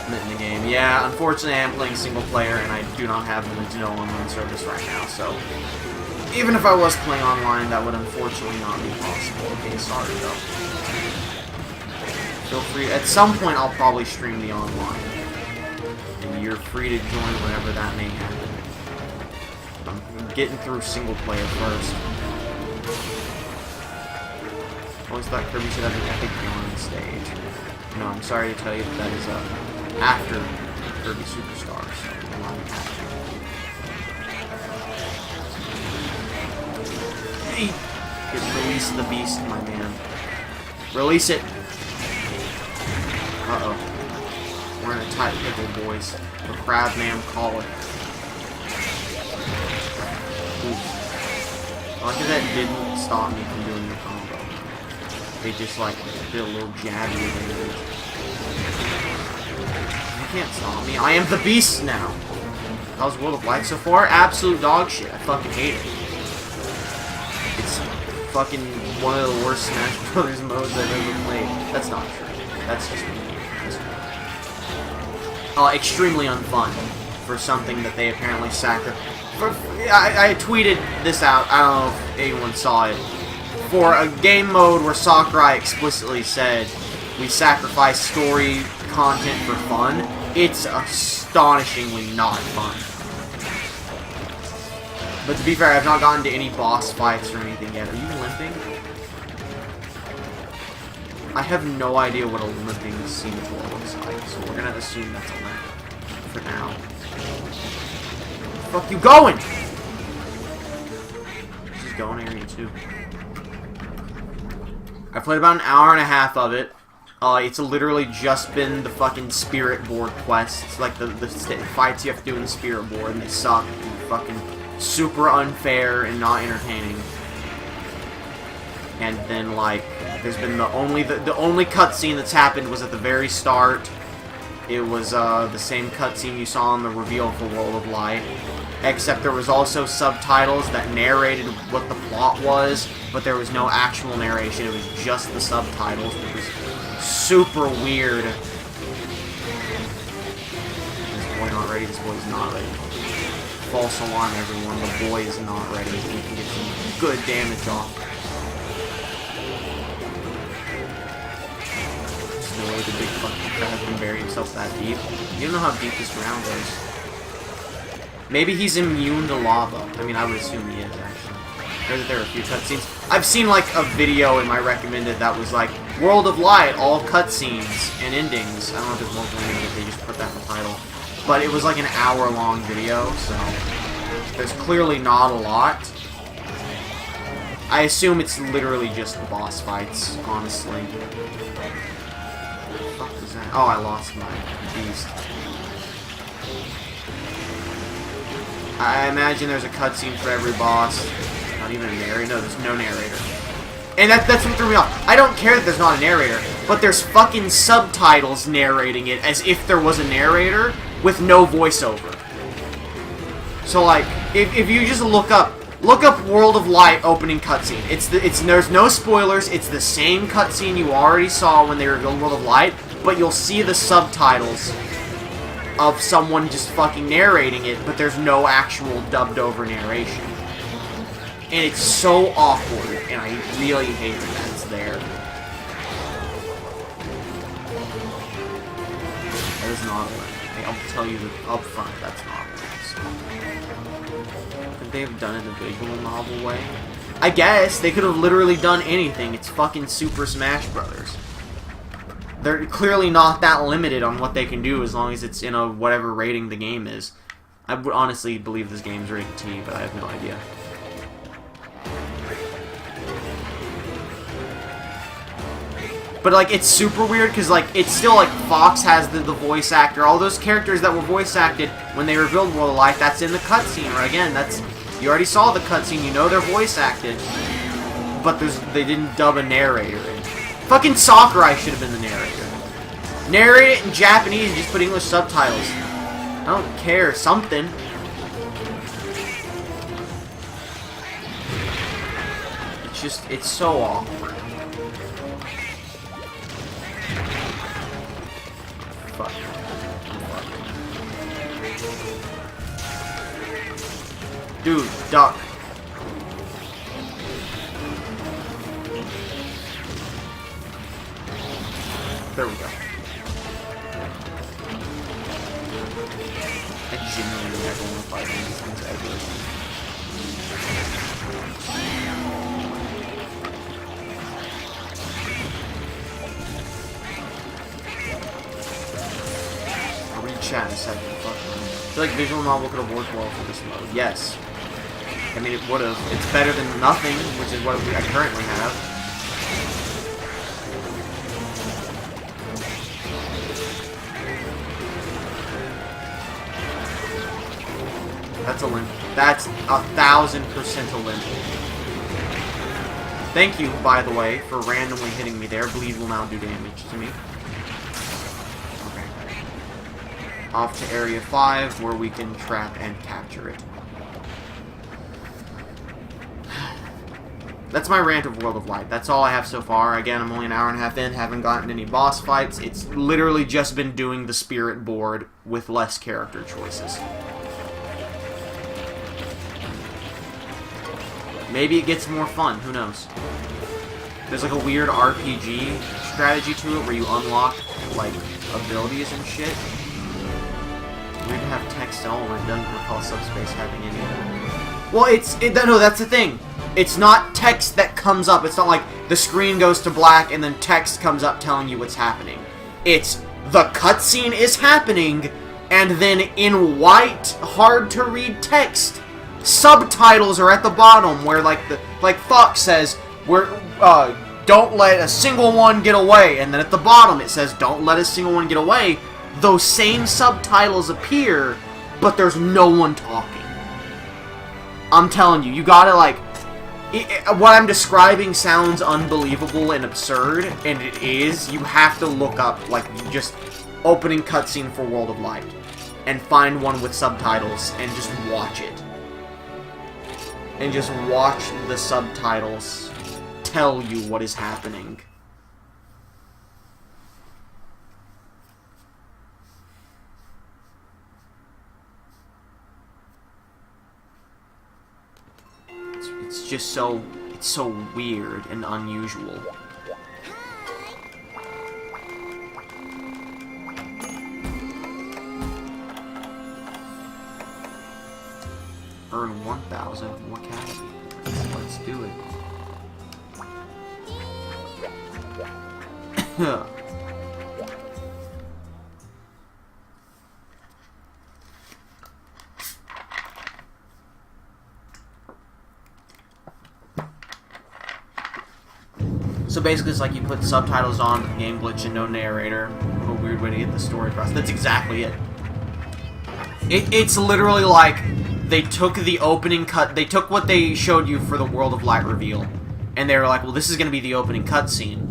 I'm in the game. Yeah, unfortunately, I'm playing single player, and I do not have the Nintendo Online service right now, so... Even if I was playing online, that would unfortunately not be possible. Okay, sorry, though. Feel free. At some point, I'll probably stream the online. And you're free to join whenever that may happen. I'm getting through single player first. Always thought Kirby should have an epic villain stage. No, I'm sorry to tell you that is after Kirby Superstar, so I'm not happy. Release the beast, my man. Release it! Uh-oh. We're in a tight pickle, boys. The Crabman Collar. Ooh. I like that didn't stop me from doing the combo. They just, like, did a little jabby damage. You can't stop me. I am the beast now! How's World of Light so far? Absolute dog shit. I fucking hate it. It's fucking one of the worst Smash Brothers modes I've ever played. That's not true. That's just me. Extremely unfun for something that they apparently sacrificed. I tweeted this out. I don't know if anyone saw it. For a game mode where Sakurai explicitly said we sacrifice story content for fun, it's astonishingly not fun. But to be fair, I've not gotten to any boss fights or anything yet. Are you limping? I have no idea what a limping scimitar looks like, so we're gonna assume that's a limp. For now. Fuck you going? She's going area 2. I played about an hour and a half of it. It's literally just been the fucking Spirit Board quests. Like the fights you have to do in the Spirit Board, and they suck. And fucking super unfair and not entertaining. And then, like, there's been the only cutscene that's happened was at the very start. It was the same cutscene you saw in the reveal for World of Light, except there was also subtitles that narrated what the plot was, but there was no actual narration. It was just the subtitles, which was super weird. This boy not ready. This boy's not ready. False alarm, everyone. The boy is not ready. He can get some good damage off. There's no way the big fucking crab can bury himself that deep. You don't know how deep this ground is. Maybe he's immune to lava. I mean, I would assume he is, actually. There are a few cutscenes. I've seen, like, a video in my recommended that was, like, World of Light, all cutscenes and endings. I don't know if there's multiple endings, if they just put that in the title. But it was, like, an hour-long video, so there's clearly not a lot. I assume it's literally just the boss fights, honestly. What the fuck is that? Oh, I lost my beast. I imagine there's a cutscene for every boss. Not even a narrator. No, there's no narrator. And that's what threw me off. I don't care that there's not a narrator, but there's fucking subtitles narrating it as if there was a narrator with no voiceover. So like, if you just look up World of Light opening cutscene. There's no spoilers. It's the same cutscene you already saw when they revealed World of Light, but you'll see the subtitles of someone just fucking narrating it, but there's no actual dubbed over narration. And it's so awkward, and I really hate that it's there. That is not a limit. I'll tell you up front, that's not a limit. Could they have done it a visual novel way? I guess. They could have literally done anything. It's fucking Super Smash Brothers. They're clearly not that limited on what they can do as long as it's in a whatever rating the game is. I would honestly believe this game's rated T, but I have no idea. But, like, it's super weird, because, like, it's still, like, Fox has the voice actor. All those characters that were voice acted when they revealed World of Light, that's in the cutscene. Or, again, you already saw the cutscene, you know they're voice acted. But they didn't dub a narrator in. Fucking Sakurai should have been the narrator. Narrate it in Japanese and just put English subtitles. I don't care, something. It's so awkward. Fuck. Dude, duck. There we go. I genuinely never want to fight these things ever. I'll read chat in a second. Fuck. I feel like visual novel could have worked well for this mode. Yes. I mean, it would have. It's better than nothing, which is what I currently have. That's a limp. That's 1000% a limp. Thank you, by the way, for randomly hitting me there. Bleed will now do damage to me. Okay. Off to Area 5, where we can trap and capture it. That's my rant of World of Light. That's all I have so far. Again, I'm only an hour and a half in, haven't gotten any boss fights. It's literally just been doing the spirit board with less character choices. Maybe it gets more fun, who knows. There's like a weird RPG strategy to it where you unlock, like, abilities and shit. Weird to have text at all when it doesn't recall Subspace having any. Well, no, that's the thing. It's not text that comes up. It's not like the screen goes to black and then text comes up telling you what's happening. It's the cutscene is happening, and then in white, hard-to-read text, subtitles are at the bottom where, like Fox says, don't let a single one get away, and then at the bottom it says, don't let a single one get away. Those same subtitles appear, but there's no one talking. I'm telling you, you gotta, like, what I'm describing sounds unbelievable and absurd, and it is. You have to look up, like, just opening cutscene for World of Light, and find one with subtitles, and just watch it. And just watch the subtitles tell you what is happening. It's just so, it's so weird and unusual. Earn 1,000 more Academy points. Let's do it. So basically it's like you put subtitles on with game glitch and no narrator. What a weird weird way to get the story across. That's exactly it. It's literally like they took the opening cut. They took what they showed you for the World of Light reveal, and they were like, well, this is going to be the opening cutscene.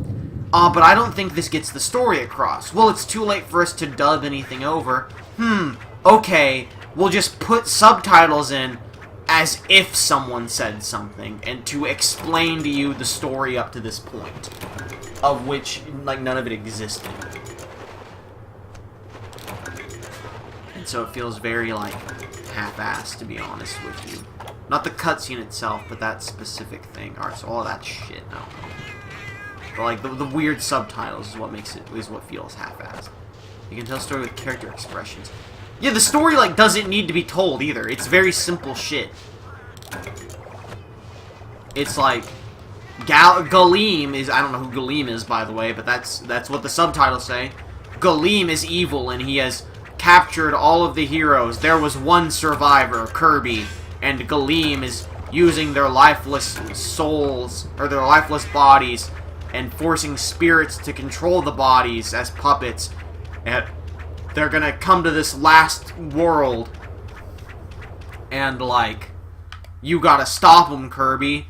But I don't think this gets the story across. Well, it's too late for us to dub anything over. Okay, we'll just put subtitles in as if someone said something, and to explain to you the story up to this point, of which, like, none of it existed. And so it feels very, like, half-assed, to be honest with you. Not the cutscene itself, but that specific thing. Alright, so all that shit, no. But, like, the weird subtitles is what makes it, is what feels half-assed. You can tell a story with character expressions. Yeah, the story, like, doesn't need to be told, either. It's very simple shit. It's like, Galeem is, I don't know who Galeem is, by the way, but that's what the subtitles say. Galeem is evil, and he has captured all of the heroes. There was one survivor, Kirby, and Galeem is using their lifeless souls, or their lifeless bodies, and forcing spirits to control the bodies as puppets. And they're gonna come to this last world, and, like, you gotta stop them, Kirby.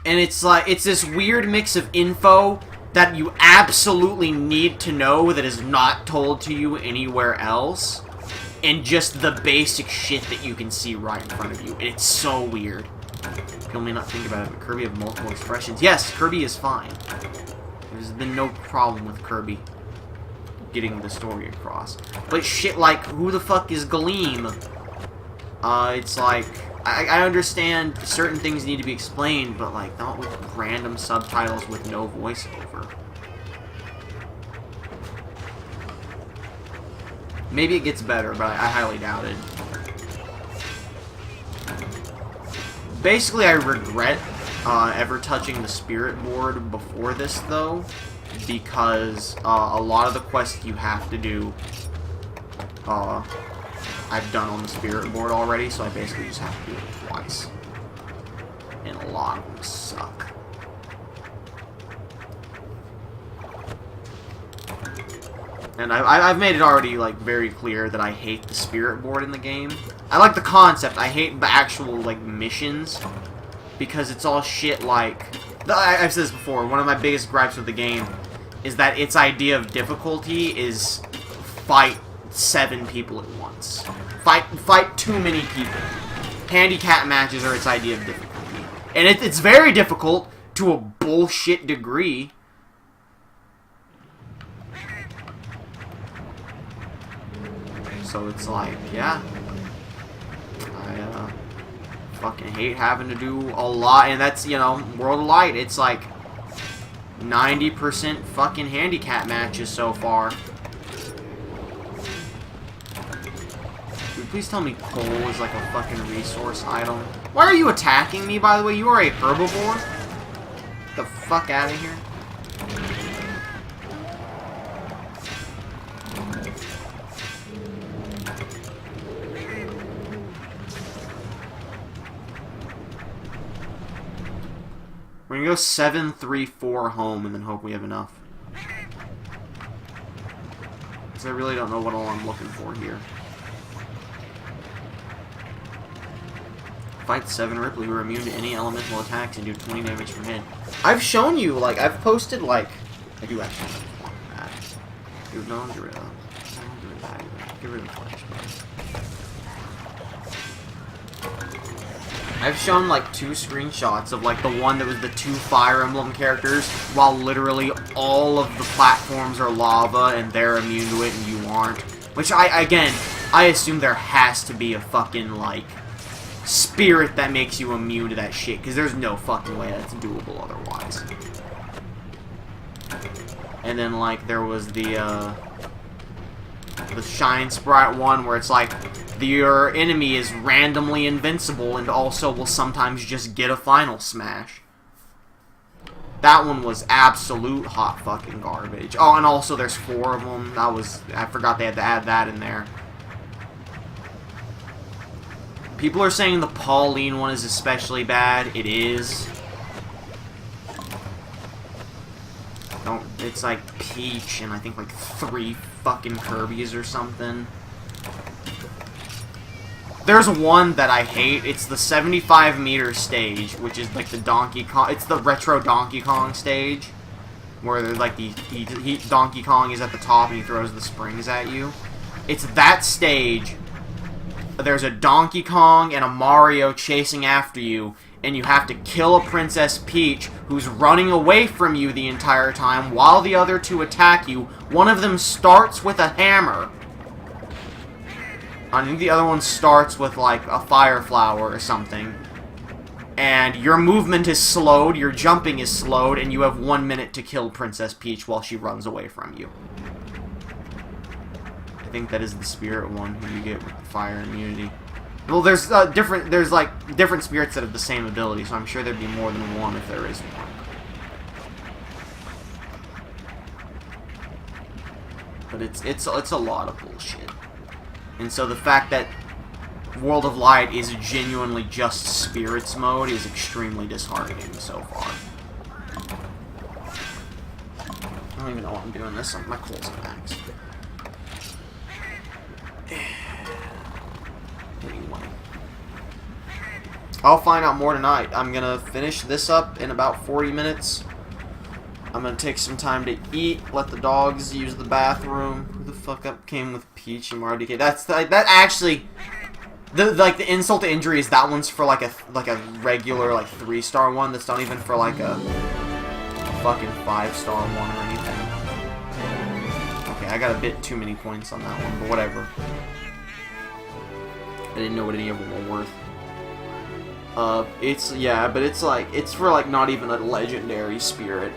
And it's like, it's this weird mix of info that you absolutely need to know that is not told to you anywhere else, and just the basic shit that you can see right in front of you. And it's so weird. You can only not think about it, but Kirby have multiple expressions. Yes, Kirby is fine. There's been no problem with Kirby getting the story across. But shit like, who the fuck is Galeem? It's like, I understand certain things need to be explained, but, like, not with random subtitles with no voiceover. Maybe it gets better, but I highly doubt it. Basically, I regret ever touching the spirit board before this, though, because a lot of the quests you have to do, I've done on the spirit board already, so I basically just have to do it twice. And a lot of them suck. And I've made it already, like, very clear that I hate the spirit board in the game. I like the concept, I hate the actual, like, missions, because it's all shit like... I've said this before, one of my biggest gripes with the game is that its idea of difficulty is fight 7 people at once. Fight too many people. Handicap matches are its idea of difficulty. And it's very difficult to a bullshit degree. So it's like, yeah. I fucking hate having to do a lot. And that's, you know, World of Light. It's like 90% fucking handicap matches so far. Please tell me coal is like a fucking resource item. Why are you attacking me, by the way? You are a herbivore? Get the fuck out of here. We're gonna go 7-3-4 home and then hope we have enough. Because I really don't know what all I'm looking for here. Fight 7 Ripley, who are immune to any elemental attacks and do 20 damage per hit. I've shown you, like, I've posted, like... I do actually want that. Dude, no, get rid of that. Don't get rid of that either. Get rid of the flashbang. I've shown, like, 2 screenshots of, like, the one that was the 2 Fire Emblem characters, while literally all of the platforms are lava and they're immune to it and you aren't. Which, again, I assume there has to be a fucking, like... spirit that makes you immune to that shit, because there's no fucking way that's doable otherwise. And then, like, there was the Shine Sprite one, where it's like, your enemy is randomly invincible and also will sometimes just get a final smash. That one was absolute hot fucking garbage. Oh, and also there's 4 of them. I forgot they had to add that in there. People are saying the Pauline one is especially bad. It is. It's like Peach and I think like 3 fucking Kirby's or something. There's one that I hate. It's the 75-meter stage, which is like the Donkey Kong. It's the retro Donkey Kong stage, where like Donkey Kong is at the top and he throws the springs at you. It's that stage. There's a Donkey Kong and a Mario chasing after you, and you have to kill a Princess Peach who's running away from you the entire time while the other 2 attack you. One of them starts with a hammer. I think the other one starts with, like, a fire flower or something. And your movement is slowed, your jumping is slowed, and you have 1 minute to kill Princess Peach while she runs away from you. I think that is the spirit one who you get with the fire immunity. Well, there's different spirits that have the same ability, so I'm sure there'd be more than one if there is one. But it's a lot of bullshit. And so the fact that World of Light is genuinely just spirits mode is extremely disheartening so far. I don't even know what I'm doing this. My coals are max. Anyway. I'll find out more tonight. I'm gonna finish this up in about 40 minutes. I'm gonna take some time to eat, let the dogs use the bathroom. Who the fuck up came with Peach and Mario DK? That's that actually the insult to injury is that one's for like a regular like 3-star one. That's not even for like a fucking 5-star one or anything. Okay, I got a bit too many points on that one, but whatever. I didn't know what any of them were worth. But it's like it's for like not even a legendary spirit.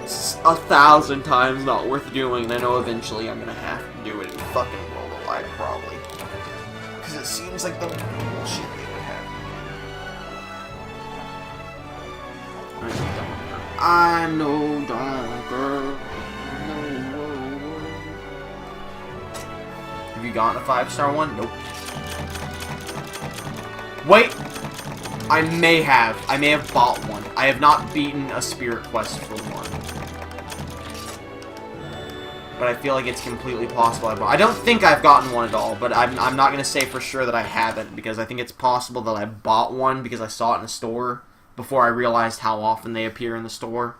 It's 1,000 times not worth doing, and I know eventually I'm gonna have to do it in fucking World of Light, probably. Because it seems like the bullshit they would have. I'm no dunker. Have you gotten a 5-star one? Nope. Wait! I may have bought one. I have not beaten a spirit quest for one. But I feel like it's completely possible I don't think I've gotten one at all, but I'm not going to say for sure that I haven't, because I think it's possible that I bought one because I saw it in a store before I realized how often they appear in the store,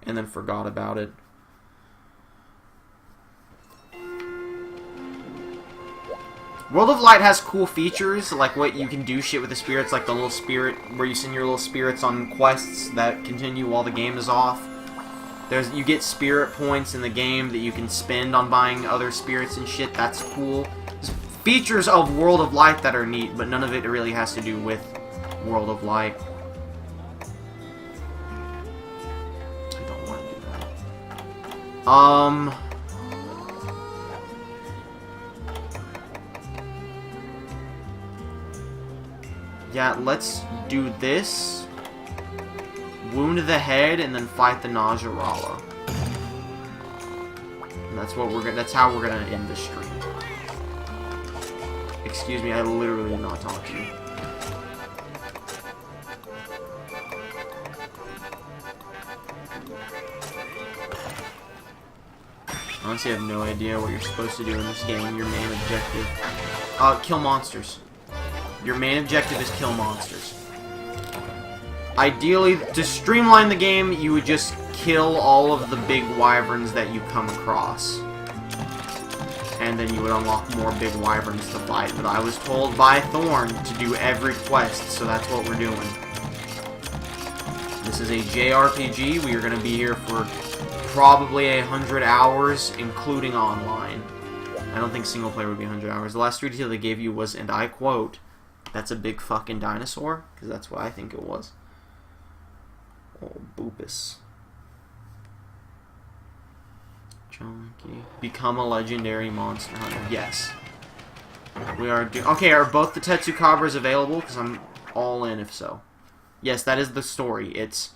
and then forgot about it. World of Light has cool features, like what you can do shit with the spirits, like the little spirit, where you send your little spirits on quests that continue while the game is off. You get spirit points in the game that you can spend on buying other spirits and shit. That's cool. There's features of World of Light that are neat, but none of it really has to do with World of Light. I don't want to do that. Yeah, let's do this. Wound the head and then fight the Najarala. And that's what that's how we're gonna end this stream. Excuse me, I literally did not talk to you. Honestly, I have no idea what you're supposed to do in this game. Your main objective. Kill monsters. Your main objective is kill monsters. Ideally, to streamline the game, you would just kill all of the big wyverns that you come across. And then you would unlock more big wyverns to fight. But I was told by Thorn to do every quest, so that's what we're doing. This is a JRPG. We are going to be here for probably 100 hours, including online. I don't think single player would be 100 hours. The last street detail they gave you was, and I quote, "That's a big fucking dinosaur," because that's what I think it was. Oh, Boopus. Chunky. Become a legendary monster hunter. Yes. We are okay, are both the Tetsukabras available? Because I'm all in if so. Yes, that is the story. It's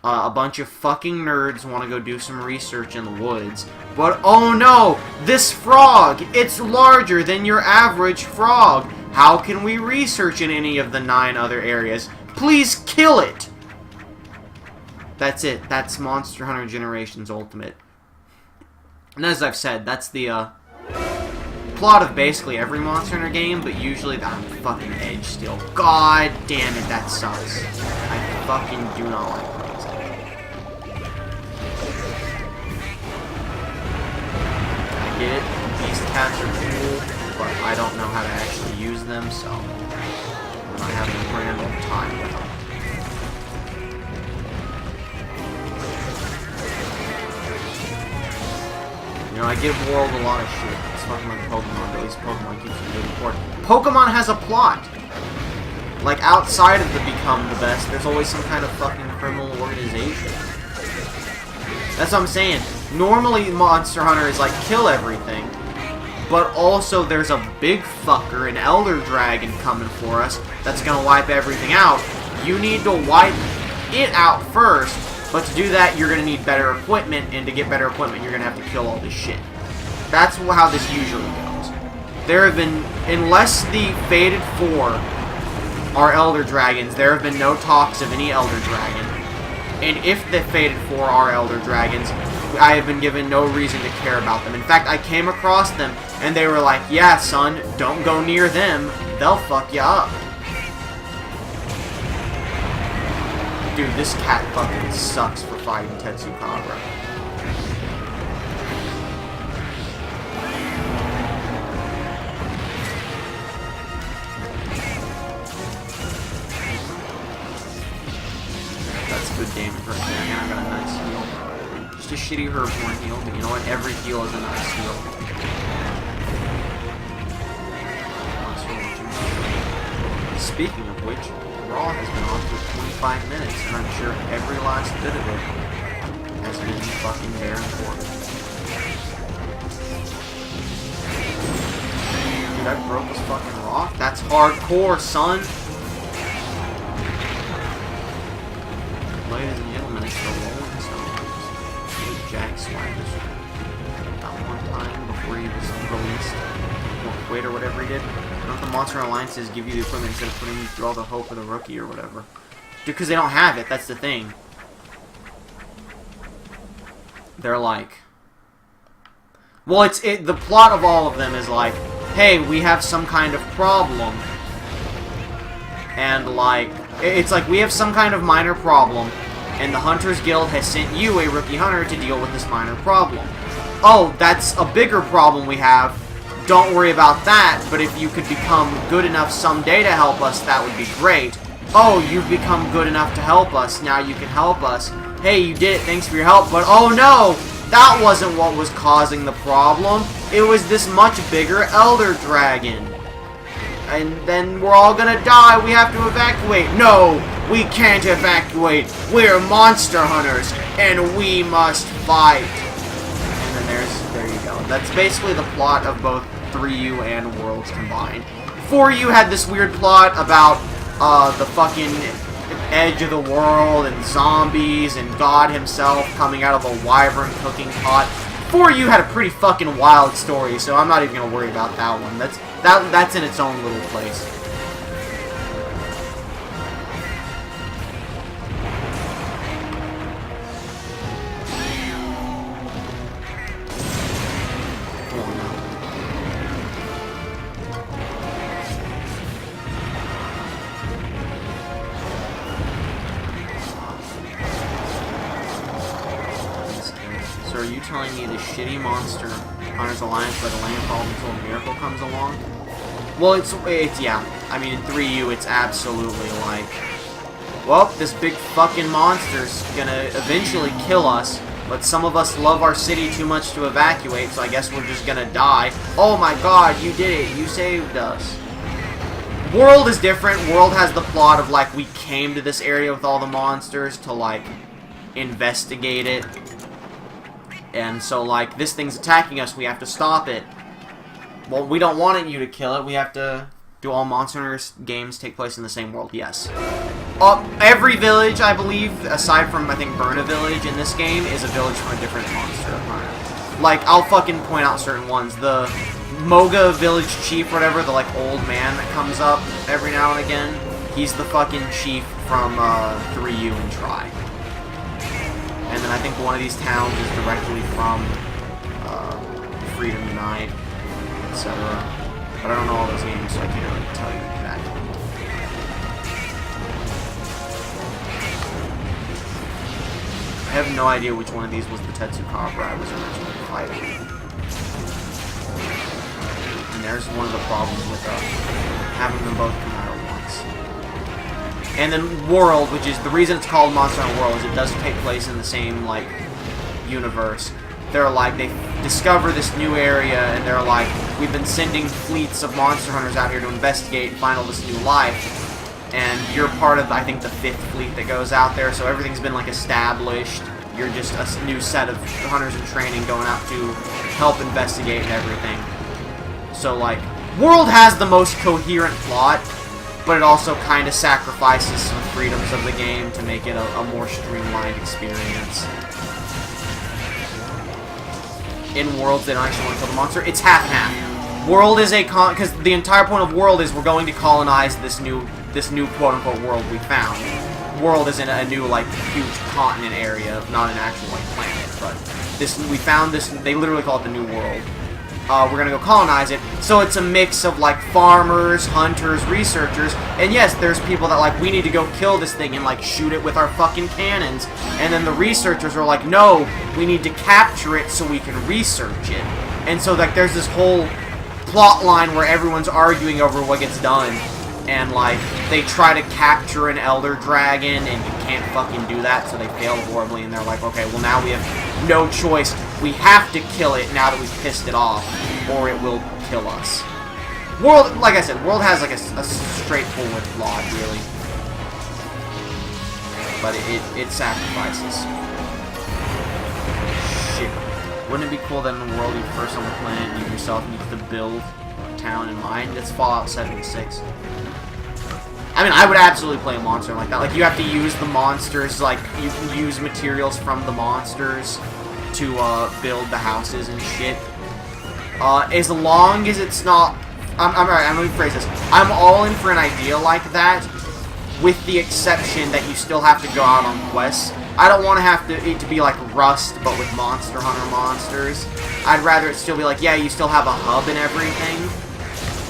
a bunch of fucking nerds want to go do some research in the woods. But, oh no! This frog! It's larger than your average frog! How can we research in any of the 9 other areas? Please kill it! That's it. That's Monster Hunter Generations Ultimate. And as I've said, that's the plot of basically every Monster Hunter game, but usually I'm fucking edge still. God damn it, that sucks. I fucking do not like Blaze Edge. I get it, Beast Cats are cool, but I don't know how to actually use them, so I'm not having a grand old time with them. You know, I give World a lot of shit. It's fucking like Pokemon, but at least Pokemon keeps you moving forward. Pokemon has a plot! Like, outside of the Become the Best, there's always some kind of fucking criminal organization. That's what I'm saying. Normally, Monster Hunter is like, kill everything. But also, there's a big fucker, an Elder Dragon, coming for us that's gonna wipe everything out. You need to wipe it out first. But to do that, you're going to need better equipment, and to get better equipment, you're going to have to kill all this shit. That's how this usually goes. There have been, unless the Fated 4 are Elder Dragons, there have been no talks of any Elder Dragon. And if the Fated 4 are Elder Dragons, I have been given no reason to care about them. In fact, I came across them, and they were like, yeah, son, don't go near them, they'll fuck you up. Dude, this cat fucking sucks for fighting Tetsukabra. That's good damage right there. And I got a nice heal. Just a shitty Herborn heal, but you know what? Every heal is a nice heal. Speaking of which, Raw has been on for 25 minutes, and I'm sure every last bit of it has been fucking very important. Dude, I broke this fucking rock? That's hardcore, son! Ladies and gentlemen, it's the Rolling Stones. Jack Swagger's that one time before he was released, or quit or whatever he did. Don't the Monster Alliances give you the equipment instead of putting you through all the hope of the rookie or whatever? Dude, because they don't have it, that's the thing. They're like... Well, the plot of all of them is like, hey, we have some kind of problem. And like, it's like, we have some kind of minor problem, and the Hunters Guild has sent you, a rookie hunter, to deal with this minor problem. Oh, that's a bigger problem we have. Don't worry about that, but if you could become good enough someday to help us, that would be great. Oh, you've become good enough to help us, now you can help us. Hey, you did it, thanks for your help, but oh no! That wasn't what was causing the problem. It was this much bigger Elder Dragon. And then we're all gonna die, we have to evacuate. No, we can't evacuate. We're monster hunters, and we must fight. And then there you go. That's basically the plot of both 3U and Worlds combined. 4U had this weird plot about the fucking edge of the world and zombies and God himself coming out of a wyvern cooking pot. 4U had a pretty fucking wild story, so I'm not even gonna worry about that one. That's in its own little place. So are you telling me the shitty Monster Hunters Alliance by the landfall until a miracle comes along? Well, it's yeah. I mean, in 3U, it's absolutely like, well, this big fucking monster's gonna eventually kill us, but some of us love our city too much to evacuate, so I guess we're just gonna die. Oh my god, you did it. You saved us. World is different. World has the plot of, like, we came to this area with all the monsters to, like, investigate it. And so, like, this thing's attacking us, we have to stop it. Well, we don't want you to kill it, we have to... Do all Monster Hunter games take place in the same world? Yes. Every village, I believe, aside from, I think, Burna Village in this game, is a village from a different Monster Hunter. Like, I'll fucking point out certain ones. The Moga Village Chief, whatever, the, like, old man that comes up every now and again, he's the fucking chief from 3U and Tri. And then I think one of these towns is directly from Freedom Unite, etc. But I don't know all those games, so I can't really tell you exactly. I have no idea which one of these was the Tetsukabra I was originally fighting. And there's one of the problems with having them both come out at once. And then World, which is the reason it's called Monster Hunter World, is it does take place in the same, like, universe. They're like, they discover this new area, and they're like, we've been sending fleets of monster hunters out here to investigate and find all this new life. And you're part of, I think, the 5th fleet that goes out there, so everything's been, like, established. You're just a new set of hunters in training going out to help investigate and everything. So, like, World has the most coherent plot, but it also kind of sacrifices some freedoms of the game to make it a more streamlined experience. In World, they don't actually want to kill the monster. It's half and half. World is because the entire point of World is we're going to colonize this new quote-unquote world we found. World is in a new, like, huge continent area, not an actual, like, planet, but we found this, they literally call it the New World. We're gonna go colonize it, so it's a mix of, like, farmers, hunters, researchers, and yes, there's people that, like, we need to go kill this thing and, like, shoot it with our fucking cannons, and then the researchers are like, no, we need to capture it so we can research it. And so, like, there's this whole plot line where everyone's arguing over what gets done. And, like, they try to capture an Elder Dragon, and you can't fucking do that, so they fail horribly, and they're like, okay, well, now we have no choice. We have to kill it now that we've pissed it off, or it will kill us. World, like I said, World has, like, a straightforward plot, really. But it sacrifices. Shit. Wouldn't it be cool that in the world you first on the planet, you yourself need to build a town in mind? That's Fallout 76. I mean, I would absolutely play a monster like that. Like, you have to use the monsters, like, you can use materials from the monsters to, build the houses and shit. As long as it's not... let me rephrase this. I'm all in for an idea like that, with the exception that you still have to go out on quests. I don't want it to be like Rust, but with Monster Hunter monsters. I'd rather it still be like, yeah, you still have a hub and everything,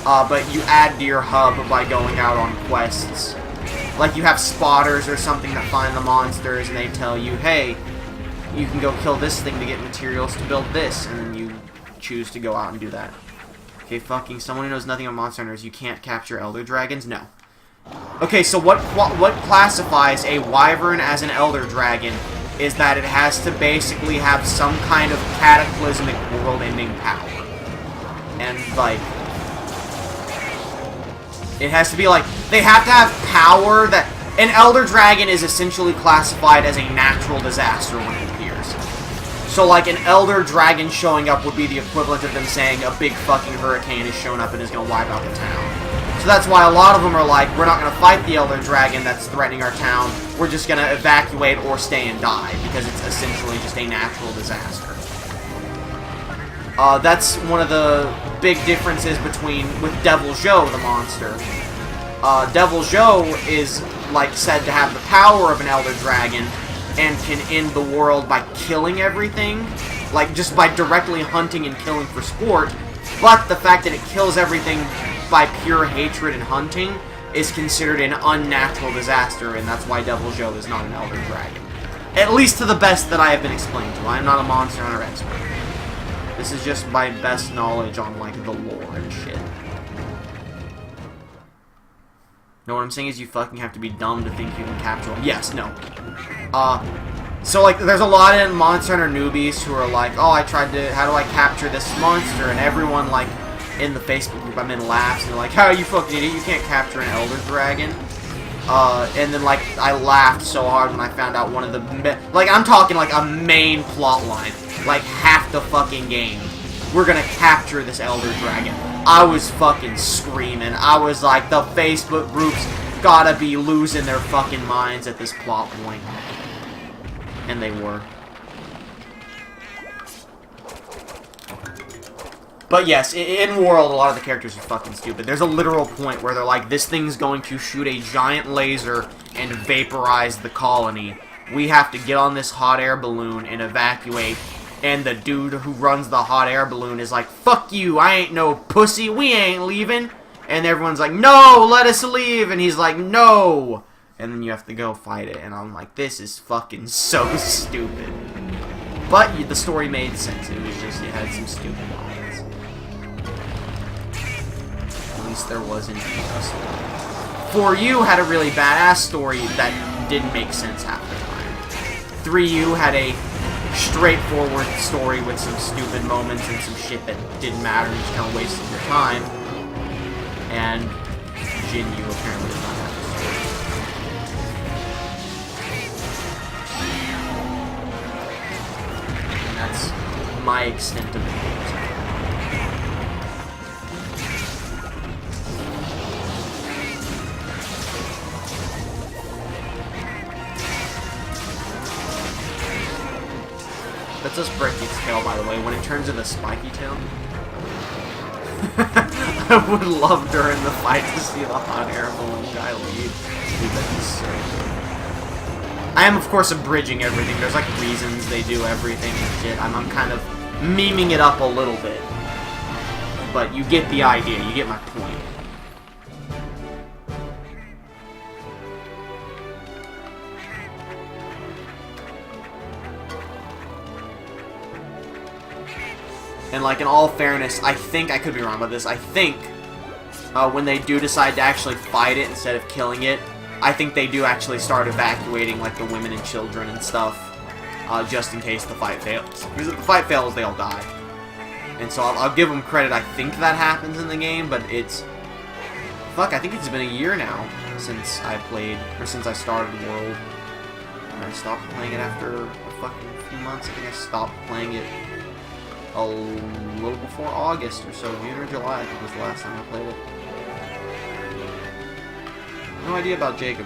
but you add to your hub by going out on quests. Like, you have spotters or something that find the monsters, and they tell you, hey, you can go kill this thing to get materials to build this, and then you choose to go out and do that. Okay, fucking someone who knows nothing about Monster Hunters, you can't capture Elder Dragons? No. Okay, so what classifies a Wyvern as an Elder Dragon is that it has to basically have some kind of cataclysmic world-ending power. And, like... it has to be, like... they have to have power that... an Elder Dragon is essentially classified as a natural disaster when it appears. So, like, an Elder Dragon showing up would be the equivalent of them saying a big fucking hurricane has shown up and is going to wipe out the town. So that's why a lot of them are like, we're not going to fight the Elder Dragon that's threatening our town, we're just going to evacuate or stay and die, because it's essentially just a natural disaster. That's one of the big differences with Devil Joe, the monster. Devil Joe is, like, said to have the power of an Elder Dragon, and can end the world by killing everything, like, just by directly hunting and killing for sport, but the fact that it kills everything by pure hatred and hunting is considered an unnatural disaster, and that's why Devil Joe is not an Elder Dragon. At least to the best that I have been explained to. I am not a Monster Hunter expert. This is just my best knowledge on, like, the lore and shit. No, what I'm saying is you fucking have to be dumb to think you can capture them. Yes, no. So, like, there's a lot of Monster Hunter newbies who are like, oh, how do I capture this monster? And everyone, like, in the Facebook group I'm in laughs, and they're like, how you fucking idiot, you can't capture an Elder Dragon. And then, like, I laughed so hard when I found out one of the, like, I'm talking, like, a main plot line. Like, half the fucking game. We're gonna capture this Elder Dragon. I was fucking screaming. I was like, the Facebook groups gotta be losing their fucking minds at this plot point. And they were. But yes, in World, a lot of the characters are fucking stupid. There's a literal point where they're like, this thing's going to shoot a giant laser and vaporize the colony. we have to get on this hot air balloon and evacuate. And the dude who runs the hot air balloon is like, fuck you, I ain't no pussy, we ain't leaving. And everyone's like, no, let us leave. And he's like, no. And then you have to go fight it. And I'm like, this is fucking so stupid. But the story made sense. It was just, it had some stupid moments. At least there wasn't a story. 4U had a really badass story that didn't make sense half the time. 3U had a straightforward story with some stupid moments and some shit that didn't matter and just kind of wasted your time. And Jin-Yu apparently does not have a story. And that's my extent of the game. Let's just break its tail, by the way. When it turns into a spiky tail, I would love during the fight to see the hot air balloon guy leave. Dude, that'd be so cool. I am, of course, abridging everything. There's, like, reasons they do everything and shit. I'm kind of memeing it up a little bit. But you get the idea. You get my point. And, like, in all fairness, I think, I could be wrong about this, I think when they do decide to actually fight it instead of killing it, I think they do actually start evacuating, like, the women and children and stuff, just in case the fight fails. Because if the fight fails, they all die. And so I'll give them credit, I think that happens in the game, but it's... Fuck, I think it's been a year now since I played, or since I started World. And I stopped playing it after a fucking few months. I think I stopped playing it a little before August or so. June or July, I think was the last time I played it. No idea about Jacob.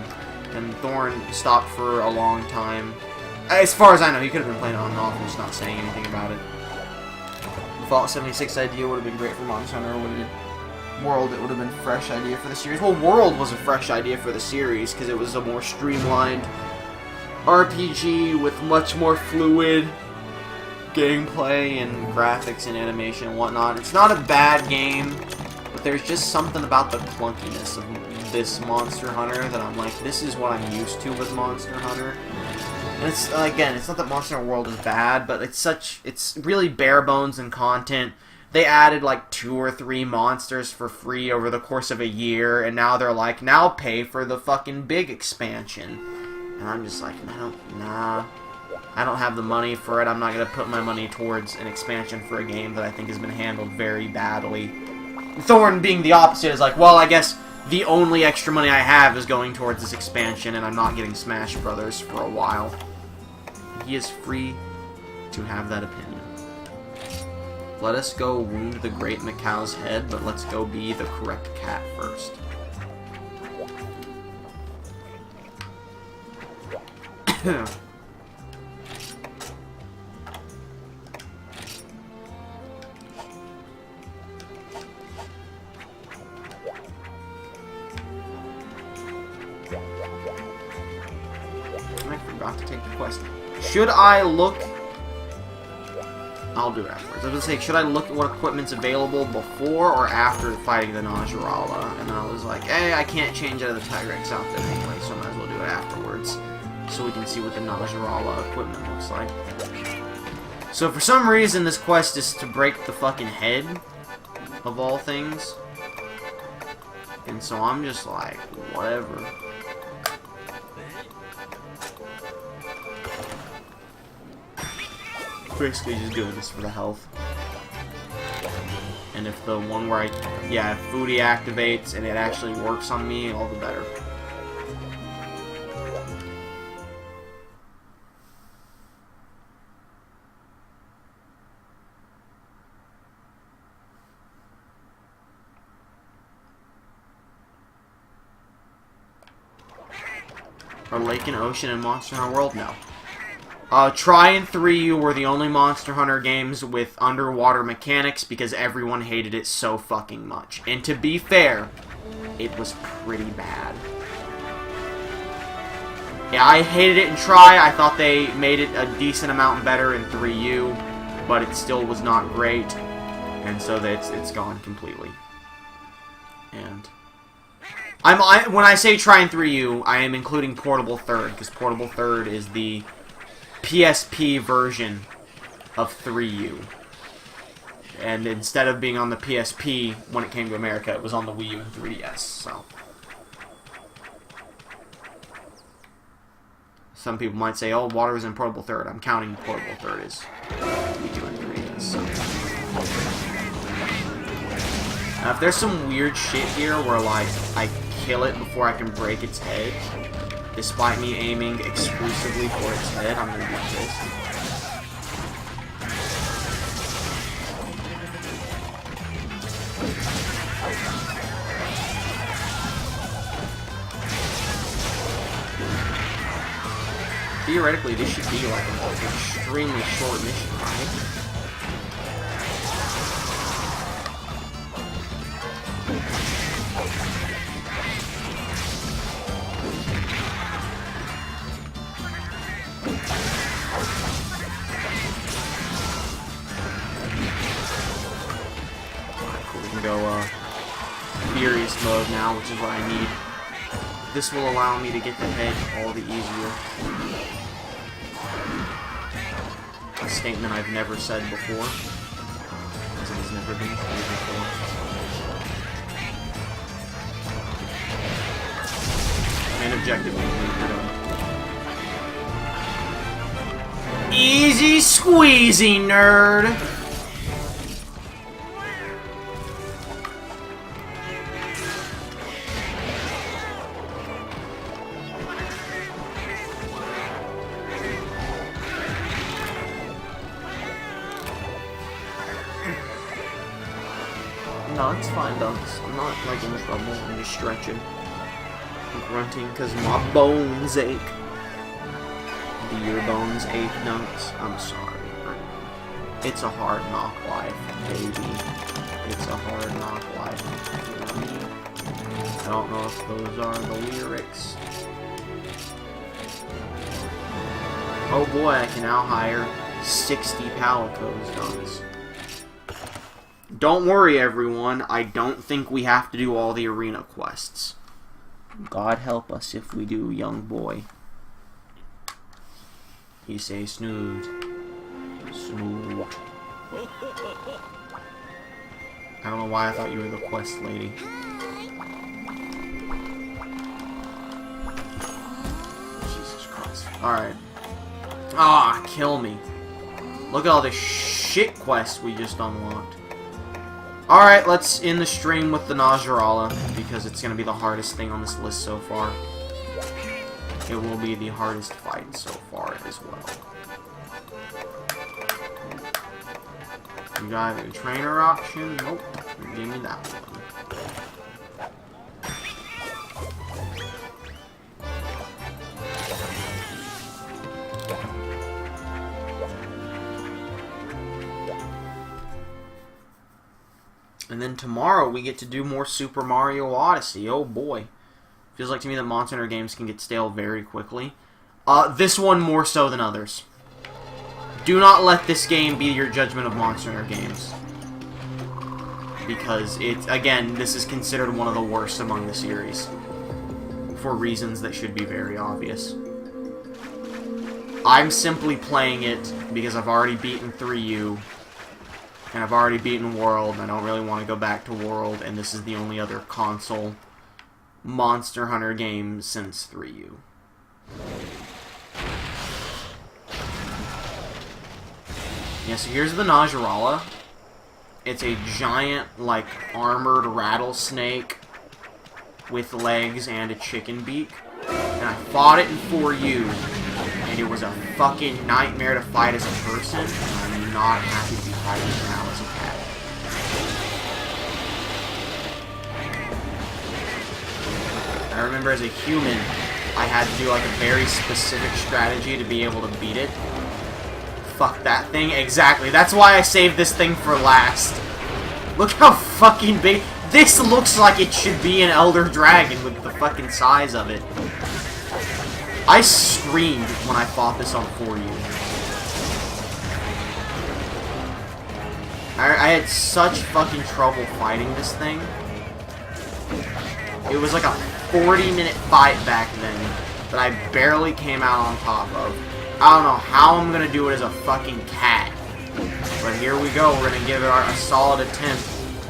And Thorn stopped for a long time. As far as I know, he could have been playing it on and off and just not saying anything about it. The Fallout 76 idea would have been great for Monster Hunter. World, it would have been a fresh idea for the series. Well, World was a fresh idea for the series because it was a more streamlined RPG with much more fluid gameplay and graphics and animation and whatnot. It's not a bad game, but there's just something about the clunkiness of this Monster Hunter that I'm like, this is what I'm used to with Monster Hunter. And it's, again, it's not that Monster Hunter World is bad, but it's really bare bones in content. They added like 2 or 3 monsters for free over the course of a year, and now they're like, now pay for the fucking big expansion. And I'm just like, nah. I don't have the money for it. I'm not going to put my money towards an expansion for a game that I think has been handled very badly. Thorn being the opposite is like, well, I guess the only extra money I have is going towards this expansion, and I'm not getting Smash Brothers for a while. He is free to have that opinion. Let us go wound the great Macau's head, but let's go be the correct cat first. I forgot to take the quest. Should I look... I'll do it afterwards. I was going to say, should I look at what equipment's available before or after fighting the Najarala? And then I was like, hey, I can't change out of the Tigrex outfit anyway, so I might as well do it afterwards. So we can see what the Najarala equipment looks like. So for some reason, this quest is to break the fucking head, of all things. And so I'm just like, whatever. Basically just doing this for the health. And if the one where if Foodie activates and it actually works on me, all the better. Are Lake and Ocean in Monster Hunter World? No. Tri and 3U were the only Monster Hunter games with underwater mechanics because everyone hated it so fucking much. And to be fair, it was pretty bad. Yeah, I hated it in Try. I thought they made it a decent amount better in 3U, but it still was not great, and so it's gone completely. And when I say Try in 3U, I am including Portable Third, because Portable Third is the PSP version of 3U. And instead of being on the PSP when it came to America, it was on the Wii U and 3DS, so. Some people might say, oh, Water is in Portable Third. I'm counting Portable Third as Wii U and 3DS, so. Now, if there's some weird shit here where, like, I kill it before I can break its head, despite me aiming exclusively for its head, I'm gonna be pissed. Theoretically, this should be like an extremely short mission, right? Alright, cool. We can go Furious mode now, which is what I need. This will allow me to get the head all the easier. A statement I've never said before, because it has never been said before. And objectively, we're done. Easy squeezy, nerd! No, it's fine, Dunks. I'm not, like, in trouble. I'm just stretching. I'm grunting because my bones ache. Do your bones ache, Dunks? I'm sorry. It's a hard knock life, baby. It's a hard knock life. I don't know if those are the lyrics. Oh boy, I can now hire 60 Palicos, Dunks. Don't worry, everyone. I don't think we have to do all the arena quests. God help us if we do, young boy. He say snooze. Snoo. I don't know why I thought you were the quest lady. Jesus Christ. Alright. Ah, kill me. Look at all this shit quests we just unlocked. Alright, let's end the stream with the Najarala, because it's going to be the hardest thing on this list so far. It will be the hardest fight so far as well. You got a trainer option? Nope. Give me that one. And then tomorrow we get to do more Super Mario Odyssey. Oh boy. Feels like to me that Monster Hunter games can get stale very quickly. This one more so than others. Do not let this game be your judgment of Monster Hunter games. Because it's, again, this is considered one of the worst among the series. For reasons that should be very obvious. I'm simply playing it because I've already beaten 3U. And I've already beaten World, and I don't really want to go back to World, and this is the only other console Monster Hunter game since 3U. Yeah, so here's the Najarala. It's a giant, like, armored rattlesnake with legs and a chicken beak. And I fought it in 4U, and it was a fucking nightmare to fight as a person, and I'm not happy to be fighting it now as a cat. I remember as a human, I had to do like a very specific strategy to be able to beat it. Fuck that thing. Exactly. That's why I saved this thing for last. Look how fucking big. This looks like it should be an Elder Dragon with the fucking size of it. I screamed when I fought this on 4U. I had such fucking trouble fighting this thing. It was like a 40-minute fight back then that I barely came out on top of. I don't know how I'm gonna do it as a fucking cat. But here we go, we're gonna give it a solid attempt.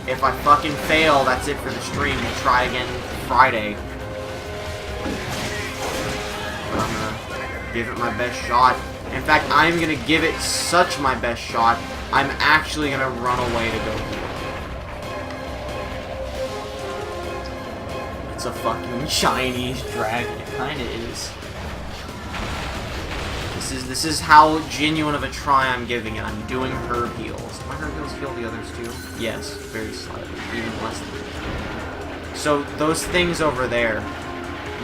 If I fucking fail, that's it for the stream. We'll try again Friday. But I'm gonna give it my best shot. In fact, I'm gonna give it such my best shot, I'm actually gonna run away to go do it. It's a fucking Chinese dragon. It kinda is. This is how genuine of a try I'm giving it. I'm doing herb heals. Do my herb heals heal the others too? Yes, very slightly. Even less than that. So those things over there,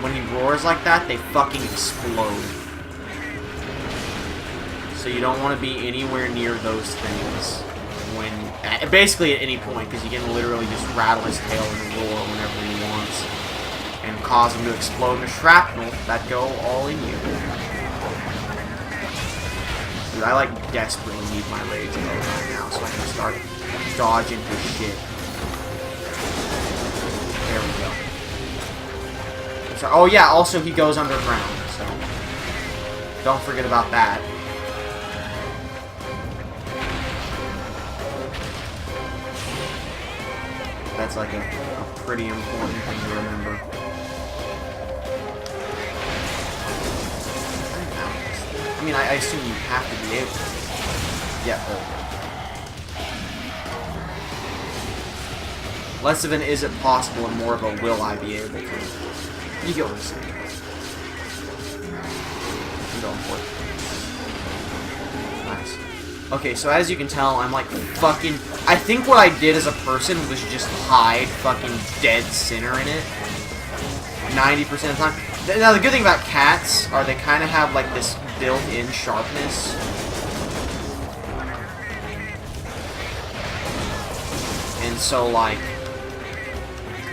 when he roars like that, they fucking explode. So you don't want to be anywhere near those things when, basically at any point, because you can literally just rattle his tail and roar whenever he wants, and cause him to explode with shrapnel that go all in you. Dude, I like desperately need my rage mode right now so I can start dodging his shit. There we go. So, oh yeah, also he goes underground, so don't forget about that. That's like a pretty important thing to remember. I mean, I assume you have to be able to. Yeah, less of an is it possible and more of a will I be able to. You get what I'm saying. I'm going for it. Nice. Okay, so as you can tell, I'm like fucking... I think what I did as a person was just hide fucking dead center in it. 90% of the time. Now, the good thing about cats are they kind of have like this built-in sharpness. And so, like...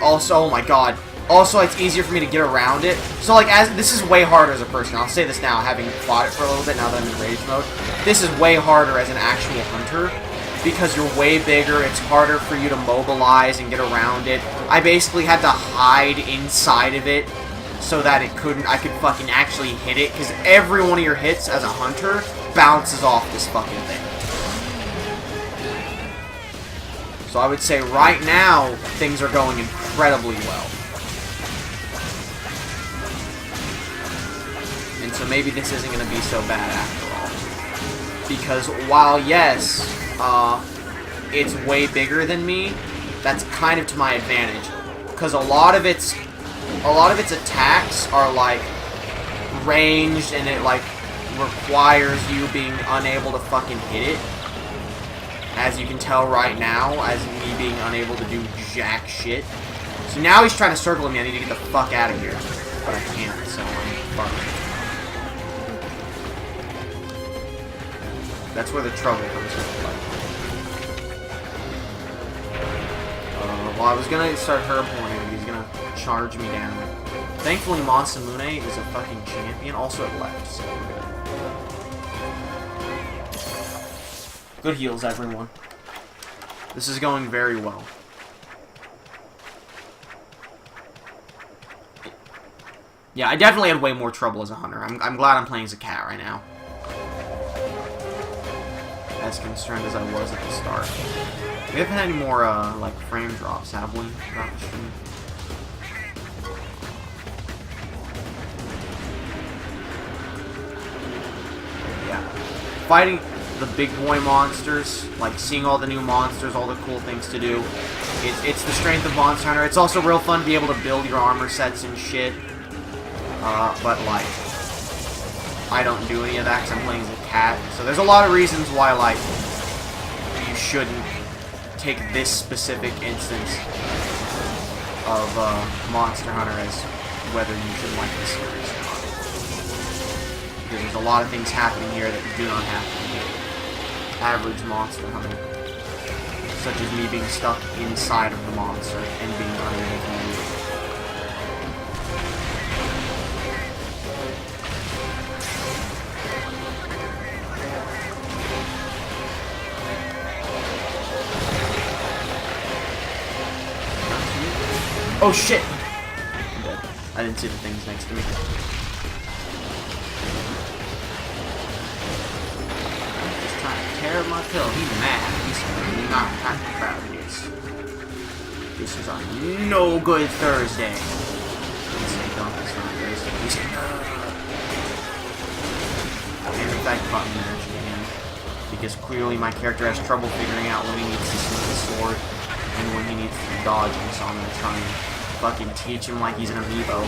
Also, oh my god. Also, it's easier for me to get around it. So, like, this is way harder as a person. I'll say this now, having fought it for a little bit now that I'm in rage mode. This is way harder as an actual hunter, because you're way bigger. It's harder for you to mobilize and get around it. I basically had to hide inside of it so that I could fucking actually hit it, because every one of your hits as a hunter bounces off this fucking thing. So I would say right now, things are going incredibly well. And so maybe this isn't going to be so bad after all. Because while, yes, it's way bigger than me, that's kind of to my advantage. Because a lot of its attacks are, like, ranged, and it, like, requires you being unable to fucking hit it. As you can tell right now, as me being unable to do jack shit. So now he's trying to circle me. I need to get the fuck out of here. But I can't, so I'm fucked. That's where the trouble comes into play. Well, I was gonna start herb horning, but he's gonna charge me down. Thankfully, Masamune is a fucking champion. Also, it left, so we're good. Good heals, everyone. This is going very well. Yeah, I definitely had way more trouble as a hunter. I'm glad I'm playing as a cat right now. As concerned as I was at the start. We haven't had any more, like, frame drops, have we? Throughout the stream? Yeah. Fighting the big boy monsters, like, seeing all the new monsters, all the cool things to do. It's the strength of Monster Hunter. It's also real fun to be able to build your armor sets and shit. But, like, I don't do any of that because I'm playing as a cat. So there's a lot of reasons why, like, you shouldn't take this specific instance of Monster Hunter as whether you should like this series or not. Because there's a lot of things happening here that do not happen in the average Monster Hunter. Such as me being stuck inside of the monster and being unable to move. Oh shit! I'm dead. I didn't see the things next to me. Just trying to tear my pill. He's mad. He's not happy about this. This is on no good Thursday. Let's say don't. It's not Thursday. And in fact, button match again. Because clearly my character has trouble figuring out when he needs to swing the sword and when he needs to dodge him, so I'm gonna try and fucking teach him like he's an amiibo.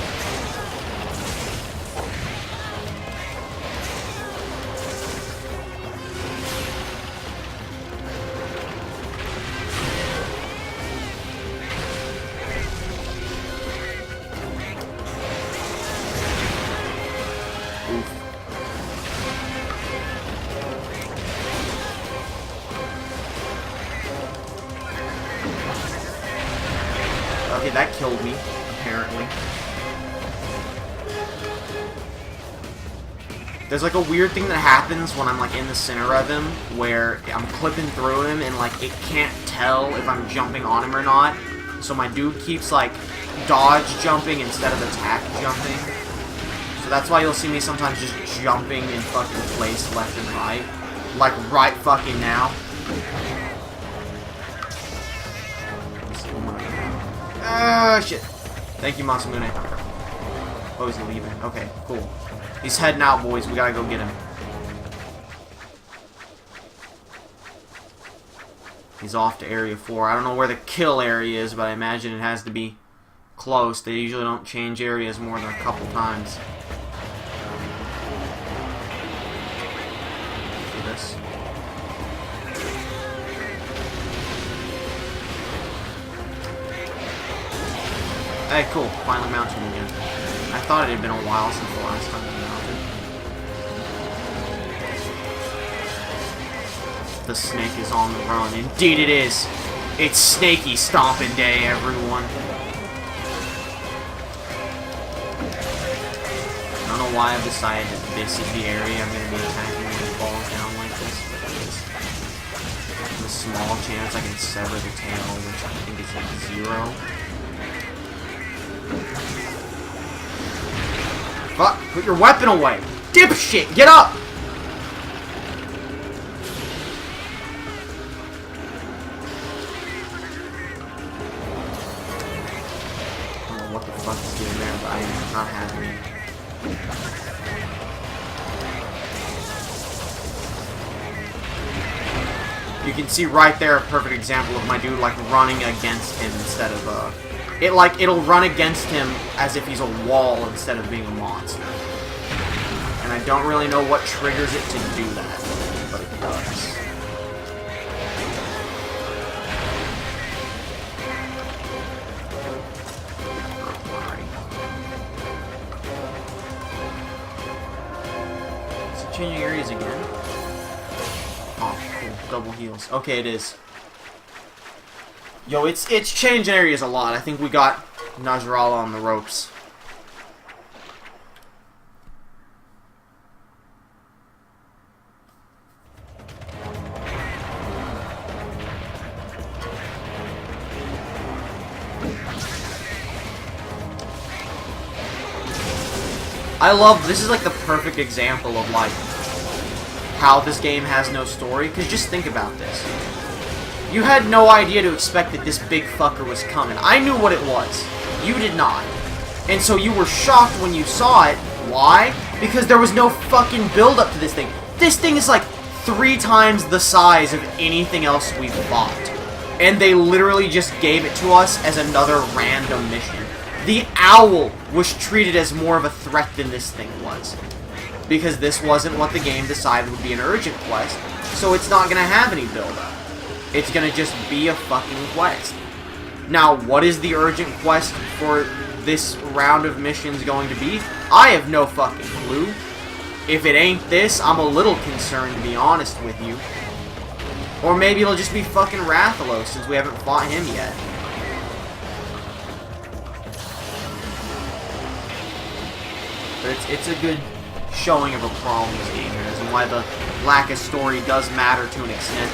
Okay, that killed me, apparently. There's like a weird thing that happens when I'm like in the center of him, where I'm clipping through him and like it can't tell if I'm jumping on him or not. So my dude keeps like dodge jumping instead of attack jumping. So that's why you'll see me sometimes just jumping in fucking place left and right. Like right fucking now. Shit. Thank you, Masamune. Oh, he's leaving. Okay, cool. He's heading out, boys. We gotta go get him. He's off to Area 4. I don't know where the kill area is, but I imagine it has to be close. They usually don't change areas more than a couple times. See this? Hey, cool. Finally mounted him again. I thought it had been a while since the last time I mounted. The snake is on the run. Indeed it is. It's Snaky Stomping Day, everyone. I don't know why I've decided that this is the area I'm going to be attacking when it falls down like this, but it is. There's a small chance I can sever the tail, which I think is like 0. Fuck! Put your weapon away! Dipshit! Get up! I don't know what the fuck is doing there, but I am not happy. You can see right there a perfect example of my dude like running against him instead of it'll run against him as if he's a wall instead of being a monster. And I don't really know what triggers it to do that, but it does. Is it changing areas again? Oh, cool. Double heals. Okay, it is. Yo, it's changing areas a lot. I think we got Najrala on the ropes. I love, this is like the perfect example of like how this game has no story, because just think about this. You had no idea to expect that this big fucker was coming. I knew what it was. You did not. And so you were shocked when you saw it. Why? Because there was no fucking build-up to this thing. This thing is like 3 times the size of anything else we've fought. And they literally just gave it to us as another random mission. The owl was treated as more of a threat than this thing was. Because this wasn't what the game decided would be an urgent quest, so it's not gonna have any build-up. It's gonna just be a fucking quest. Now, what is the urgent quest for this round of missions going to be? I have no fucking clue. If it ain't this, I'm a little concerned, to be honest with you. Or maybe it'll just be fucking Rathalos, since we haven't fought him yet. But it's a good showing of a problem this game is, and why the lack of story does matter to an extent.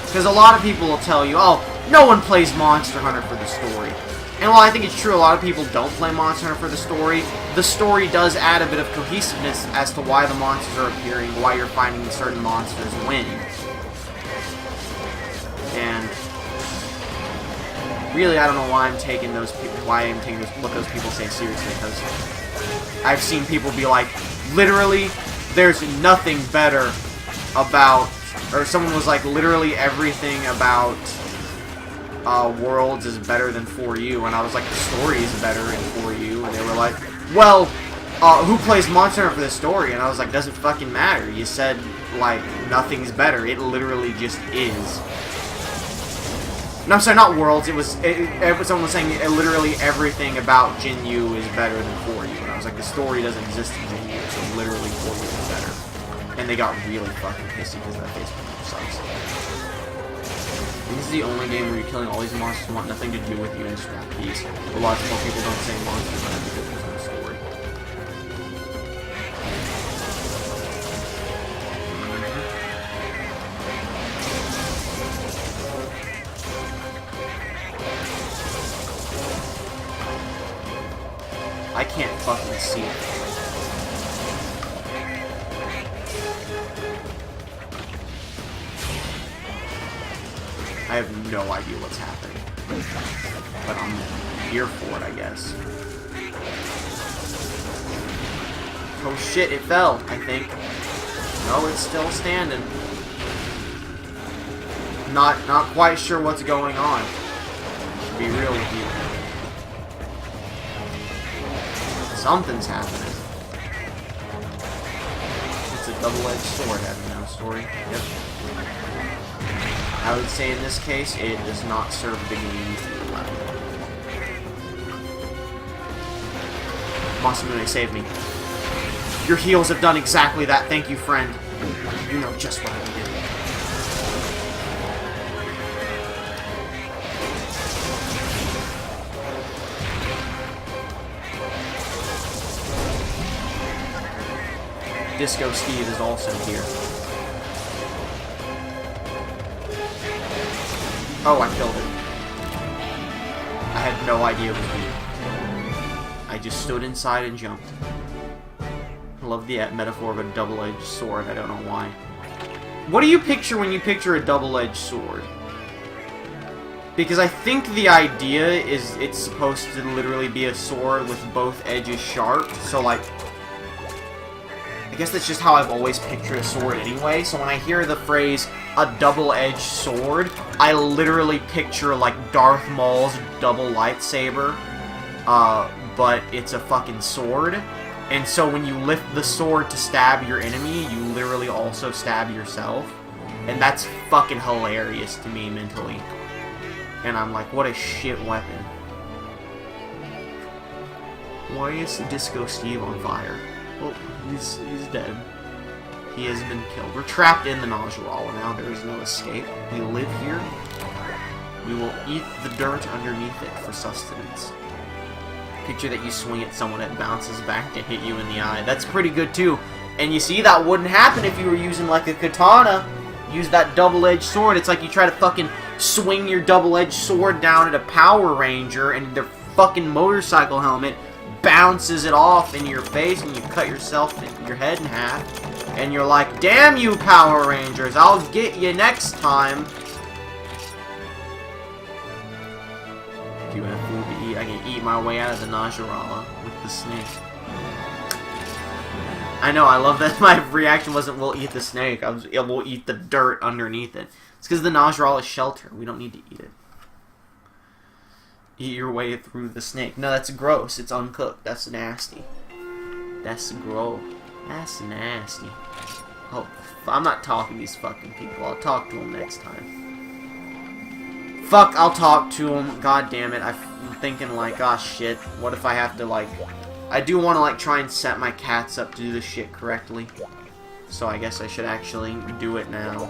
Because a lot of people will tell you, oh, no one plays Monster Hunter for the story. And while I think it's true a lot of people don't play Monster Hunter for the story does add a bit of cohesiveness as to why the monsters are appearing, why you're finding certain monsters when. And really, I don't know why I'm taking those people, what those people say seriously, because I've seen people be like, literally, there's nothing better about, or someone was like, literally everything about Worlds is better than 4U, and I was like, the story is better in 4U, and they were like, well, who plays Monster Hunter for the story? And I was like, doesn't fucking matter. You said, like, nothing's better. It literally just is. No, I'm sorry, not Worlds. Someone was saying literally everything about Jin Yu is better than 4U, and I was like, the story doesn't exist in Jin Yu, so literally 4U is better. And they got really fucking pissy because that Facebook sucks. This is the only game where you're killing all these monsters who want nothing to do with you and just want peace. But lots more people don't say Monster Hunter because there's no story. I can't fucking see it. I have no idea what's happening. But I'm here for it, I guess. Oh shit, it fell, I think. No, it's still standing. Not quite sure what's going on. To be real with you. Something's happening. It's a double-edged sword, having no story. Yep. I would say in this case, it does not serve the game well. Masamune, save me. Your heals have done exactly that. Thank you, friend. You know just what I needed. Disco Steve is also here. Oh, I killed it. I had no idea it was me. I just stood inside and jumped. I love the metaphor of a double-edged sword. I don't know why. What do you picture when you picture a double-edged sword? Because I think the idea is it's supposed to literally be a sword with both edges sharp. So, like, I guess that's just how I've always pictured a sword anyway. So when I hear the phrase, a double-edged sword, I literally picture, like, Darth Maul's double lightsaber, but it's a fucking sword. And so when you lift the sword to stab your enemy, you literally also stab yourself. And that's fucking hilarious to me mentally. And I'm like, what a shit weapon. Why is Disco Steve on fire? Well, he's dead. He has been killed. We're trapped in the Najurala now. There is no escape. We live here. We will eat the dirt underneath it for sustenance. Picture that you swing at someone, it bounces back to hit you in the eye. That's pretty good too. And you see, that wouldn't happen if you were using like a katana. Use that double-edged sword. It's like you try to fucking swing your double-edged sword down at a Power Ranger and their fucking motorcycle helmet bounces it off in your face and you cut yourself in your head in half. And you're like, damn you Power Rangers, I'll get you next time. Do you have food to eat? I can eat my way out of the Najurala with the snake. I know, I love that my reaction wasn't, we'll eat the snake. We'll eat the dirt underneath it. It's because the Najurala is shelter. We don't need to eat it. Eat your way through the snake. No, that's gross. It's uncooked. That's nasty. That's gross. That's nasty. Oh, I'm not talking to these fucking people. I'll talk to them next time. Fuck, I'll talk to them. God damn it. I'm thinking like, oh shit. What if I have to like... I do want to like try and set my cats up to do this shit correctly. So I guess I should actually do it now.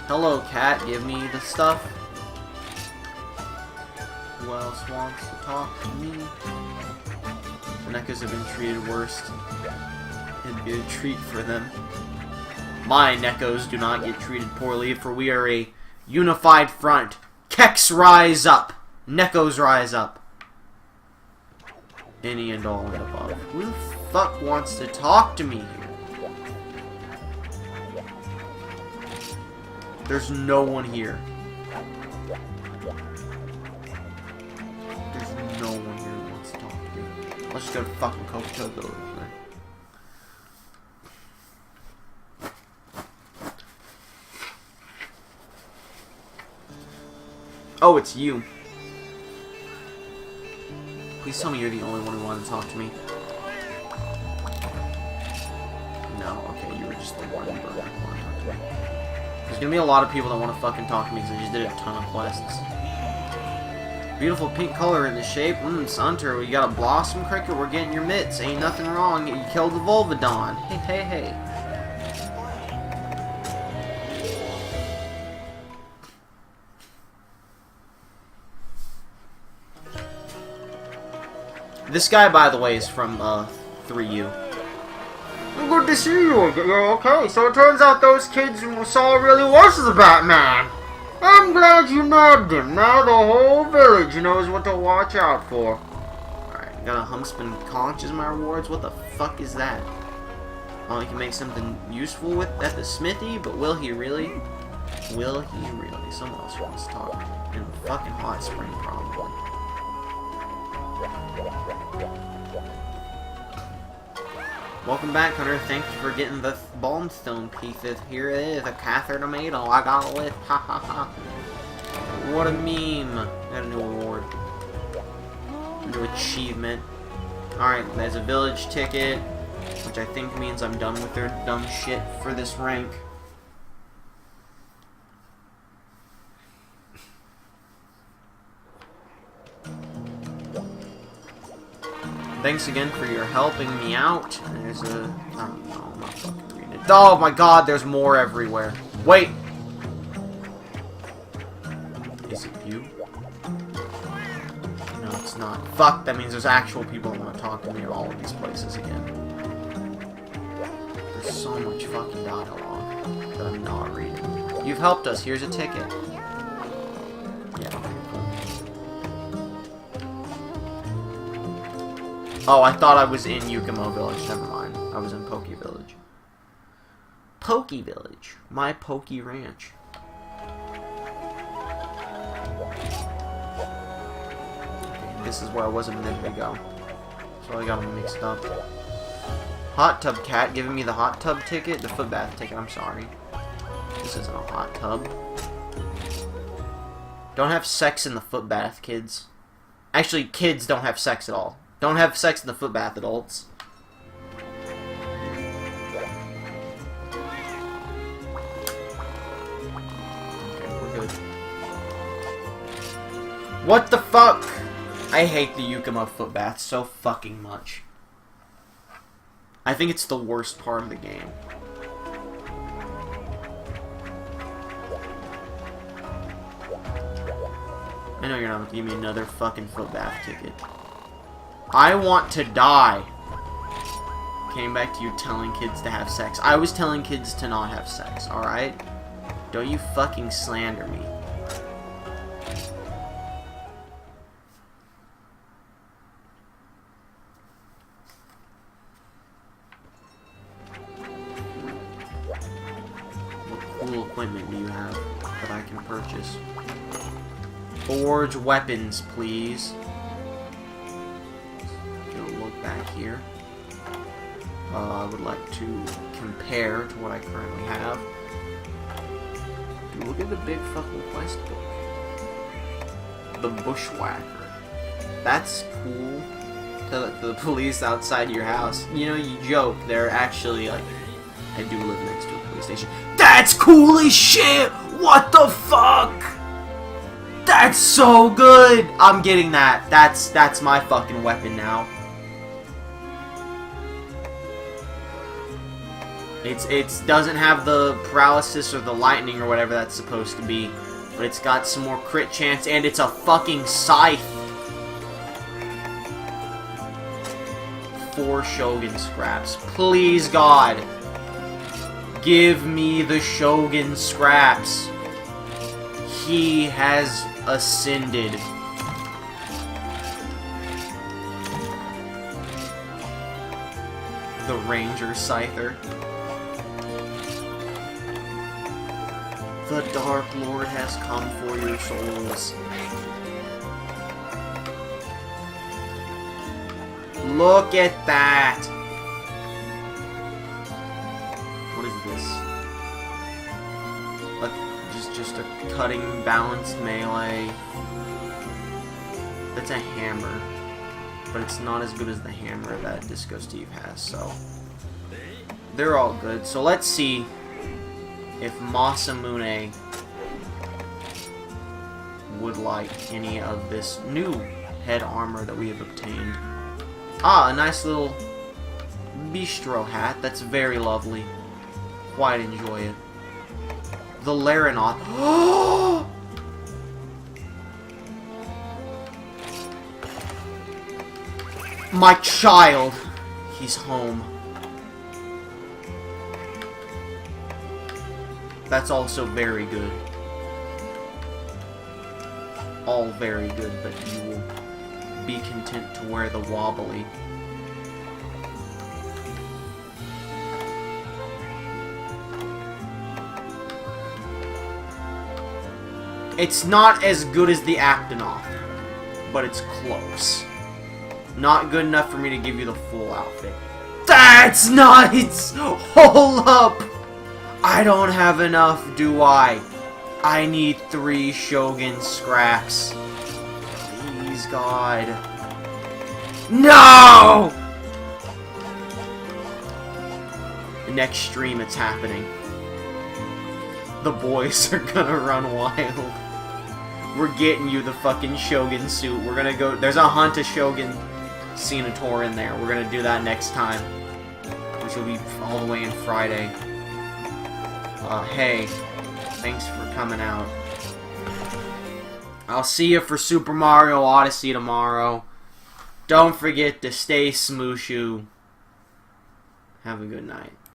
Hello, cat. Give me the stuff. Who else wants to talk to me? The Nekas have been treated worse. It'd be a treat for them. My Nekkos do not get treated poorly, for we are a unified front. Keks rise up! Nekkos rise up! Any and all of the above. Who the fuck wants to talk to me here? There's no one here. There's no one here who wants to talk to me. Let's just go to fucking Kokoto Village, man. Oh, it's you. Please tell me you're the only one who wanted to talk to me. No, okay, you were just the one burger who wanted to talk to me. There's gonna be a lot of people that want to fucking talk to me because I just did a ton of quests. Beautiful pink color in the shape. Sunter, you got a blossom cricket, we're getting your mitts. Ain't nothing wrong, you killed the Volvidon. Hey, hey, hey. This guy, by the way, is from 3U. Good to see you. Okay, so it turns out those kids saw really was the Batman. I'm glad you nabbed him. Now the whole village knows what to watch out for. Alright, got a Humpspin conch as my rewards. What the fuck is that? Oh, he can make something useful with at the smithy, but will he really? Will he really? Someone else wants to talk. In a fucking hot spring, probably. Welcome back, Hunter. Thank you for getting the Balmstone piece. Here it is, a Cather tomato. I got a list. Ha ha ha. What a meme. Got a new award. A new achievement. Alright, there's a village ticket, which I think means I'm done with their dumb shit for this rank. Thanks again for your helping me out. There's a... I don't know, I'm not fucking reading it. Oh my god, there's more everywhere. Wait! Is it you? No, it's not. Fuck, that means there's actual people that want to talk to me at all of these places again. There's so much fucking dialogue that I'm not reading. You've helped us, here's a ticket. Yeah, okay, cool. Oh, I thought I was in Yukimo Village. Never mind. I was in Poke Village. Poke Village. My Poke Ranch. Okay, this is where I was a minute ago. So I got them mixed up. Hot Tub Cat giving me the hot tub ticket. The foot bath ticket, I'm sorry. This isn't a hot tub. Don't have sex in the foot bath, kids. Actually, kids don't have sex at all. Don't have sex in the foot bath, adults. Okay, we're good. What the fuck? I hate the Yukimo foot bath so fucking much. I think it's the worst part of the game. I know you're not gonna give me another fucking foot bath ticket. I want to die. Came back to you telling kids to have sex. I was telling kids to not have sex, alright? Don't you fucking slander me. What cool equipment do you have that I can purchase? Forge weapons, please. Back here. I would like to compare to what I currently have. Dude, look at the big fucking quest book. The Bushwhacker. That's cool. The police outside your house. You know, you joke. They're actually, like, I do live next to a police station. That's cool as shit! What the fuck? That's so good! I'm getting that. That's my fucking weapon now. It doesn't have the paralysis or the lightning or whatever that's supposed to be, but it's got some more crit chance, and it's a fucking scythe. 4 Shogun scraps. Please, God. Give me the Shogun scraps. He has ascended. The Ranger Scyther. The Dark Lord has come for your souls. Look at that! What is this? Just a cutting, balanced melee. That's a hammer. But it's not as good as the hammer that Disco Steve has, so... They're all good. So let's see if Masamune would like any of this new head armor that we have obtained. Ah, a nice little bistro hat. That's very lovely. Quite enjoy it. The Larenoth. My child! He's home. That's also very good. All very good, but you will be content to wear the wobbly. It's not as good as the Aptonoth, but it's close. Not good enough for me to give you the full outfit. That's nuts! Hold up! I don't have enough, do I? I need 3 Shogun scraps. Please, God. No! The next stream, it's happening. The boys are gonna run wild. We're getting you the fucking Shogun suit. We're gonna go... There's a Hunter Shogun Senator in there. We're gonna do that next time. Which will be all the way in Friday. Hey. Thanks for coming out. I'll see you for Super Mario Odyssey tomorrow. Don't forget to stay smooshu. Have a good night.